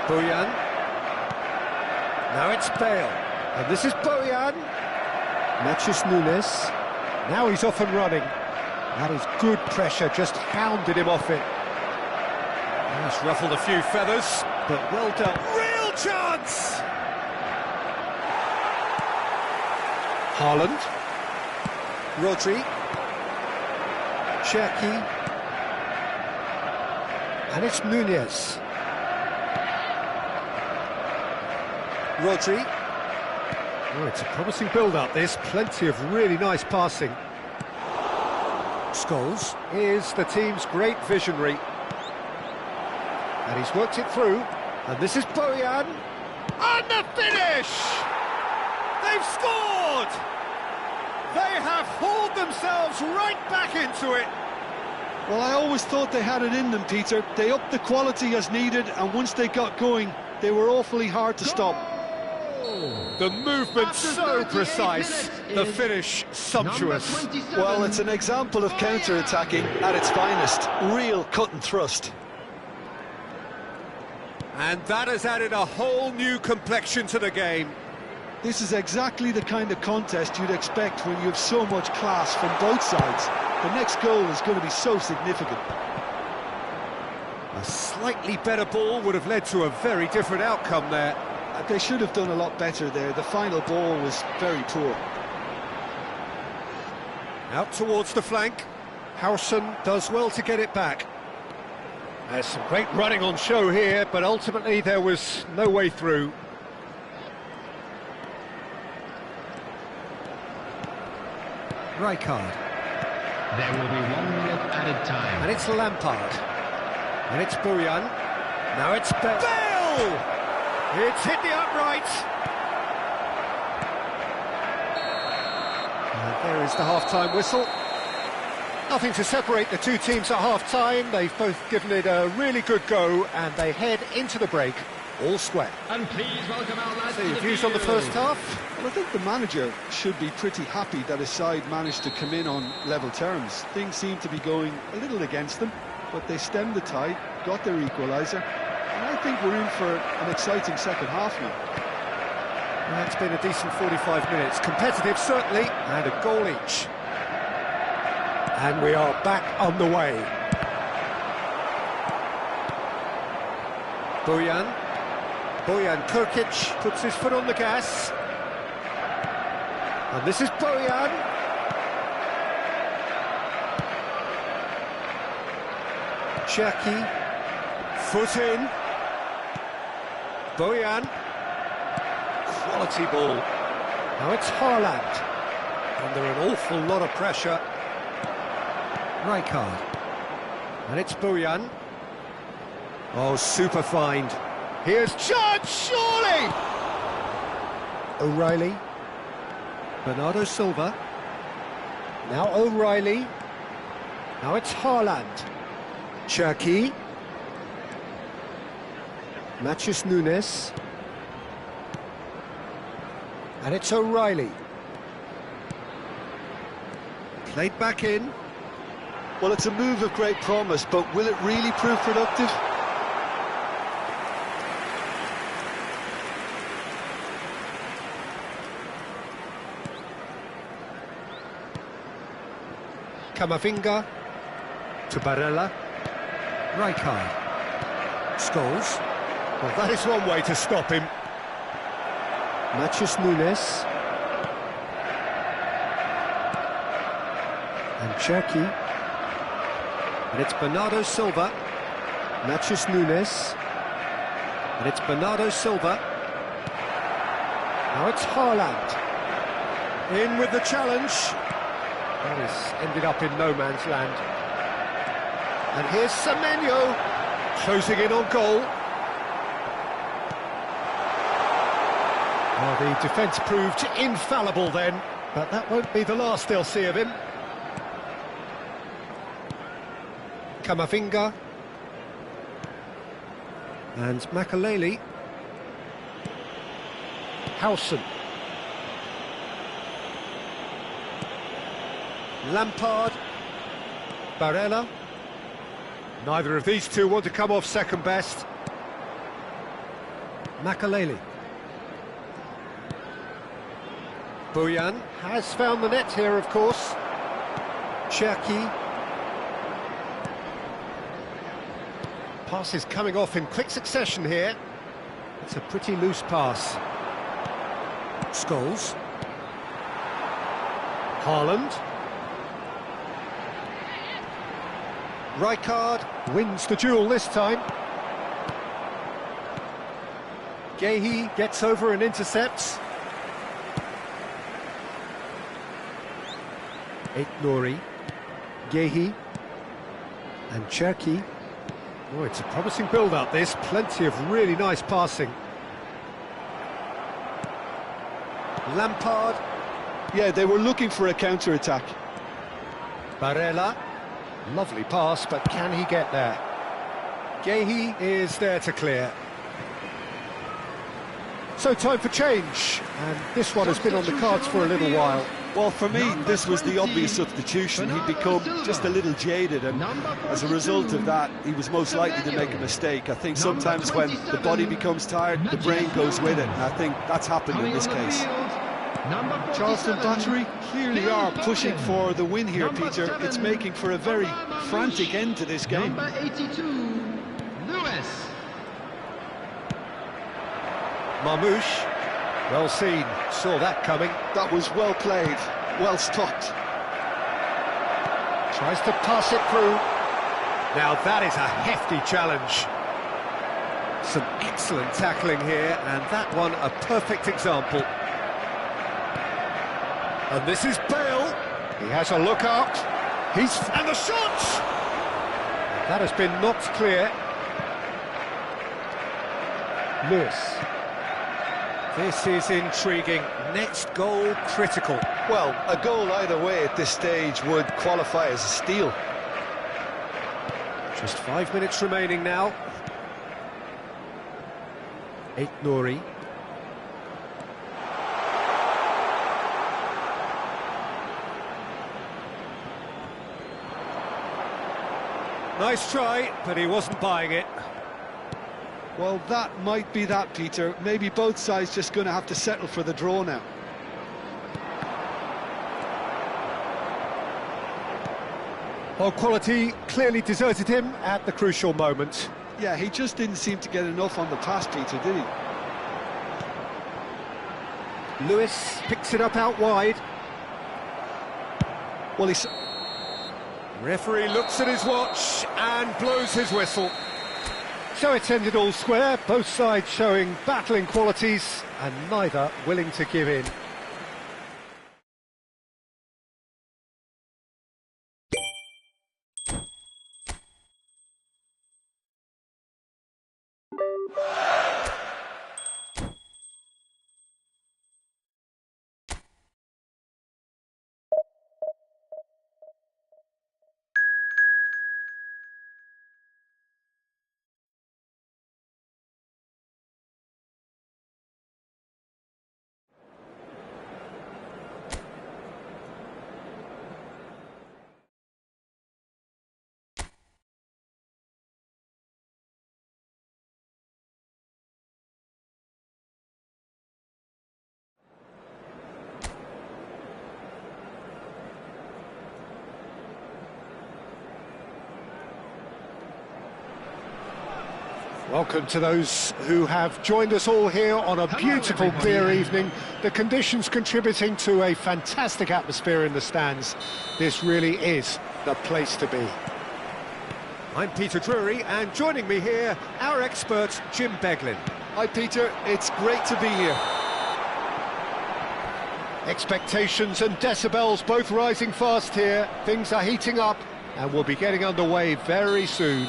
Bojan. Now it's Bale. And this is Bojan. Matheus Nunes. Now he's off and running. That is good pressure, just hounded him off it. That's ruffled a few feathers, but well done. Real chance! Haaland. Rodri. Cherki. And it's Nunez. Rodri. Oh, it's a promising build-up, this. Plenty of really nice passing. Scholes is the team's great visionary. And he's worked it through. And this is Bojan. And the finish! They've scored! They have hauled themselves right back into it. Well, I always thought they had it in them, Peter. They upped the quality as needed, and once they got going, they were awfully hard to stop. The movement so precise, the finish sumptuous. Well, it's an example of counter-attacking at its finest. Real cut and thrust. And that has added a whole new complexion to the game. This is exactly the kind of contest you'd expect when you have so much class from both sides. The next goal is going to be so significant. A slightly better ball would have led to a very different outcome there. They should have done a lot better there. The final ball was very poor. Out towards the flank. Howson does well to get it back. There's some great running on show here, but ultimately there was no way through. Rijkaard. There will be 1 minute added time. And it's Lampard. And it's Bojan. Now it's Bale! It's hit the upright. And there is the half-time whistle. Nothing to separate the two teams at half-time. They've both given it a really good go, and they head into the break all square. And please welcome our lads. So your views on the first half? Well, I think the manager should be pretty happy that his side managed to come in on level terms. Things seem to be going a little against them, but they stemmed the tide, got their equaliser, and I think we're in for an exciting second half now. Well, it's been a decent 45 minutes. Competitive, certainly, and a goal each. And we are back on the way. Bojan Krkic puts his foot on the gas. And this is Bojan. Cherki, foot in. Bojan. Quality ball. Now it's Haaland. Under an awful lot of pressure. Rijkaard. And it's Bojan. Oh, super find. Here's Judge, surely! O'Reilly. Bernardo Silva. Now O'Reilly. Now it's Haaland. Cherki. Matheus Nunes. And it's O'Reilly. Played back in. Well, it's a move of great promise, but will it really prove productive? Camavinga to Barella. Rijkaard. Scholes. Well, that is one way to stop him. Matheus Nunes. And Cherki. And it's Bernardo Silva. Matheus Nunes. And it's Bernardo Silva. Now it's Haaland. In with the challenge. That has ended up in no man's land. And here's Semenyo, closing in on goal. Well, the defence proved infallible then, but that won't be the last they'll see of him. Camavinga. And Makaleli. Howson. Lampard. Barella. Neither of these two want to come off second best. Makaleli. Bojan has found the net here, of course. Cherki. Pass is coming off in quick succession here. It's a pretty loose pass. Scholes. Haaland. Rijkaard wins the duel this time. Gaes gets over and intercepts. Nori, Gaes and Cherki. Oh, it's a promising build-up, this. Plenty of really nice passing. Lampard. Yeah, they were looking for a counter-attack. Barella. Lovely pass, but can he get there? Gaes is there to clear. So time for change, and this one has been on the cards for a little while. Well, for me, this was the obvious substitution. He'd become just a little jaded, and as a result of that, he was most likely to make a mistake. I think sometimes when the body becomes tired, the brain goes with it, and I think that's happened in this case. Charleston Battery clearly are pushing for the win here, Peter. It's making for a very frantic end to this game. Number 82, Lewis. Marmouche, well seen, saw that coming. That was well played, well stopped. Tries to pass it through. Now that is a hefty challenge. Some excellent tackling here, and that one a perfect example. And this is Bale. He has a look out. And the shot! That has been knocked clear. Lewis. This is intriguing. Next goal critical. Well, a goal either way at this stage would qualify as a steal. Just 5 minutes remaining now. Nouri. Nice try, but he wasn't buying it. Well, that might be that, Peter. Maybe both sides just going to have to settle for the draw now. Well, quality clearly deserted him at the crucial moment. Yeah, he just didn't seem to get enough on the pass, Peter, did he? Lewis picks it up out wide. Well, he's... Referee looks at his watch and blows his whistle. So it's ended all square, both sides showing battling qualities and neither willing to give in. Welcome to those who have joined us all here on a beautiful, clear evening. The conditions contributing to a fantastic atmosphere in the stands. This really is the place to be. I'm Peter Drury, and joining me here, our expert, Jim Beglin. Hi, Peter. It's great to be here. Expectations and decibels both rising fast here. Things are heating up, and we'll be getting underway very soon.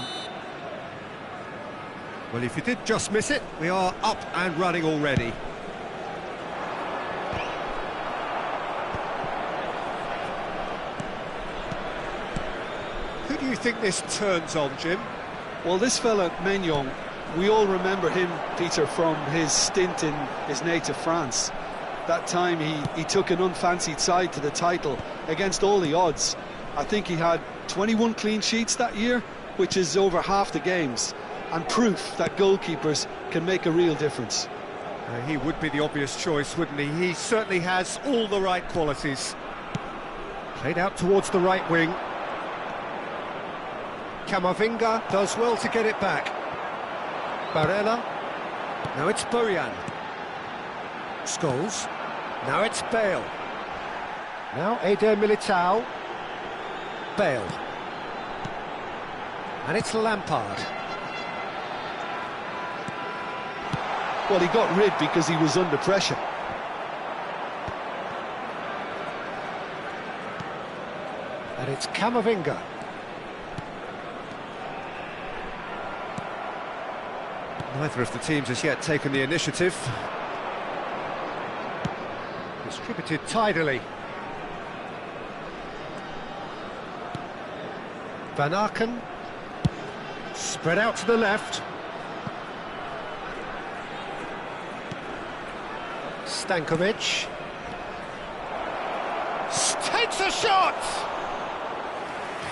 Well, if you did just miss it, we are up and running already. Who do you think this turns on, Jim? Well, this fella, Maignan, we all remember him, Peter, from his stint in his native France. That time he took an unfancied side to the title against all the odds. I think he had 21 clean sheets that year, which is over half the games. And proof that goalkeepers can make a real difference. He would be the obvious choice, wouldn't he? He certainly has all the right qualities. Played out towards the right wing. Camavinga does well to get it back. Barella. Now it's Bojan. Scholes. Now it's Bale. Now Eder Militao. Bale. And it's Lampard. Well, he got rid because he was under pressure. And it's Camavinga. Neither of the teams has yet taken the initiative. Distributed tidily. Van Aken. Spread out to the left. Stankovic. Takes a shot!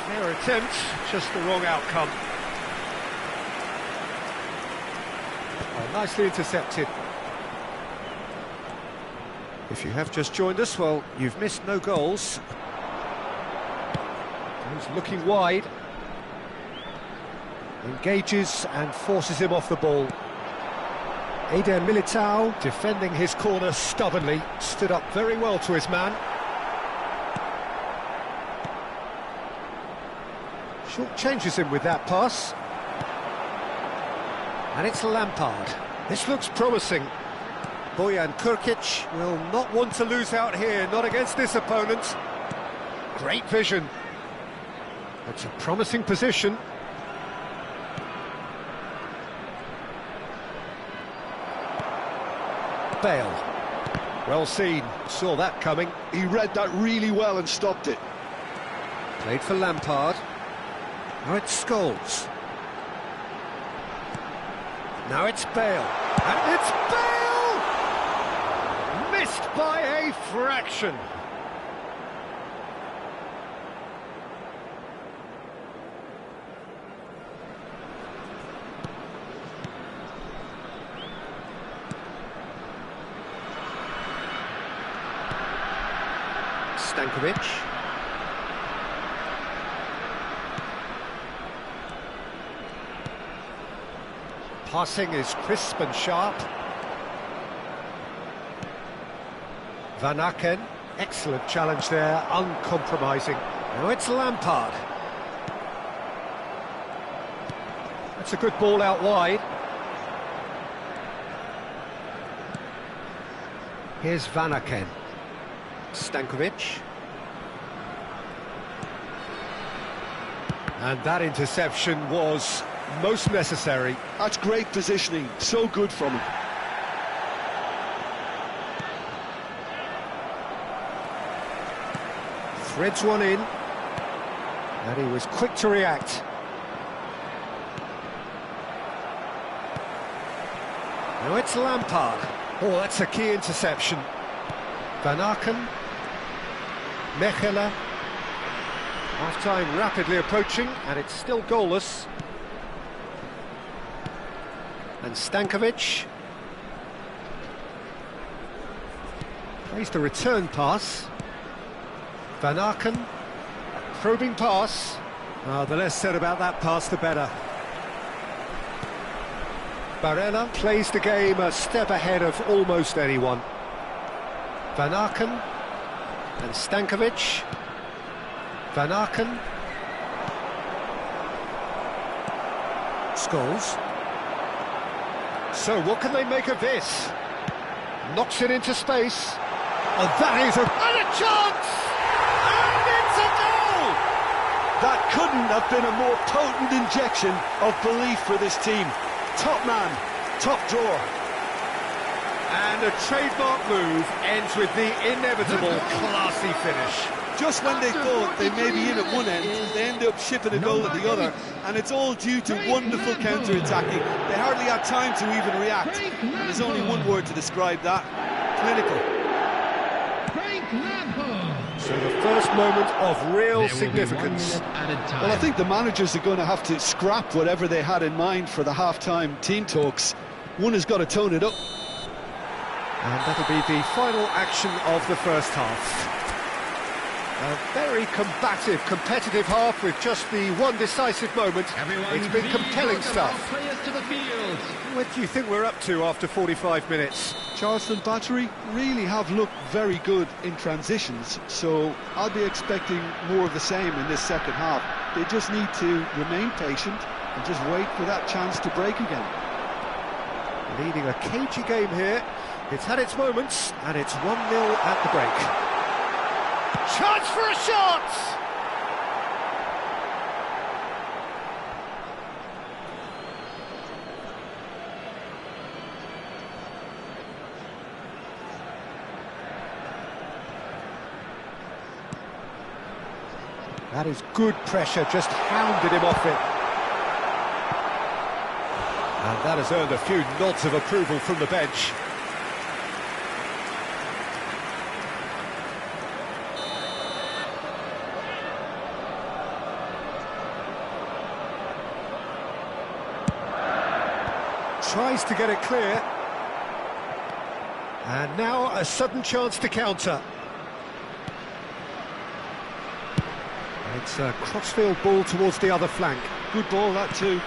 Fair attempt, just the wrong outcome. Oh, nicely intercepted. If you have just joined us, well, you've missed no goals. He's looking wide. Engages and forces him off the ball. Eder Militao, defending his corner stubbornly, stood up very well to his man. Short changes him with that pass. And it's Lampard. This looks promising. Bojan Krkic will not want to lose out here, not against this opponent. Great vision. It's a promising position. Bale. Well seen, saw that coming. He read that really well and stopped it. Played for Lampard. Now it's Scholes. Now it's Bale. And it's Bale! Missed by a fraction. Stankovic. Passing is crisp and sharp. Van Aken, excellent challenge there, uncompromising. Now it's Lampard. That's a good ball out wide. Here's Van Aken. Stankovic. And that interception was most necessary. That's great positioning, so good from him. Threads one in, and he was quick to react. Now it's Lampard. Oh, that's a key interception. Van Aken. Mechelen. Half-time rapidly approaching, and it's still goalless. And Stankovic plays the return pass. Van Aken, probing pass. The less said about that pass, the better. Barella plays the game a step ahead of almost anyone. Van Aken and Stankovic. Van Aken. Scholes. So what can they make of this? Knocks it into space. And that is a chance! And it's a goal! That couldn't have been a more potent injection of belief for this team. Top man, top drawer. And a trademark move ends with the inevitable classy finish. Just when they thought they may be in at one end, they end up shipping a goal at the other, and it's all due to wonderful counter-attacking. They hardly had time to even react, and there's only one word to describe that: clinical. So the first moment of real significance. Well, I think the managers are going to have to scrap whatever they had in mind for the half-time team talks. One has got to tone it up. And that'll be the final action of the first half. A very combative, competitive half with just the one decisive moment. It's been compelling stuff. What do you think we're up to after 45 minutes? Charleston Battery really have looked very good in transitions, so I'll be expecting more of the same in this second half. They just need to remain patient and just wait for that chance to break again. Leading a cagey game here. It's had its moments, and it's 1-0 at the break. Chance for a shot! That is good pressure, just hounded him off it. And that has earned a few nods of approval from the bench. Tries to get it clear. And now a sudden chance to counter. It's a crossfield ball towards the other flank. Good ball, that too.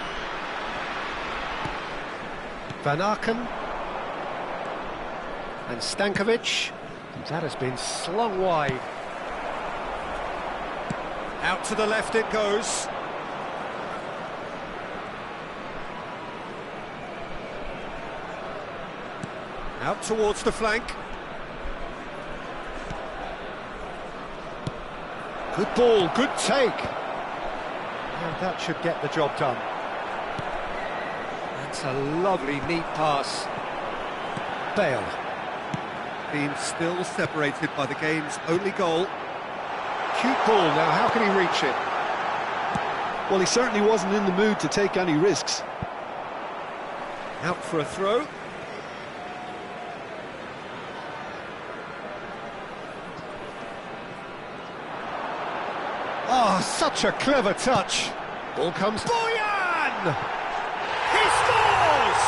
Van Aken. And Stankovic. That has been slung wide. Out to the left it goes. Out towards the flank. Good ball, good take. And that should get the job done. That's a lovely, neat pass. Bale. Being still separated by the game's only goal. Cute ball, now how can he reach it? Well, he certainly wasn't in the mood to take any risks. Out for a throw. Oh, such a clever touch. Ball comes. Boyan! He scores!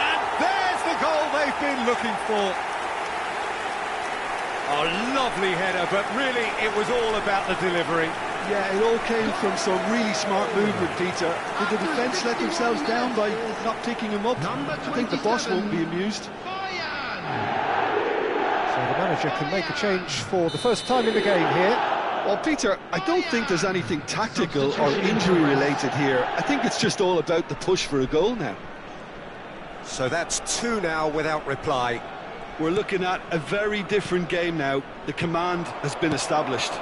And there's the goal they've been looking for. A lovely header, but really it was all about the delivery. Yeah, it all came from some really smart movement, Peter. Did the defence let themselves down by not picking him up? I think the boss won't be amused. So the manager can make a change for the first time in the game here. Well, Peter, I don't think there's anything tactical or injury-related here. I think it's just all about the push for a goal now. So that's two now without reply. We're looking at a very different game now. The command has been established.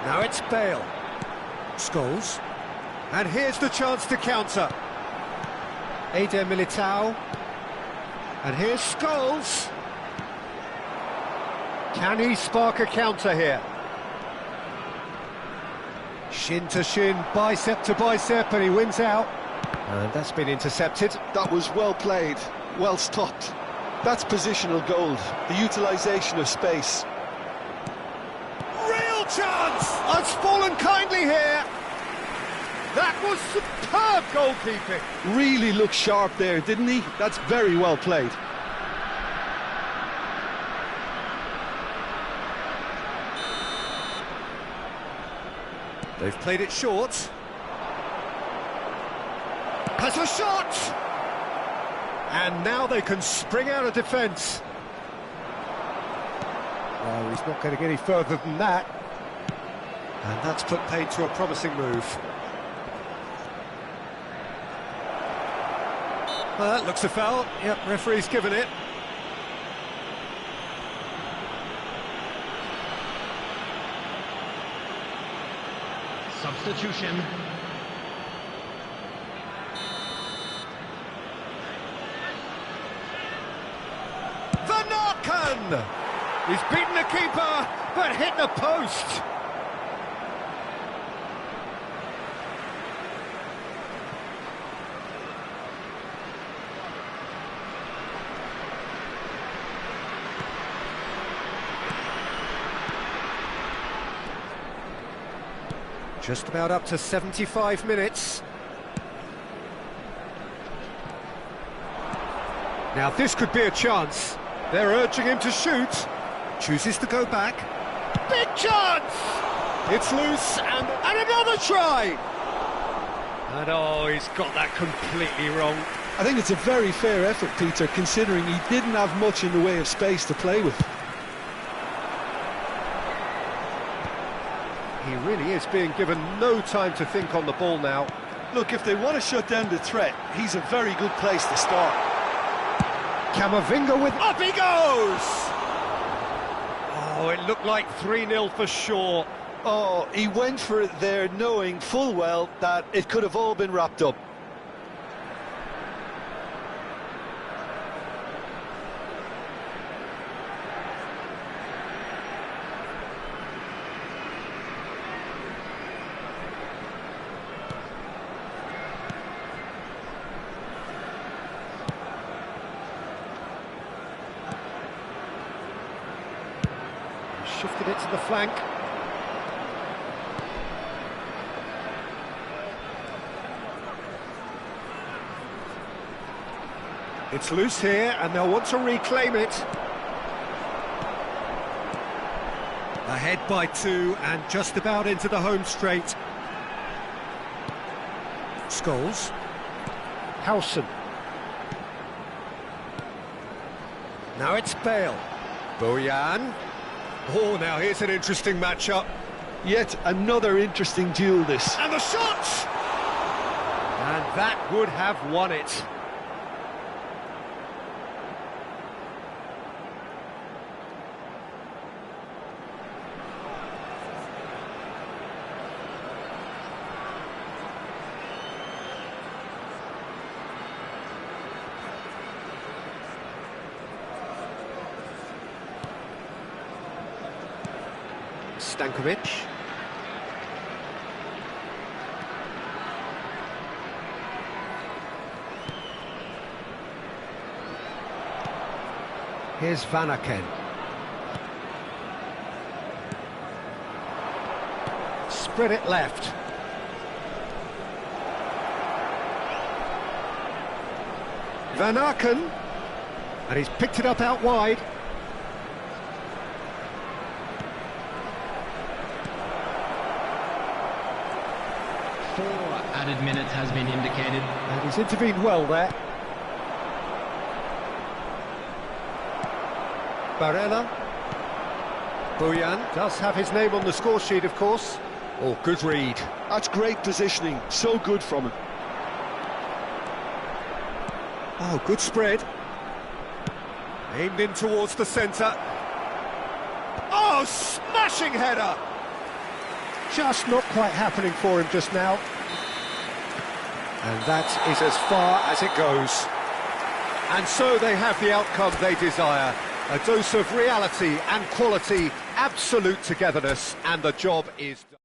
Now it's Bale. Scholes. And here's the chance to counter. Eder Militao. And here's Scholes. Can he spark a counter here? Shin to shin, bicep to bicep, and he wins out. And that's been intercepted. That was well played, well stopped. That's positional gold, the utilisation of space. Real chance! It's fallen kindly here. That was superb goalkeeping. Really looked sharp there, didn't he? That's very well played. They've played it short. Has a shot! And now they can spring out of defence. Oh, he's not going to get any further than that. And that's put paid to a promising move. Well, that looks a foul. Yep, referee's given it. Substitution. Van Aken! He's beaten the keeper, but hit the post. Just about up to 75 minutes. Now this could be a chance. They're urging him to shoot. Chooses to go back. Big chance! It's loose, and another try! And oh, he's got that completely wrong. I think it's a very fair effort, Peter, considering he didn't have much in the way of space to play with. He really is being given no time to think on the ball now. Look, if they want to shut down the threat, he's a very good place to start. Camavinga with... Up he goes! Oh, it looked like 3-0 for sure. Oh, he went for it there knowing full well that it could have all been wrapped up. Shifted it to the flank. It's loose here, and they'll want to reclaim it. Ahead by 2, and just about into the home straight. Scholes. Howson. Now it's Bale. Bojan. Oh, now here's an interesting matchup. Yet another interesting duel, this. And the shot! And that would have won it. Stankovic. Here's Van Aken. Spread it left. Van Aken. And he's picked it up out wide. Added minutes has been indicated. And he's intervened well there. Barella. Bojan does have his name on the score sheet, of course. Oh, good read. That's great positioning, so good from him. Oh, good spread. Aimed in towards the centre. Oh, smashing header! Just not quite happening for him just now. And that is as far as it goes. And so they have the outcome they desire. A dose of reality and quality, absolute togetherness, and the job is done.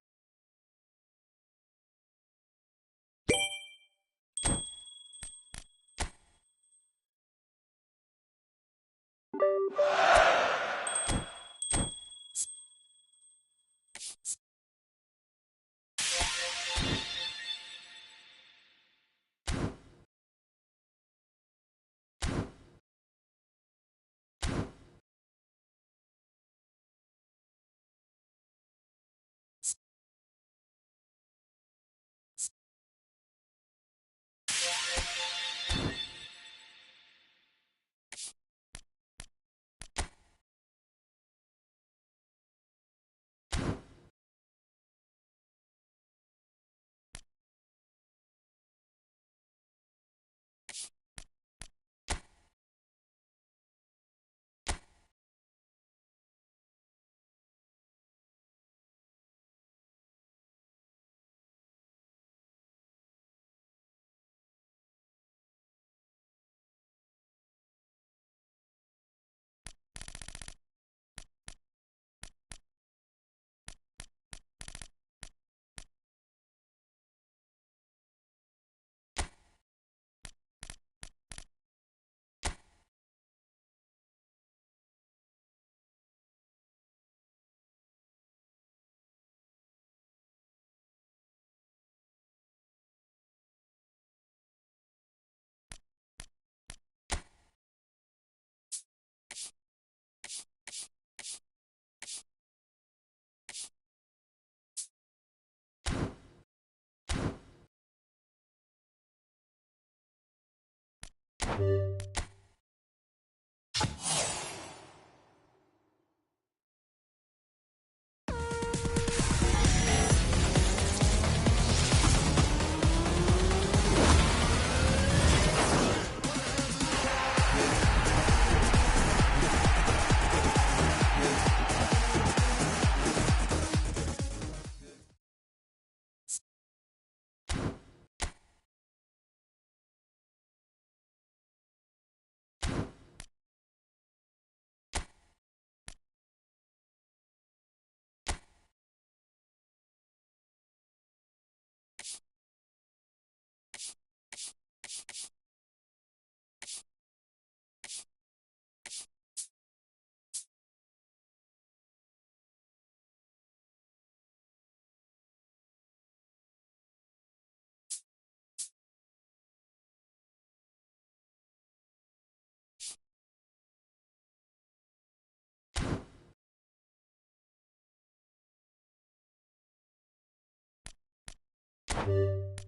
it.